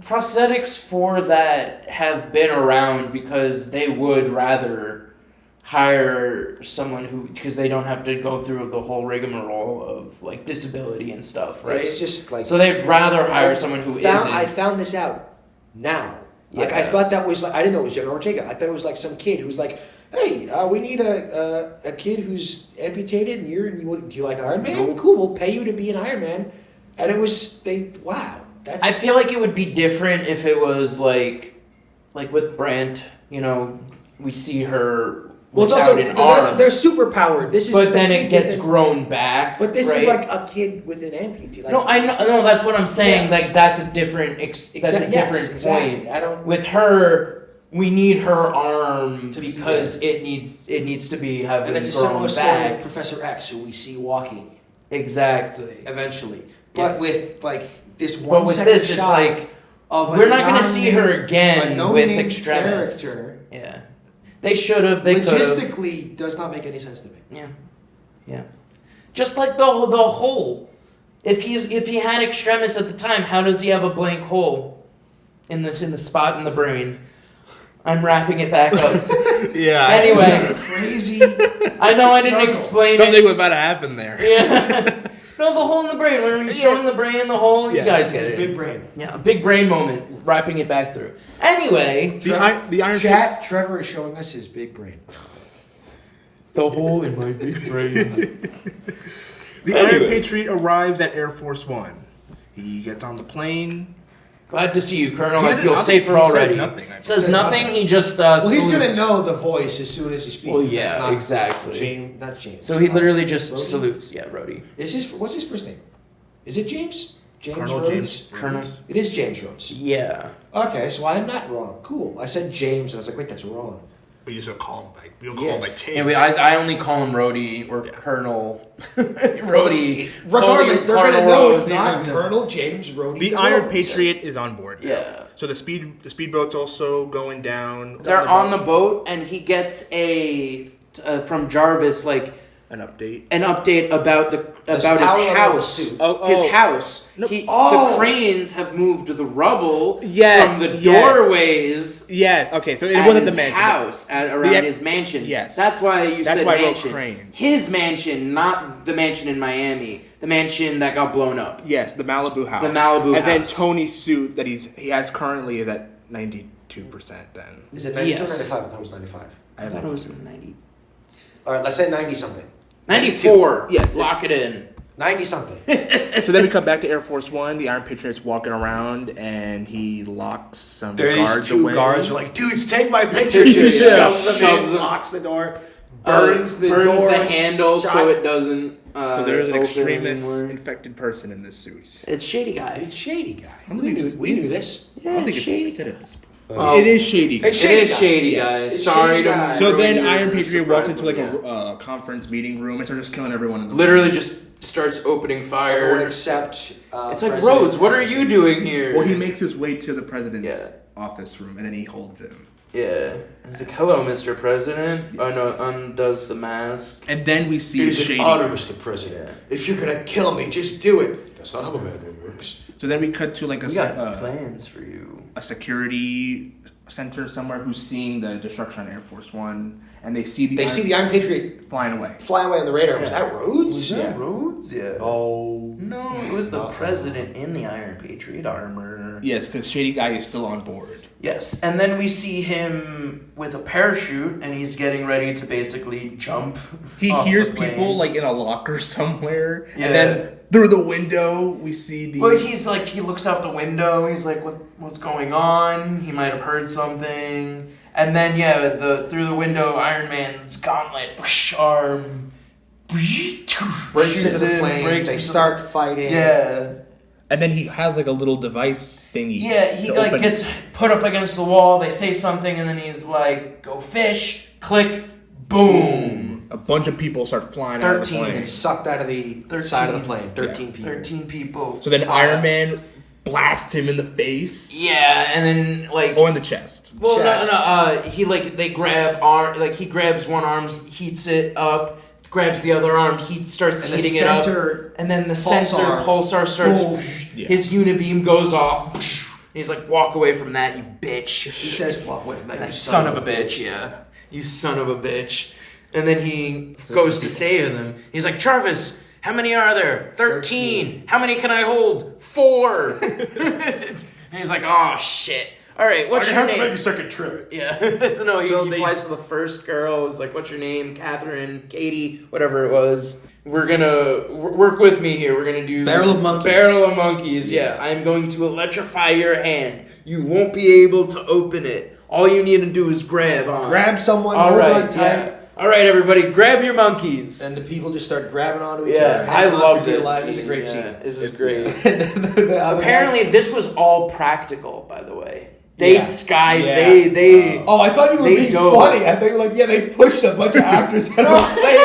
prosthetics for that have been around because they would rather hire someone because they don't have to go through the whole rigmarole of like disability and stuff, right? It's just like so they'd rather hire someone who isn't. I found this out now. Like Yeah. I thought that was like I didn't know it was Jenna Ortega. I thought it was like some kid who's like, hey, we need a kid who's amputated, and do you like Iron Man? Nope. Cool, we'll pay you to be an Iron Man. And it was wow. That's I feel like it would be different if it was like with Brant. You know, we see her. well, it's without also an arm, they're super powered. This is but the then kid it gets with an- grown back. But this right? is like a kid with an amputee. Like, No, I know. No, that's what I'm saying. Yeah. Like that's a different. That's a Yes, different exactly. point. I don't. With her, we need her arm To be- because it needs to be having And it's a grown similar story back. with Professor X, who we see walking Exactly. eventually. But Yes. with like this But 1 with second this, it's shot like of a we're not going to see her non-named- again a no with named extremis. character. Yeah, they should have. They could have. Logistically, does not make any sense to me. Yeah. Just like the hole. If he had extremis at the time, how does he have a blank hole in the spot in the brain? I'm wrapping it back up. Yeah. Anyway, Crazy. I know I didn't Circle. explain Something it. was about to happen there. Yeah. No, the hole in the brain. When he's showing the brain the hole, you Yeah. guys It's get a it. big brain. Yeah, a big brain moment. Wrapping it back through. Anyway, The Iron Chat, Trevor is showing us his big brain. the hole in my big brain. The Iron Patriot arrives at Air Force One. He gets on the plane. Glad to see you, Colonel. He I doesn't- feel he safer says already. nothing, I Says Says nothing. nothing. He just Well, he's gonna salutes. know the voice as soon as he speaks. Well, It's yeah, not exactly. James, not James. So he literally just Rhodey? salutes. Yeah, Rhodey. What's his first name? Is it James? Colonel Rhodes? James. Colonel. It is James Rhodes. Yeah. Okay, so I'm not wrong. Cool. I said James, and I was like, wait, that's wrong. We used to call him like we don't call Yeah. him like James. Yeah, I only call him Rhodey or Colonel. Rhodey. Regardless, they're gonna Colonel know it's Rhodes. not Colonel James Rhodey. The Iron Patriot is on board now. Yeah. So the speedboat's also going down. They're on the boat, and he gets from Jarvis an update. an update about his power level of the house. suit. His house. No. The cranes have moved the rubble Yes, from the yes. doorways. Yes. Okay. So it At wasn't his the mansion. house around The- his mansion. Yes. That's why you That's said why I wrote mansion. crane. His mansion, not the mansion in Miami. The mansion that got blown up. Yes, the Malibu house. The Malibu and then house. Tony's suit that he has currently is at 92%. Then Is it 92 Yes. or 95? I thought it was 95. I thought it was 90. All right, let's say 90 something. 94. Yes. Lock it in. 90 something. so then we come back to Air Force One. The Iron Patriot's walking around and he locks some guards These two away. guards are like, dudes, take my picture. Yeah. He shoves them Shoves in, them. locks the door, burns the door, the handle shot. so it doesn't. So there's an open extremist anymore. infected person in this suit. It's Shady Guy. It's Shady Guy. I don't We think knew, we knew this. Yeah, I don't think Shady it's said at this point. Oh. It is shady. It's It Shady is Guy. Shady Yes, Guy. it's Sorry Shady to. Guy. So then ruin Iron your Patriot walks surprise, into like yeah. a conference meeting room and starts just killing everyone in the Literally room. just starts opening fire. Everyone except It's like, President Rhodes, what are you Hansen. doing here? Well, he makes his way to the president's Yeah. office room and then he holds him. Yeah. He's like, hello, Mr. President. Undoes the mask. And then we see It is Shady. an honor, Mr. President. If you're gonna kill me, just do it. That's not how a madman works. So then we cut to like We got plans for you. a security center somewhere who's seeing the destruction on Air Force One, and they see They see the Iron Patriot flying away. flying away on the radar. Was Yeah. that Rhodes? Was that Rhodes? Yeah. Oh. No, it was the president in the Iron Patriot armor. Yes, because Shady Guy is still on board. Yes, and then we see him with a parachute, and he's getting ready to basically jump. He off hears the plane. people like in a locker somewhere, Yeah. and then through the window we see the. Well, he's like, he looks out the window. He's like, what's going on? He might have heard something. And then through the window, Iron Man's gauntlet arm Breaks into the plane. They start fighting. Yeah. And then he has like a little device thingy. Yeah, he like gets put up against the wall. They say something, and then he's like, "Go fish!" Click, boom. A bunch of people start flying out of the 13 plane. and sucked out of the side of the plane. 13 people. 13 people. So then Iron Man blasts him in the face. Yeah, and then like. Or in the chest. Well, Chest. no. He they grab he grabs one arm, heats it up. Grabs the other arm, he starts And heating the it up, center and then the pulsar starts. His unibeam goes off. And he's like, "Walk away from that, you bitch." He says, "Walk away from that, you son of a bitch." Yeah, you son of a bitch. And then he goes to save them. He's like, "Jarvis, how many are there? 13. How many can I hold? 4. And he's like, "Oh shit." All right, what's your name? to make a second trip. Yeah, so no, he flies to the first girl. He's like, "What's your name? Catherine, Katie, whatever it was. We're gonna work with me here. We're gonna do Barrel of monkeys. Barrel of monkeys. Yeah, I'm going to electrify your hand. You won't be able to open it. All you need to do is grab on. Grab someone, All hold right, on tight. yeah. All right, everybody, grab your monkeys." And the people just start grabbing onto each Yeah, other. I love this. It's a great scene. This is great. And then the other Apparently, guy- this was all practical, by the way. They Yeah. skied. Yeah. They. Oh, I thought you were They being dove. funny. I thought you were like, yeah, they pushed a bunch of actors out of the plane.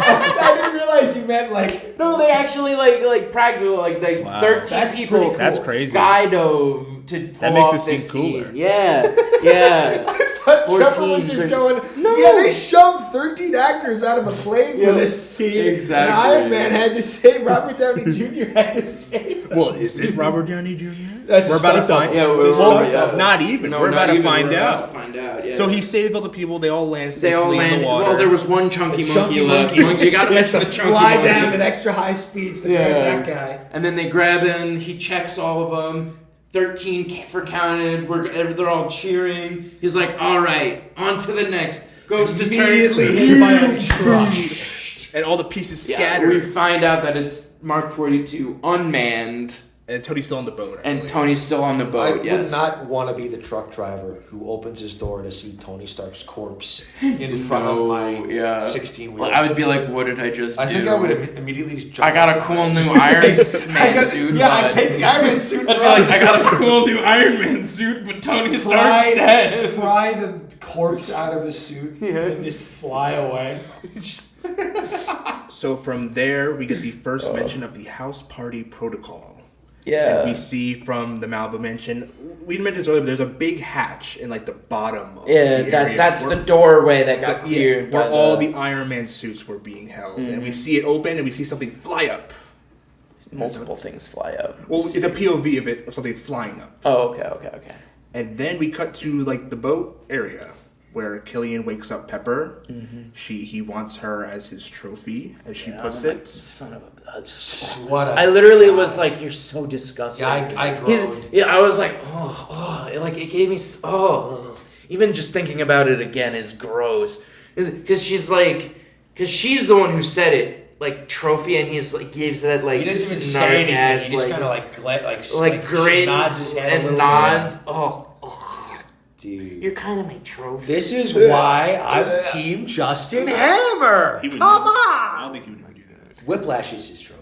I didn't realize you meant like. No, they actually like practical Wow. 13 That's people pretty cool. That's crazy. skydove to pull That makes off it seem this scene. cooler. Yeah, yeah. I thought Trevor 14 was just pretty- going, No. yeah, they shoved 13 actors out of the plane Yeah, for this scene. exactly. And Iron Man had to save, Robert Downey Jr. had to save them. Well, is it Robert Downey Jr.? That's We're a about to stunt find. double. Yeah, It's a we're- stunt yeah. double. Not even. No, we're not about to even. find We're about out. to find out. Yeah. So he saved all the people. They all land safely They all in landed. the water. Well, there was one chunky monkey left. You gotta mention the chunky Fly monkey. down at extra high speeds to grab that guy. And then they grab him. He checks all of them. 13 for counted. They're all cheering. He's like, "All right, on to the next." Goes to turn. Immediately hit by a truck. and all the pieces Yeah, scattered. we find out that it's Mark 42 unmanned, And Tony's still on the boat. I and believe. Tony's still on the I boat. would Yes. not want to be the truck driver who opens his door to see Tony Stark's corpse in front of my 16-wheeler. Well, I would be like, "What did I just do?" I think I would immediately just jump I got off a the cool bridge. new Iron Man suit. Yeah, I but- take the Iron Man suit I'd and be like, "I got a cool new Iron Man suit, but Tony Stark's dead." fry the corpse out of the suit and just fly away. So from there, we get the first mention of the house party protocol. Yeah. And we see from the Malibu mansion, we mentioned this earlier, but there's a big hatch in like the bottom of Yeah, the area that's where- the doorway that got yeah, cleared. where by all the Iron Man suits were being held. Mm-hmm. And we see it open and we see something fly up. multiple things fly up. Well, it's a POV of something flying up. Oh, okay. And then we cut to like the boat area where Killian wakes up Pepper. Mm-hmm. He wants her as his trophy, as she Yeah, puts I'm like, it. son of a. What a I literally guy. was like, "You're so disgusting." Yeah, I groaned. I was like, like it gave me even just thinking about it again is gross. Because she's the one who said it, like trophy, and he's like gives that like He doesn't even snark say anything. ass, He just kind of like grins nods his head a and little nods. bit. Oh, Dude. you're kind of my trophy. This is why I'm Team Justin Hammer. He would Come never- on. I don't think he would ever do that. Whiplash is his trophy.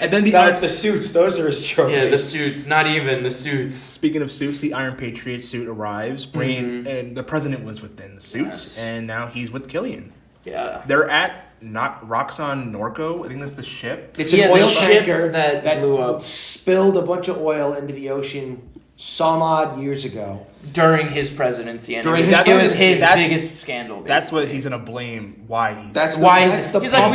And then No, it's the suits. Those are his trophy. Yeah, the suits. Not even the suits. Speaking of suits, the Iron Patriot suit arrives, and the president was within the suit, Yes. and now he's with Killian. Yeah. They're at Roxxon Norco. I think that's the ship. It's an Yeah, the oil ship tanker that blew up. spilled a bunch of oil into the ocean some odd years ago. During his presidency, and During it his was presidency. his That's- biggest scandal. That's what basically. he's gonna blame. Why he's That's Why that's he's like,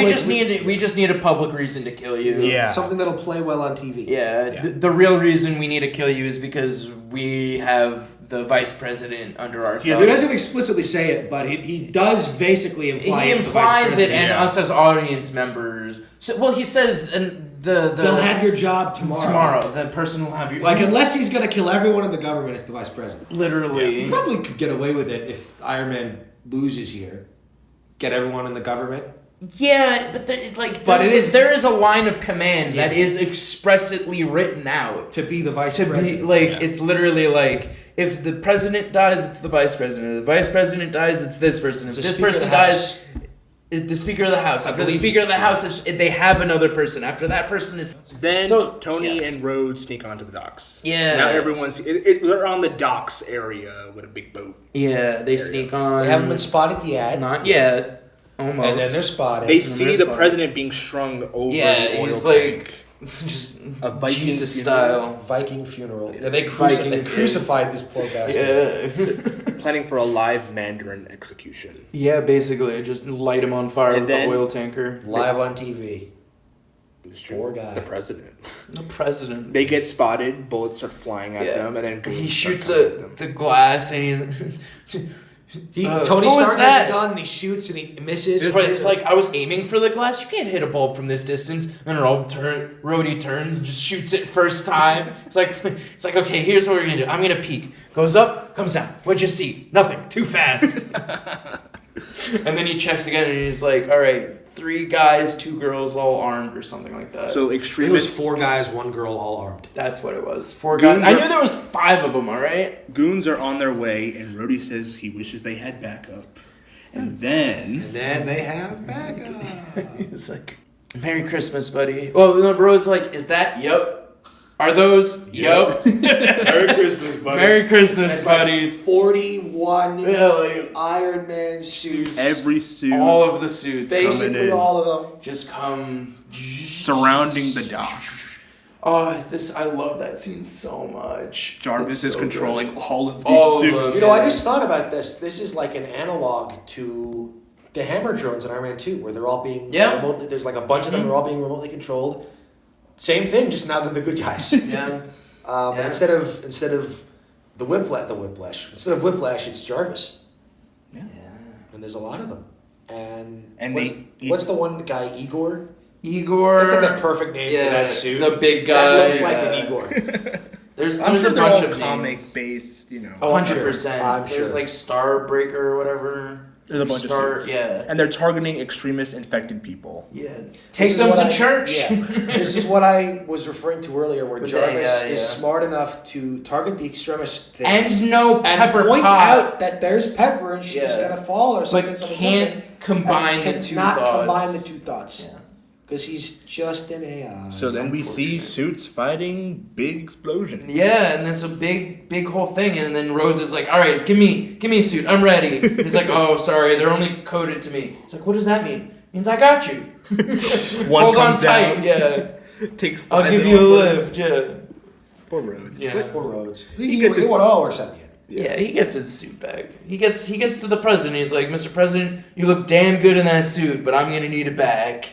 we just need a public reason to kill you. Yeah. something that'll play well on TV. Yeah. Yeah. The real reason we need to kill you is because we have the vice president under our He thumb. doesn't explicitly say it, but he does basically imply He it's the vice implies it, president. and Yeah. us as audience members. So, well, he says, and the They'll have your job tomorrow. tomorrow. The person will have your Like, unless he's going to kill everyone in the government, it's the vice president. literally. He probably could get away with it if Iron Man loses here. Get everyone in the government. Yeah, but there is a line of command that is expressly written out to be the vice to president. be like it's literally like if the president dies, it's the vice president. If the vice president dies, it's this person. If this person dies, it's the Speaker of the House. After the Speaker of the House, they have another person. After that person is then Tony and Rhodes sneak onto the docks. Yeah. Now everyone's they're on the docks area with a big boat. Yeah, they sneak on. They haven't been spotted yet. Not yet. Almost. And then they're spotted. They see the president being strung over the oil he's tank. just A Viking Jesus funeral. style. Viking funeral. Yeah, They crucified this poor bastard. Yeah. Planning for a live Mandarin execution. Yeah, basically, just light him on fire And with then- the oil tanker. Live on TV. Poor guy. The president. The president. They get spotted, bullets start flying at them, and then He goons shoots start coming at them. the glass and Tony what was Stark that? has a gun and he shoots and he misses. It's like I was aiming for the glass. You can't hit a bulb from this distance. And Rhodey turns and just shoots it first time. It's like okay, here's what we're gonna do. I'm gonna peek. Goes up, comes down. What'd you see? Nothing. Too fast. And then he checks again and he's like, all right, 3 guys, 2 girls, all armed or something like that. So it was extremists, 4 guys, 1 girl, all armed. That's what it was. 4 guys. I knew there was 5 of them. All right. goons are on their way, and Rhodey says he wishes they had backup. And then they have backup. He's like, Merry Christmas, buddy. Well, the bro's like, is that? Yup. Are those? Yup. Merry Christmas, buddy. Merry Christmas, It's buddies. like 41 Yeah, like Iron Man suits. Every suit all of the suits Basically coming in. all of them. just come surrounding the dock. Oh, I love that scene so much. Jarvis It's is so controlling all of these All of suits. them. I just thought about this. This is like an analog to the hammer drones in Iron Man 2, where they're all being remotely, there's like a bunch of them, they're all being remotely controlled. Same thing, just now they're the good guys. Yeah. But instead of Whiplash, it's Jarvis. Yeah. And there's a lot of them. And they- what's the one guy, Igor? Igor. That's like the perfect name for that suit. The big guy. That looks like an Igor. There's I'm sure a they're bunch all of comic names. based, you know. Oh, I'm sure. 100%. I'm There's sure. like Starbreaker or whatever. There's a bunch of suits. Yeah. And they're targeting extremist infected people. Yeah. This Take is them what to I- church. Yeah. This is what I was referring to earlier, where With Jarvis the- is smart enough to target the extremist And things no and pepper point pot. out that there's pepper and she's Yeah. gonna fall or something. But something, can't something, combine and the 2 cannot thoughts. combine the 2 thoughts Yeah. because he's just an AI. So then we see unfortunately. suits fighting big explosions. Yeah, and it's a big whole thing. And then Rhodes is like, all right, give me a suit. I'm ready. He's like, oh, sorry, they're only coded to me. He's like, what does that mean? It means I got you. One Hold on comes tight. down. Yeah. Takes I'll 5 give of you a them. lift. Yeah. Poor Rhodes. Yeah. Poor Rhodes. He He gets his- all works out in the end. Yeah, he gets his suit back. He gets to the president. He's like, Mr. President, you look damn good in that suit, but I'm gonna need it back.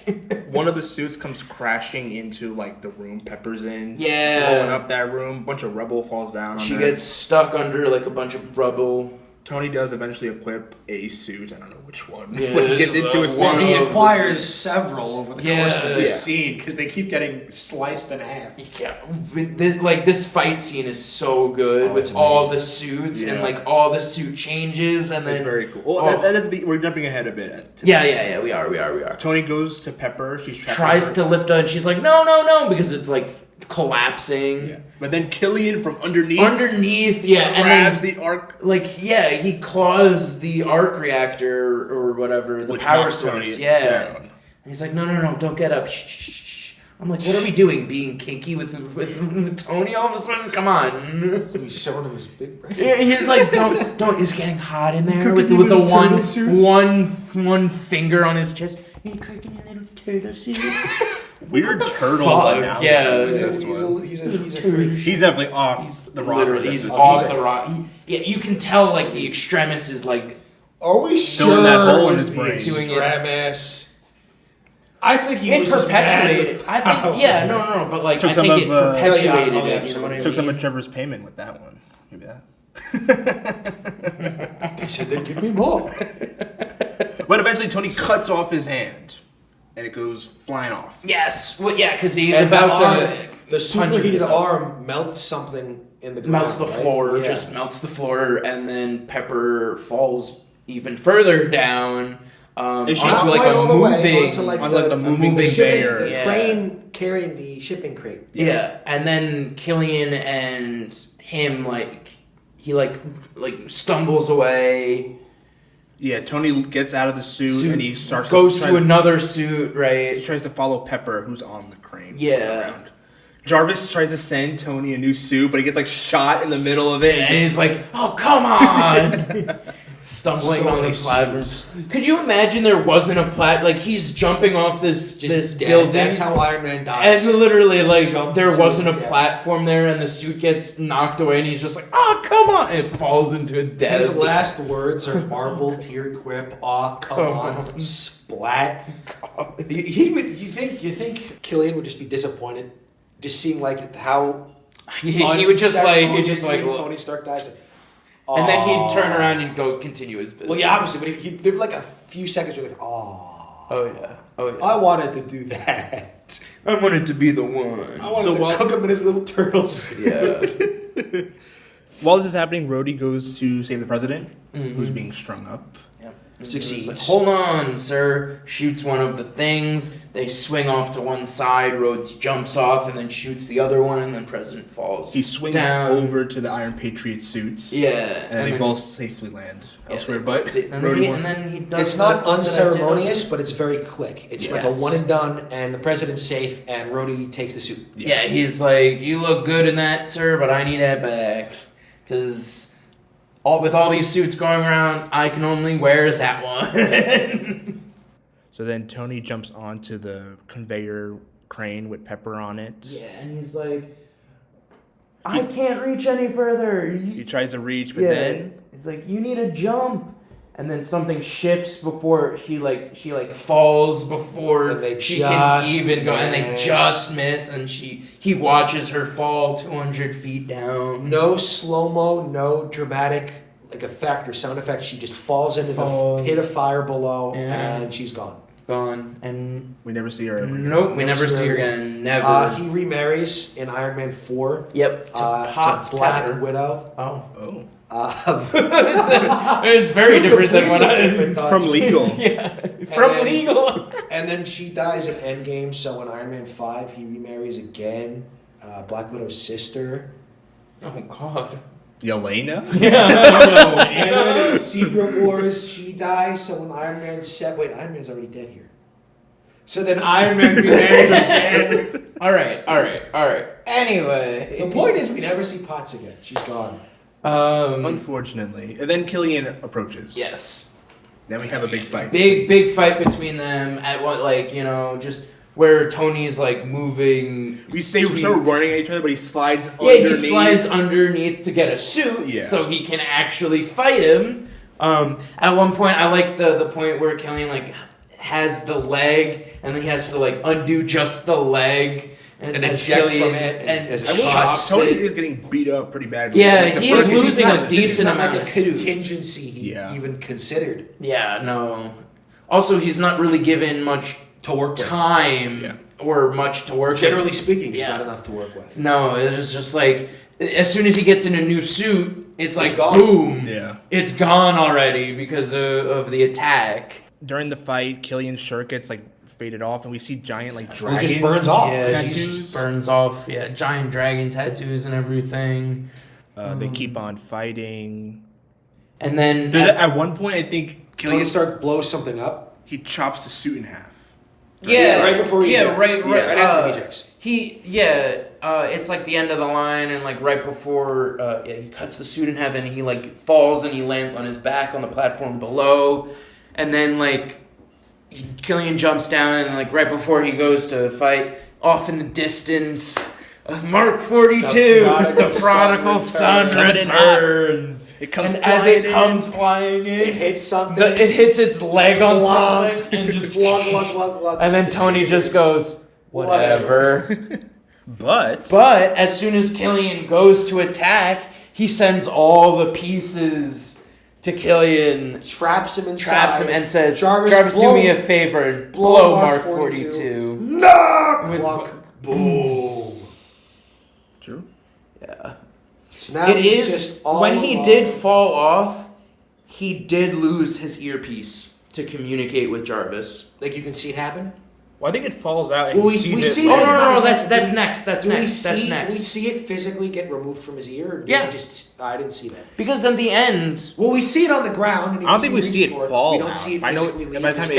One of the suits comes crashing into like the room Pepper's in. Yeah. Blowing up that room. A bunch of rubble falls down on She her. gets stuck under like a bunch of rubble. Tony does eventually equip a suit. I don't know which one. Yeah, when he gets just into a one suit. And he of the acquires several over the course of this Yeah. scene because they keep getting sliced in half. Like this fight scene is so good Oh, with it's all amazing. the suits and Yeah. like all the suit changes and It's then very cool. Well, Oh. we're jumping ahead a bit. yeah, we are. Tony goes to Pepper. She's trapped Tries her. to lift her and she's like, no, because it's like collapsing. Yeah. But then Killian from underneath And grabs then the arc. he claws the arc reactor or whatever, the Which power knocks Tony source. down. And he's like, no, don't get up. Shh. I'm like, what are we doing? Being kinky with Tony all of a sudden? Come on. He's showing him his big brain. Yeah, he's like, don't. It's getting hot in there Cooking with your the little turtle suit? one finger on his chest. You're cooking a little turtle suit. Weird turtle fuck? analogy. Yeah. He's This one. a freak. He's definitely off the rocker. Literally, he's This off one. the rock. Yeah, you can tell like the extremis is like Are we Filling sure that hole in it was his the brain. Doing extremis? I think he it was just mad perpetuated. with I how- think no, but like Took I some think of, it yeah, perpetuated oh, it. You know absolutely. what I Took some mean? of Trevor's payment with that one. Maybe that. He said, "Then give me more." But eventually Tony cuts off his hand. And it goes flying off. Yes, well, yeah, because he's And about the to the punch superheated himself. arm melts something in the ground. melts the right? floor, Yeah. melts the floor, and then Pepper falls even further down. Is she Not onto, quite all the way, onto the moving conveyor? the crane carrying the shipping crate. Yeah, and then Killian and him he stumbles away. Yeah, Tony gets out of the suit and he goes to another suit, right? He tries to follow Pepper, who's on the crane. Yeah. Around. Jarvis tries to send Tony a new suit, but he gets shot in the middle of it. And he's like, "Oh, come on!" Stumbling So on the many platform. suits. Could you imagine there wasn't a he's jumping off this Just dead. building? That's how Iron Man dies. And literally, Jump there to wasn't a his death. platform there, and the suit gets knocked away, and he's just like, "Oh, come on!" And it falls into a death. His last words are marble tear quip. Aw, come on, splat. You think Killian would just be disappointed, just seeing how he would just Tony Stark dies. And then he'd turn around and go continue his business. Well, yeah, obviously, but there'd be a few seconds where oh yeah. I wanted to do that. I wanted to be the one. I wanted to cook him in his little turtles. Yeah. While this is happening, Rhodey goes to save the president, who's being strung up. Succeeds. Like, hold on, sir. Shoots one of the things. They swing off to one side. Rhodes jumps off and then shoots the other one, and then President falls. He swings down over to the Iron Patriot suits. Yeah, and they both safely land elsewhere. But and then he does. It's not unceremonious, but it's very quick. It's like a one and done, and the president's safe, and Rhodey takes the suit. Yeah, he's like, "You look good in that, sir, but I need that back because." With all these suits going around, I can only wear that one. So then Tony jumps onto the conveyor crane with Pepper on it. Yeah, and he's like, I can't reach any further. He tries to reach, but then he's like, you need to jump. And then something shifts before she falls before she can even go, and they just miss, and he watches her fall 200 feet down. No slow-mo, no dramatic effect or sound effect. She just falls into the pit of fire below, and she's gone. Gone, and we never see her ever again. Nope, we never see her again. Never. He remarries in Iron Man 4. Yep, to Black Widow. Oh. It's very different than what from Legal. Legal. And then she dies in Endgame, so in Iron Man 5, he remarries again. Black Widow's sister. Oh, God. Yelena? And then in Secret Wars, she dies, so in Iron Man 7... Wait, Iron Man's already dead here. So then Iron Man remarries again. All right. Anyway. The point is, we never see Potts again. She's gone. Unfortunately. And then Killian approaches. Yes. Then we have a big fight. Big fight between them at just where Tony's moving. They start running at each other, but he slides underneath. Yeah, he slides underneath to get a suit so he can actually fight him. At one point, I like the point where Killian has the leg, and then he has to undo just the leg. And eject from it, and Tony is getting beat up pretty badly. Yeah, he's losing a decent amount of suit. Contingency he even considered. Yeah, no. Also, he's not really given much to work time or much to work. Generally speaking, it's not enough to work with. No, it's just as soon as he gets in a new suit, it's gone. Boom. Yeah, it's gone already because of the attack. During the fight, Killian's shirt gets faded off, and we see giant dragon. It just burns off. Yeah, she just burns off. Yeah, giant dragon tattoos and everything. They keep on fighting, and then at one point, I think Killian Stark blows something up. He chops the suit in half. Right before he ejects. Right after he ejects. It's the end of the line, and right before he cuts the suit in half, and he falls and he lands on his back on the platform below, and then Killian jumps down, and right before he goes to fight, off in the distance, Mark 42, the prodigal son returns. It comes and as it comes flying in, it hits something. It hits its leg on something, and just glug. And then Tony just goes, whatever. But as soon as Killian goes to attack, he sends all the pieces to Killian, traps him and says, Jarvis, do me a favor and blow Mark 42. No! Boom. True. Yeah. So now it is, when he did fall off, he did lose his earpiece to communicate with Jarvis. Like you can see it happen. Well, I think it falls out. And Well, he we sees see it. that. No, that's next. That's Do we next. That's see- next. Do we see it physically get removed from his ear? Or did Yeah. we just I didn't see that. Because in the end, Well, we see it on the ground. And I don't think we see it for fall We don't out. see it I know physically leave by the his time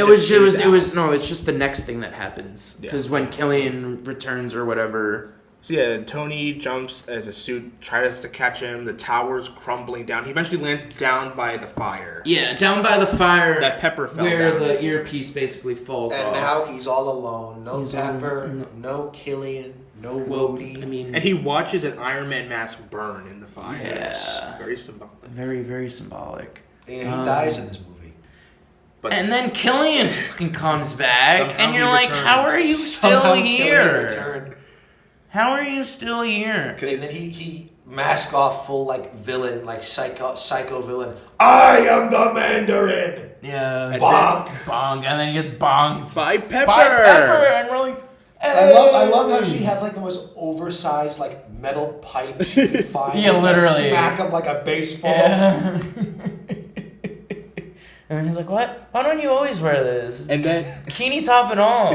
ear. it's just the next thing that happens. Yeah. Because when Killian returns or whatever, So yeah, Tony jumps as a suit, tries to catch him. The tower's crumbling down. He eventually lands down by the fire. yeah, down by the fire, That Pepper fell where down the into. earpiece basically falls And off. now he's all alone. No He's all- Pepper, no. no Killian, no well, Rhodey. I mean, And he watches an Iron Man mask burn in the fire. Yeah. Very symbolic. very, very symbolic. And he dies in this movie. But And then Killian fucking comes back, Somehow and you're he like, returns. how are you Somehow still Killian here? returned. How are you still here? And then he mask off full like villain, like psycho villain. I am the Mandarin. Yeah. And Bonk. Bonk. And then he gets bonked by Pepper. by Pepper. And we're like, I love how she had like the most oversized like metal pipe she could find. Yeah, just to literally. smack him like a baseball. Yeah. And then he's like, what? Why don't you always wear this? And then, Bikini top and all.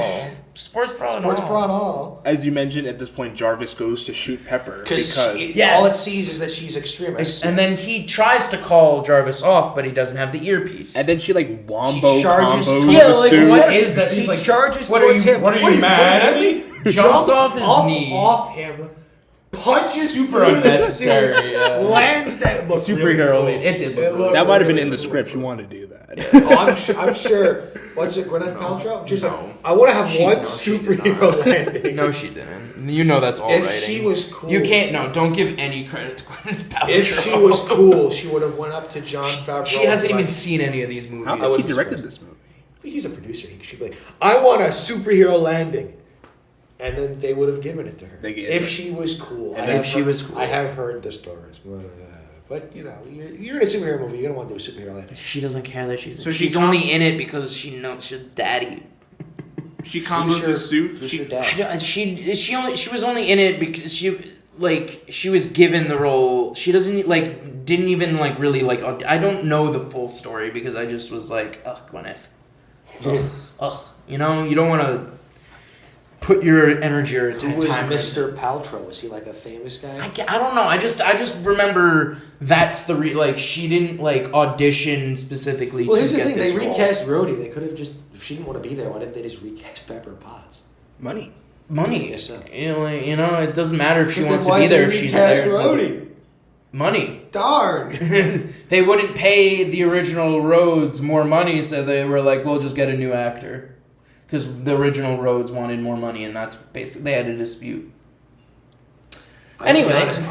Sports bra and Sports all. bra and all. as you mentioned, at this point, Jarvis goes to shoot Pepper Because Yes. all it sees is that she's extremist. And then he tries to call Jarvis off, but he doesn't have the earpiece. and then she like wombo She charges combos towards- yeah, the like suit. what is that? She He's like, charges what are towards you, him. What are you mad at me? Jumps Jumps off his up knee. off him, punches Super through the suit, unnecessary. lands down. Looked Superhero really cool. lead. It did look It really looked That might have been really in the cool. script. You want to do that. Oh, I'm sure. What's it, Gwyneth Paltrow? She's like, I want to have one superhero landing. No, she didn't. You know that's all If writing. she was cool, You can't. No, don't give any credit to Gwyneth Paltrow. If she was cool, she would have went up to John Favreau. She hasn't and even like, seen any of these movies. I don't think he directed this movie. He's a producer. He should be like, I want a superhero landing. And then they would have given it to her. They gave If it. she was cool. And if she was cool. I have heard the stories. But, you know, you're in a superhero movie. You're going to want to do a superhero landing. She doesn't care that she's. So she's she only in it because she knows she's daddy. She combos the suit. Who's She, your dad? She was only in it because she was given the role. She didn't even like really like. I don't know the full story because I just was like, ugh, Gwyneth. Ugh. You know, you don't want to put your energy or Who was time. Mr. Paltrow? Was he like a famous guy? I don't know. I just remember that's the like she didn't like audition specifically. Well, to here's the get thing. They this role. recast Rhodey. They could have just, if she didn't want to be there, why didn't they just recast Pepper Potts? money. money. Yes, sir. You know, it doesn't matter if she But wants then to be why'd there they if she's recast there. Rhodey? Money. Darn. They wouldn't pay the original Rhodes more money, so they were like, "We'll just get a new actor," because the original Rhodes wanted more money, and that's basically they had a dispute. Anyway. To be honest,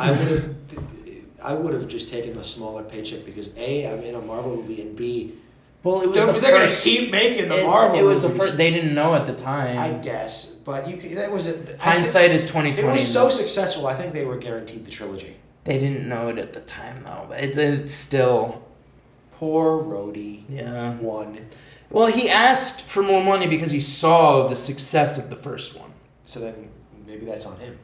I would have just taken the smaller paycheck because A, I'm in a Marvel movie, and B, Well, it was they're the going to first. keep making the Marvel It was the movies. first. They didn't know at the time. I guess, but that was a Hindsight is 20/20. It was so successful. I think they were guaranteed the trilogy. They didn't know it at the time, though. But it's still. Poor Rhodey. Yeah. Won. Well, he asked for more money because he saw the success of the first one. So then maybe that's on him.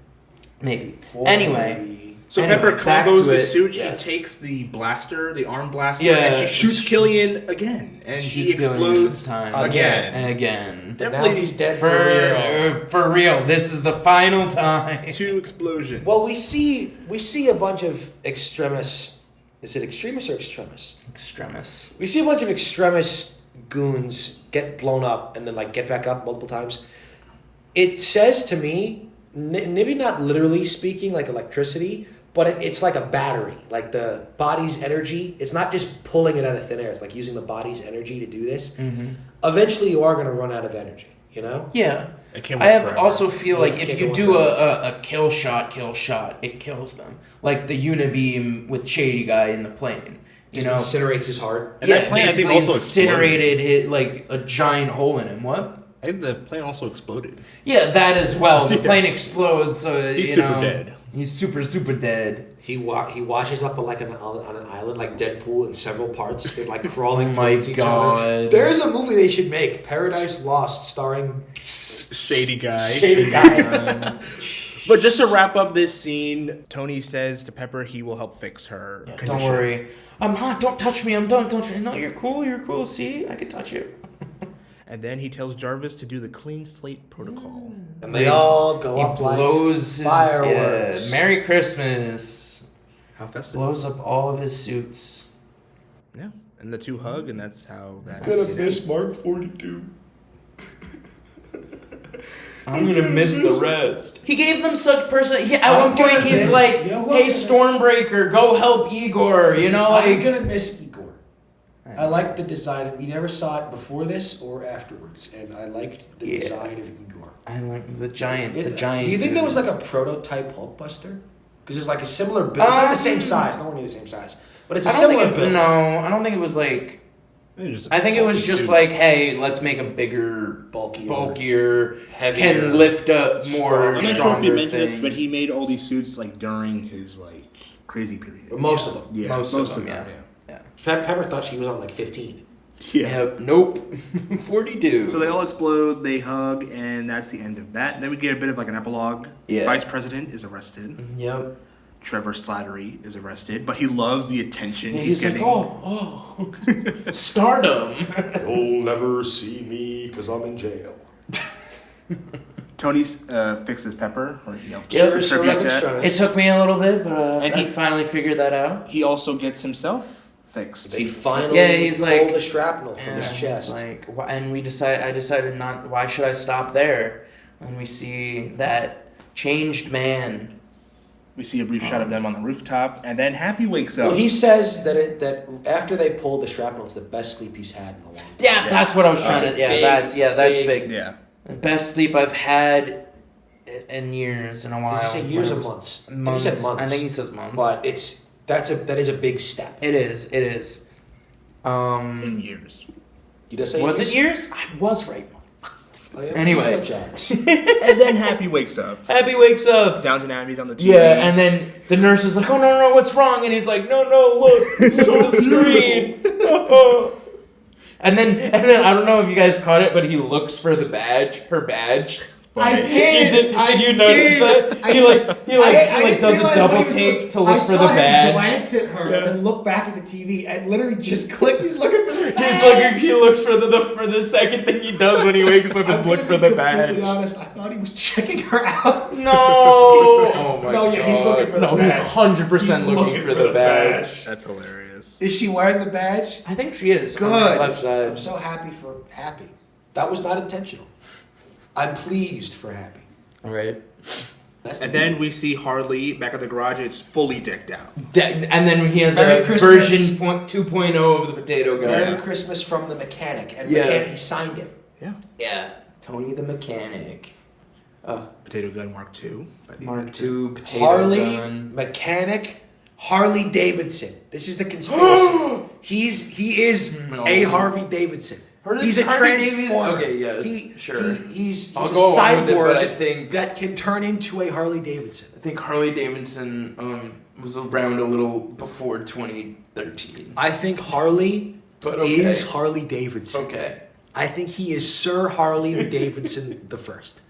Maybe. Poor Anyway. Rhodey. So Anyway, Pepper back combos to the it. suit. Yes. She takes the blaster, the arm blaster, Yeah. and she shoots Killian again, and he Shoots Killian explodes this time. again. And again. But now he's dead for real. For real. This is the final time. 2 explosions. Well, we see a bunch of extremists. Is it extremists or extremists? Extremis. We see a bunch of extremist goons get blown up and then like get back up multiple times. It says to me, maybe not literally speaking like electricity, but it's like a battery. Like the body's energy. It's not just pulling it out of thin air. It's like using the body's energy to do this. Mm-hmm. Eventually, you are going to run out of energy. You know. Yeah. It can't I work have forever. also feel like Yeah, if can't you go do forever. a kill shot, it kills them. Like the unibeam with Shady Guy in the plane. You Just know, incinerates his heart. And that plane, I think, basically also incinerated hit like a giant hole in him. What? I think the plane also exploded. Yeah, that as well. The Yeah. plane explodes, so He's you super know, dead. He's super dead. He washes up on an island like Deadpool in several parts. They're like crawling Oh my towards each other. God. There is a movie they should make, Paradise Lost, starring Shady guy. Shady Guy. But just to wrap up this scene, Tony says to Pepper he will help fix her condition. Don't worry. I'm hot. Don't touch me. Don't touch me. No, you're cool. You're cool. See, I can touch you. And then he tells Jarvis to do the clean slate protocol. And they all go up like fireworks. Yeah, Merry Christmas. How festive. Blows up all of his suits. Yeah. And the two hug, and that's how that. Gonna miss Mark 42. I'm gonna miss the rest. He gave them such at one point, he's like, "Hey, Stormbreaker, go help Igor." You know, I'm gonna miss Igor. I like the design. We never saw it before this or afterwards, and I liked the design of Igor. I like the giant. Do you think there was like a prototype Hulkbuster? Because it's like a similar build, not the same size, nowhere near the same size, but it's a similar build. No, I don't think it was like. I think it was just like, hey, let's make him bigger, bulkier, heavier, can lift up more. I'm not sure if you mentioned this, but he made all these suits like during his like crazy period. Most of them. Yeah, most of them. Yeah. Pepper thought she was on like 15. Yeah. Nope. 42. So they all explode, they hug, and that's the end of that. Then we get a bit of like an epilogue. Yeah. Vice President is arrested. Yep. Trevor Slattery is arrested, but he loves the attention he's getting. Like, stardom. You'll never see me because I'm in jail. Tony fixes Pepper, or he helps Yep, distribute that. It took me a little bit, but and I finally figured that out. He also gets himself fixed. They finally he's pull like, the shrapnel from his chest. Like, and I decided not. Why should I stop there? And we see that changed man. We see a brief shot of them on the rooftop, and then Happy wakes up. Well, he says that after they pulled the shrapnel, it's the best sleep he's had in a long time. Yeah, that's what I was trying to. That's big. Yeah. The best sleep I've had in years, in a while. Does he say years or months? Months. He said months. I think he says months. But that is a big step. It is. In years. He does say was it years? I was right. Anyway. And then Happy wakes up. Happy wakes up. Downton Abbey's on the TV. Yeah, and then the nurse is like, "Oh no, what's wrong?" And he's like, "No, look, it's on the screen." And then I don't know if you guys caught it, but he looks for her badge. I did. Did you notice that? He does a double take to look for the badge. Glance at her and then look back at the TV and literally just click. He's looking for the badge. He looks for the second thing he does when he wakes up is look for the badge. To be honest, I thought he was checking her out. No. Oh my god. No, yeah, he's looking for the badge. No, he's 100% looking for the badge. That's hilarious. Is she wearing the badge? I think she is. Good. On the left side. I'm so happy for Happy. That was not intentional. I'm pleased for Happy. All right. And then we see Harley back at the garage. It's fully decked out. And then he has Merry a Christmas. version 2.0 of the potato guy. Merry Christmas from the mechanic. And mechanic, he signed it. Yeah. Yeah. Tony the Mechanic. Potato gun Mark II. Mark II, potato Harley, gun. mechanic, Harley Davidson. This is the conspiracy. He is a Harvey Davidson. He's a transformer. Okay, yes, sure. He's I'll a go along with it, cyborg but I think that can turn into a Harley Davidson. I think Harley Davidson was around a little before 2013. I think Harley is Harley Davidson. Okay. I think he is Sir Harley the Davidson the first.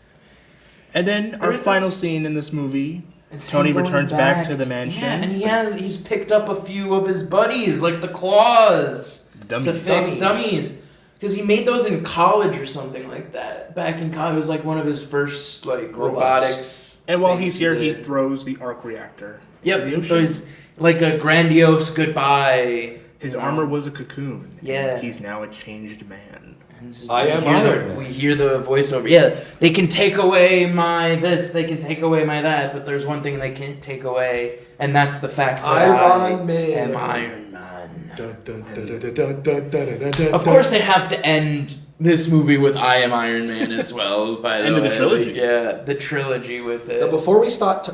And then our final scene in this movie, Tony returns back to the mansion. Yeah, and he's picked up a few of his buddies, like the claws, to fix dummies. Because he made those in college or something like that. Back in college, it was like one of his first robotics. And while he's here, he throws the arc reactor. Yep, he throws like a grandiose goodbye. His armor was a cocoon. Yeah. He's now a changed man. I am Iron Man. We hear the voiceover. Yeah, they can take away my this, they can take away my that, but there's one thing they can't take away, and that's the fact that I am Iron Man. Of course, they have to end this movie with "I am Iron Man" as well. By the end of the trilogy. The trilogy with it. Now, before we start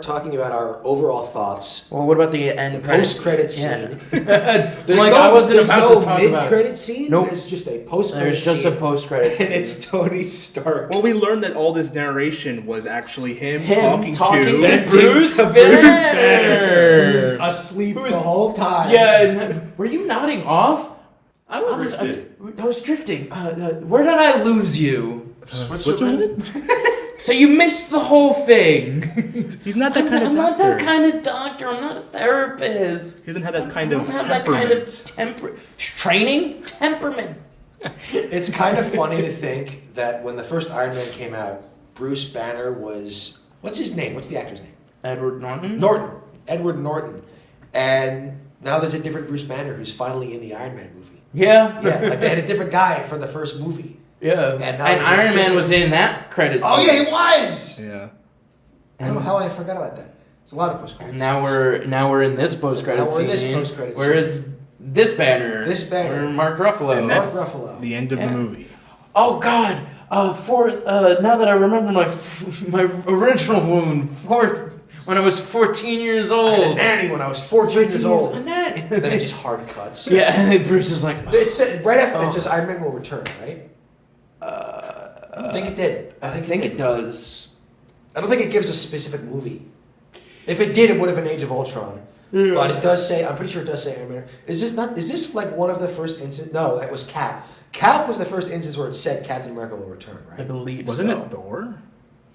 talking about our overall thoughts, well, what about the end post-credit scene? I wasn't about to talk about mid-credit scene. Nope. There's just a post-credit scene. There's just a post-credit scene, and it's Tony Stark. Well, we learned that all this narration was actually him talking to Bruce Banner, who's asleep the whole time. Yeah, and were you nodding off? I was drifting. Where did I lose you? Switzerland? So you missed the whole thing. He's not that kind of I'm not doctor. that kind of doctor. I'm not a therapist. He doesn't have that kind I of don't have that kind temperament. of training. Temperament. It's kind of funny to think that when the first Iron Man came out, Bruce Banner was, what's his name? What's the actor's name? Edward Norton. Edward Norton. And now there's a different Bruce Banner who's finally in the Iron Man movie. Yeah. Yeah, like they had a different guy for the first movie. Yeah. And now And there's a Iron Man different- was in that credit. Oh scene. yeah, he was. Yeah. I don't know how I forgot about that. It's a lot of post credits. And now we're in this post credit Now we're in this scene post-credit where scene. it's this banner. This banner. Where Mark Ruffalo. And Mark that's Ruffalo. the end of the movie. Oh God! Now that I remember my original wound, when I was 14 years I had a old. nanny when I was 14 years old. A nanny. Then it just hard cuts. Yeah, and then Bruce is like, It said, right after it says Iron Man will return, right? I don't think it did. I think it does. I don't think it gives a specific movie. If it did, it would have been Age of Ultron. Yeah. But it does say, I'm pretty sure it does say Iron Man. Is this like one of the first instances? No, that was Cap. Cap was the first instance where it said Captain America will return, right? I believe Wasn't so. it Thor?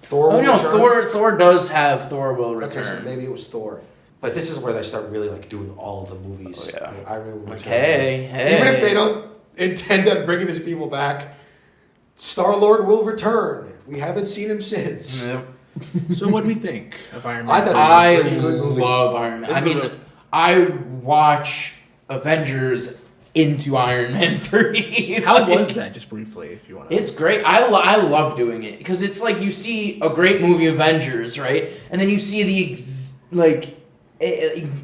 Thor will Oh no, return? Thor does have Thor will return. Okay, so maybe it was Thor. But this is where they start really like doing all of the movies. Oh, yeah. Like, Iron Man will return. Hey. Even if they don't intend on bringing his people back, Star-Lord will return. We haven't seen him since. Yep. So what do we think of Iron Man? I thought I This is a pretty good movie. love Iron Man. I This is mean, I watch Avengers into Iron Man 3. How Like, was that, just briefly, if you want to? It's great. I love doing it because it's like you see a great movie, Avengers, right? And then you see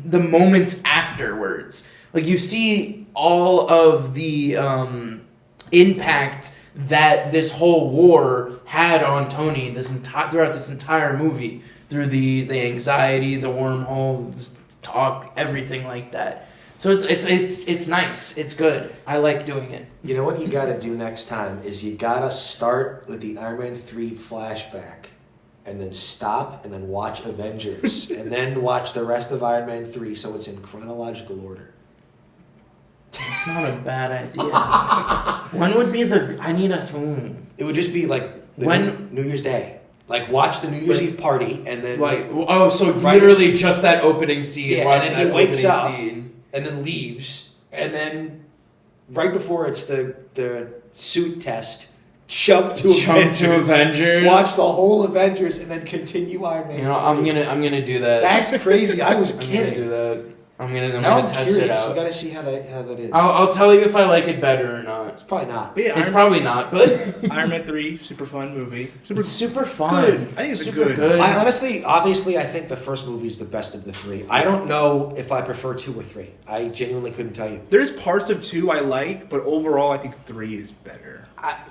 the moments afterwards. Like you see all of the impact that this whole war had on Tony throughout this entire movie, through the anxiety, the wormhole, the talk, everything like that. So it's nice. It's good. I like doing it. You know what you got to do next time is you got to start with the Iron Man 3 flashback and then stop and then watch Avengers and then watch the rest of Iron Man 3 so it's in chronological order. It's not a bad idea. When would be I need a phone. It would just be like When- New Year's Day. Like watch the New Year's Eve party and then So right- literally just that opening scene. Yeah, watch and that then he wakes opening up. scene. and then leaves and then right before it's the suit test, jump to Avengers. watch the whole Avengers and then continue Iron Man. You know, 3. I'm gonna do that. That's crazy. I was I'm kidding. gonna do that. I'm Now gonna I'm test curious. it You out. gotta see how that is. I'll tell you if I like it better or not. It's probably not. But yeah, It's probably not, but Iron Man 3, super fun movie. it's super fun. Good. I think it's super good. I obviously, I think the first movie is the best of the three. I don't know if I prefer 2 or 3. I genuinely couldn't tell you. There's parts of 2 I like, but overall I think 3 is better.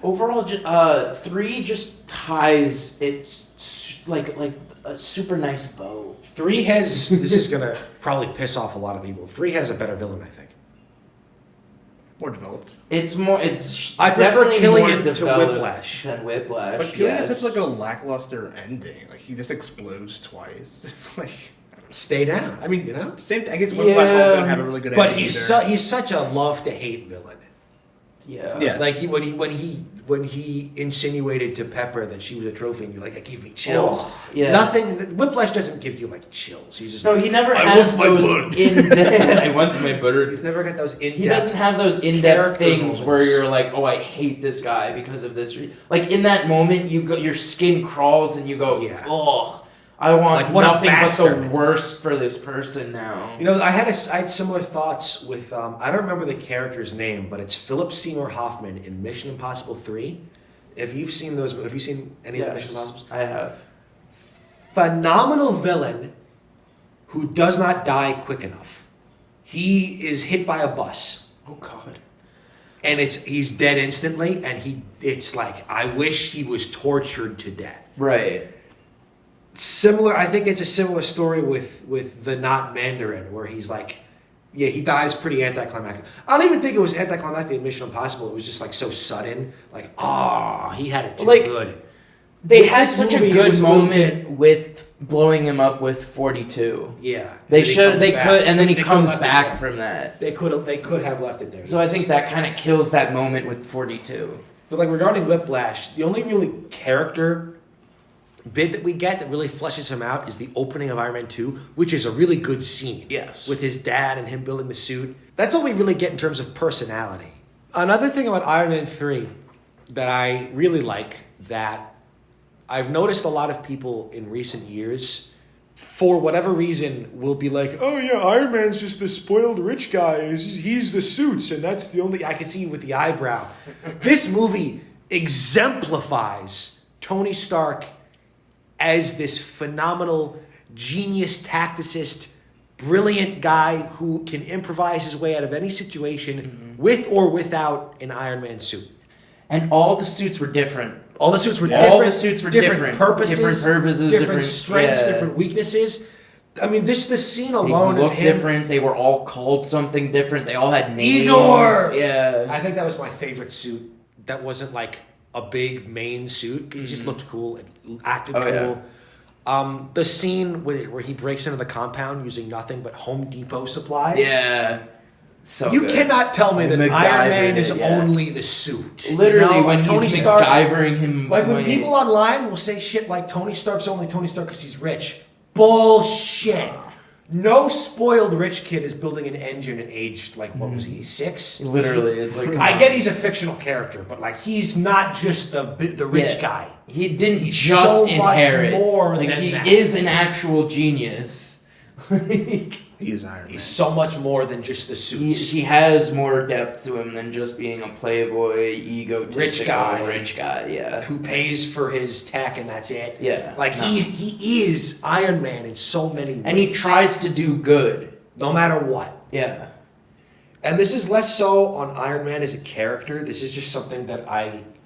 Overall, 3 just ties. It's like a super nice bow. 3 has. This is gonna probably piss off a lot of people. 3 has a better villain, I think. More developed. It's more. It's I prefer definitely Killian more to developed Whiplash. than Whiplash. But Killian yes. has such like a lackluster ending. Like he just explodes twice. It's like Stay down. I mean, you know. same. I guess Whiplash Yeah. don't have a really good But ending he's either. he's such a love to hate villain. Yeah. Yeah. Like when he insinuated to Pepper that she was a trophy, and you're like, that gave me chills. Oh, yeah. Nothing. Whiplash doesn't give you like chills. He's just No, like, he never I has want my those blood. in-depth. I want my butter. He's never got those in-depth. He doesn't have those in-depth character things moments. where you're like, oh, I hate this guy because of this. Like in that moment, your skin crawls and you go, Yeah. oh, I want Like, what a nothing but the bastard. worst for this person now. You know, I had similar thoughts with I don't remember the character's name, but it's Philip Seymour Hoffman in Mission Impossible 3. Have you seen any of the Mission Impossibles? I have. Phenomenal villain who does not die quick enough. He is hit by a bus. Oh God. And he's dead instantly, and it's like, I wish he was tortured to death. Right. Similar, I think it's a similar story with the Not Mandarin, where he's like, yeah, he dies pretty anticlimactic. I don't even think it was anticlimactic in Mission Impossible. It was just like so sudden, like, he had it too Like, good. They With had this such movie, a it good was a little moment with blowing him up with 42. Yeah, They comes could, back. and then he They could've comes left it back there. from that. They could have left it there. So I think that kind of kills that moment with 42. But like regarding Whiplash, the only really character bit that we get that really fleshes him out is the opening of Iron Man 2, which is a really good scene. Yes. With his dad and him building the suit. That's all we really get in terms of personality. Another thing about Iron Man 3 that I really like, that I've noticed a lot of people in recent years, for whatever reason, will be like, oh yeah, Iron Man's just the spoiled rich guy. He's the suits, and that's the only... I can see with the eyebrow. This movie exemplifies Tony Stark as this phenomenal genius tacticist, brilliant guy who can improvise his way out of any situation with or without an Iron Man suit. And all the suits were different. All the suits were different. Purposes, different purposes, different strengths, yeah. different weaknesses. I mean, this scene They alone looked of him, different. They were all called something different. They all had names. Igor! Yeah. I think that was my favorite suit. That wasn't like a big main suit. He just looked cool and acted cool. Yeah. The scene where he breaks into the compound using nothing but Home Depot supplies. Yeah. So you good. cannot tell me that MacGyvered Iron Man is it, yeah. only the suit. Literally, You when Tony he's Stark, MacGyvering him... like when people online will say shit like Tony Stark's only Tony Stark because he's rich. Bullshit. No spoiled rich kid is building an engine at age, like, what was he, 6? Literally, it's like... I get he's a fictional character, but like he's not just the rich guy. He didn't He's just so inherit. much more like, than he that. is an actual genius. He is Iron Man. He's so much more than just the suits. He has more depth to him than just being a playboy, egotistical rich guy. Yeah. Who pays for his tech and that's it. Yeah. Like he is Iron Man in so many ways. And he tries to do good. No matter what. Yeah. And this is less so on Iron Man as a character. This is just something that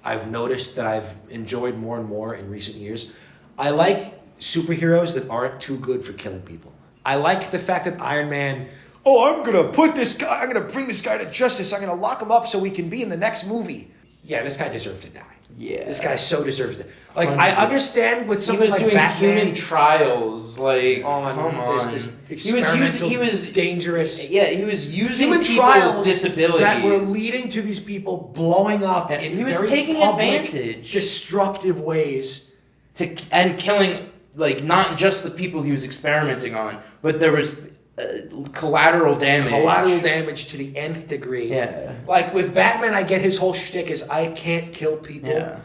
I've noticed that I've enjoyed more and more in recent years. I like superheroes that aren't too good for killing people. I like the fact that Iron Man, I'm going to bring this guy to justice. I'm going to lock him up so he can be in the next movie. Yeah, this guy deserved to die. Yeah. This guy so deserves it. Like, I understand with He something was like doing Batman human trials, like, come on. This He was dangerous. Yeah, he was using Human people's trials disabilities. that were leading to these people blowing up in he was very taking public, advantage. destructive ways. And killing, like, not just the people he was experimenting on, but there was collateral damage. Collateral damage to the nth degree. Yeah. Like, with Batman, I get his whole shtick is I can't kill people. Yeah.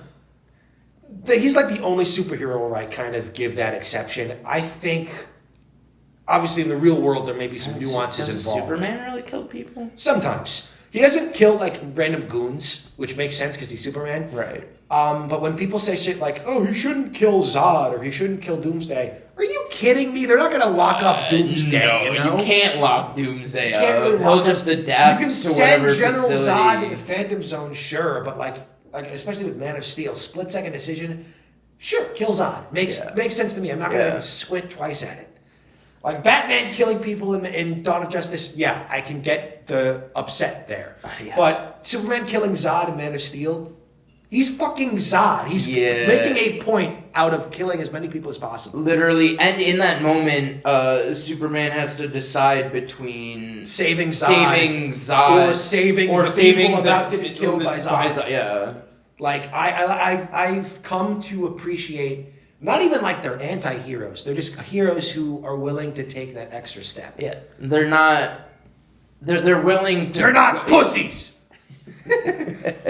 He's like the only superhero where I kind of give that exception. I think, obviously, in the real world, there may be some nuances Does involved. Superman really kill people? Sometimes. He doesn't kill, like, random goons, which makes sense because he's Superman. Right. But when people say shit like, he shouldn't kill Zod or he shouldn't kill Doomsday, are you kidding me? They're not going to lock up Doomsday, No, you know? you can't lock Doomsday You can't up. really He'll lock just up- adapt You can to send whatever General facility. Zod to the Phantom Zone, sure, but like especially with Man of Steel, split-second decision, sure, kill Zod. Makes sense to me. I'm not going to squint twice at it. Like Batman killing people in Dawn of Justice, yeah, I can get the upset there. Yeah. But Superman killing Zod in Man of Steel, he's fucking Zod. He's making a point out of killing as many people as possible. Literally, and in that moment, Superman has to decide between Saving Zod or saving people about to get killed by Zod. Yeah. Like I've come to appreciate not even like they're anti-heroes. They're just heroes who are willing to take that extra step. Yeah. They're not. They're willing to. They're not pussies.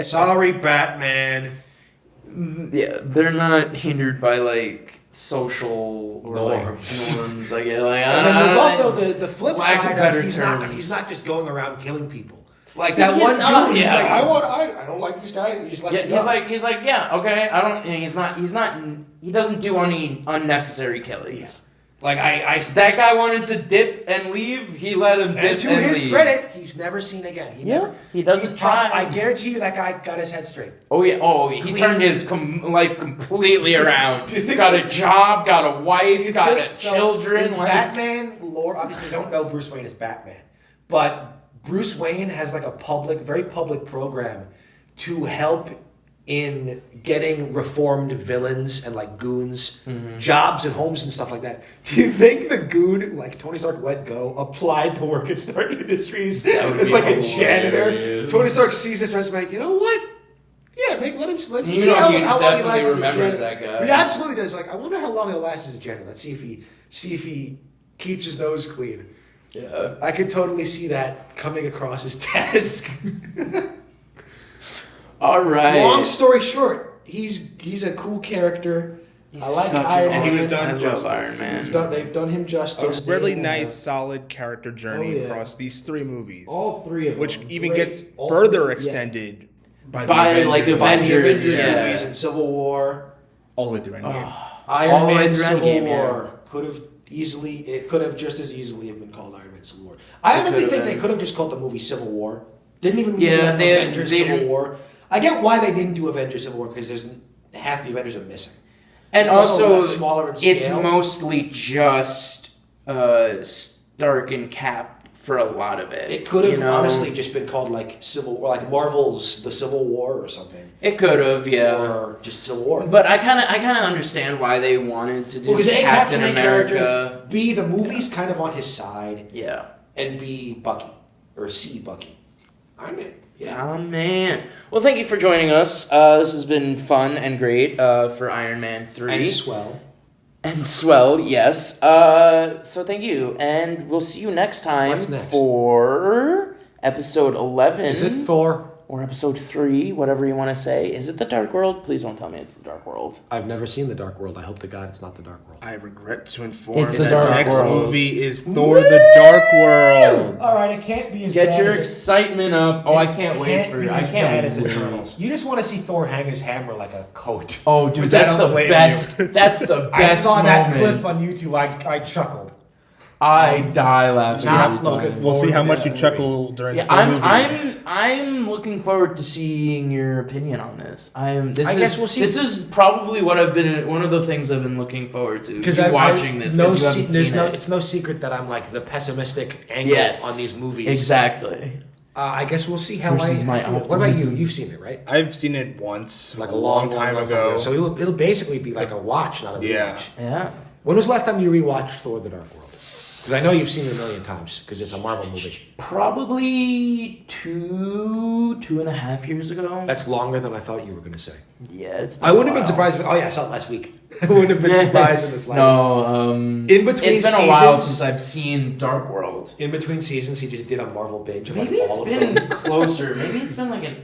Sorry, Batman. Yeah, they're not hindered by like social norms. I get like. And then there's also the flip lack of side better of he's terms. not just going around killing people. Like that He's one not, dude, he's yeah. like, I don't like these guys. He just lets it go. He's like, yeah, okay. I don't. He doesn't do any unnecessary killings. Like That guy wanted to dip and leave. He let him dip and to and his leave. credit, he's never seen again. He doesn't try. I guarantee you that guy got his head straight. Oh yeah. Oh, he turned his life completely around. Do you think got that- a job, got a wife, got So, children. in Like Batman lore, obviously, don't know Bruce Wayne is Batman, but Bruce Wayne has like a very public program to help in getting reformed villains and like goons jobs and homes and stuff like that. Do you think the goon who, like Tony Stark let go applied to work at Stark Industries as like a janitor? hilarious. Tony Stark sees this resume. You know what? Yeah, let's You see know, how he long he definitely lasts as a remembers janitor. that guy. He absolutely does. Like, I wonder how long he'll last as a janitor. Let's see if he keeps his nose clean. Yeah. I could totally see that coming across his desk. All right. Long story short, he's a cool character. I like Iron Man. And he was done I love justice. Iron Man. They've done him justice. A really nice, solid character journey Oh, yeah. across these 3 movies. All 3 of them. which even Great. gets All further 3, extended by By the By the Avengers yeah. movies and Civil War. all the way through Endgame. Iron All the way Man through Civil Endgame, yeah. War could have just as easily have been called Iron Man Civil War. I honestly could've think been. they could have just called the movie Civil War. Didn't even Yeah, do they- Avengers they Civil didn't- War. I get why they didn't do Avengers Civil War because there's half the Avengers are missing. And It's also also, less smaller in it's scale. mostly just Stark and Cap for a lot of it. It could have you know? honestly just been called like Civil War, like Marvel's The Civil War or something, It could have, yeah. or just Civil War. But I kind of understand why they wanted to do Because A, Captain Captain America. character, B, the movie's kind of on his side, Yeah. and B, Bucky, or C, Bucky. Iron Man. Yeah. Oh man. Well, thank you for joining us. This has been fun and great for Iron Man 3. And swell. And swell, yes. So thank you. And we'll see you next time What's next? for episode 11. Is it Thor? Or episode 3, whatever you want to say. Is it The Dark World? Please don't tell me it's The Dark World. I've never seen The Dark World. I hope to God it's not The Dark World. I regret to inform It's that the the Dark next World. movie is Thor: The Dark World. All right, it can't be as Get bad your as excitement up. Oh, I can't wait for be it. I as can't bad wait. as Eternals. You just want to see Thor hang his hammer like a coat. Oh, dude, Which I that's don't the blame best. you. That's the I best saw that moment. clip on YouTube. I chuckled. I die laughing. Not every looking time. We'll see how much Yeah. you chuckle during Yeah, the movie. I'm looking forward to seeing your opinion on this. I guess we'll see. This is probably one of the things I've been looking forward to. Because I'm watching this. No, 'cause you haven't there's seen no. it. It's no secret that I'm like the pessimistic angle Yes. on these movies. Exactly. I guess we'll see how Versus my feel. What about you? optimism. You've seen it, right? I've seen it once, Like a long time ago. So it'll basically be like a watch, not a rewatch. Yeah. Yeah. When was the last time you rewatched Thor: The Dark World? Because I know you've seen it a million times because it's a Marvel movie. Probably 2.5 years ago. That's longer than I thought you were going to say. Yeah, it's. I wouldn't have been a surprised. Oh yeah, I saw it last week. I wouldn't have been surprised in this last. No. In between it's been a while seasons- since I've seen Dark World. In between seasons, he just did a Marvel binge. Of Maybe like it's all been of them. closer. Maybe it's been like a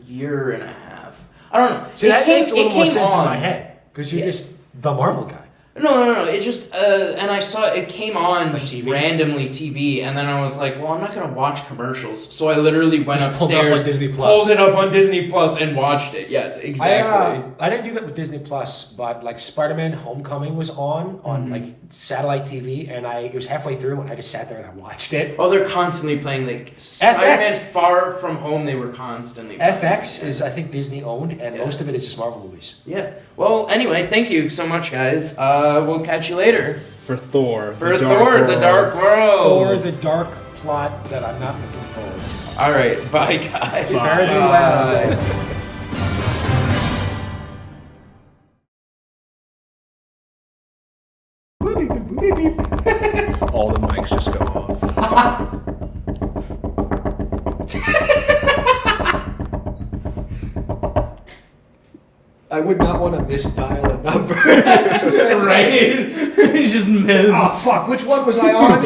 year and a half. I don't know. See, that makes a little more sense on. in my head because you're just the Marvel guy. No. It just and I saw it came on Like just TV? randomly TV, and then I was like, well, I'm not gonna watch commercials, so I literally went Just pulled it up upstairs, on Disney Plus. pulled it up on Disney Plus, and watched it. Yes, exactly. I didn't do that with Disney Plus, but like Spider-Man: Homecoming was on like satellite TV, and it was halfway through, and I just sat there and I watched it. Oh, they're constantly playing like Spider-Man Far From Home. They were constantly playing. FX is, I think, Disney owned, and most of it is just Marvel movies. Yeah. Well, anyway, thank you so much, guys. We'll catch you later. For Thor: For Thor: The Dark World. Thor: The Dark Plot that I'm not looking forward to. All right. Bye, guys. Fare thee Bye. well. all the mics just go off. I would not want to misdial a number. Right? You just missed. Oh fuck! Which one was I on?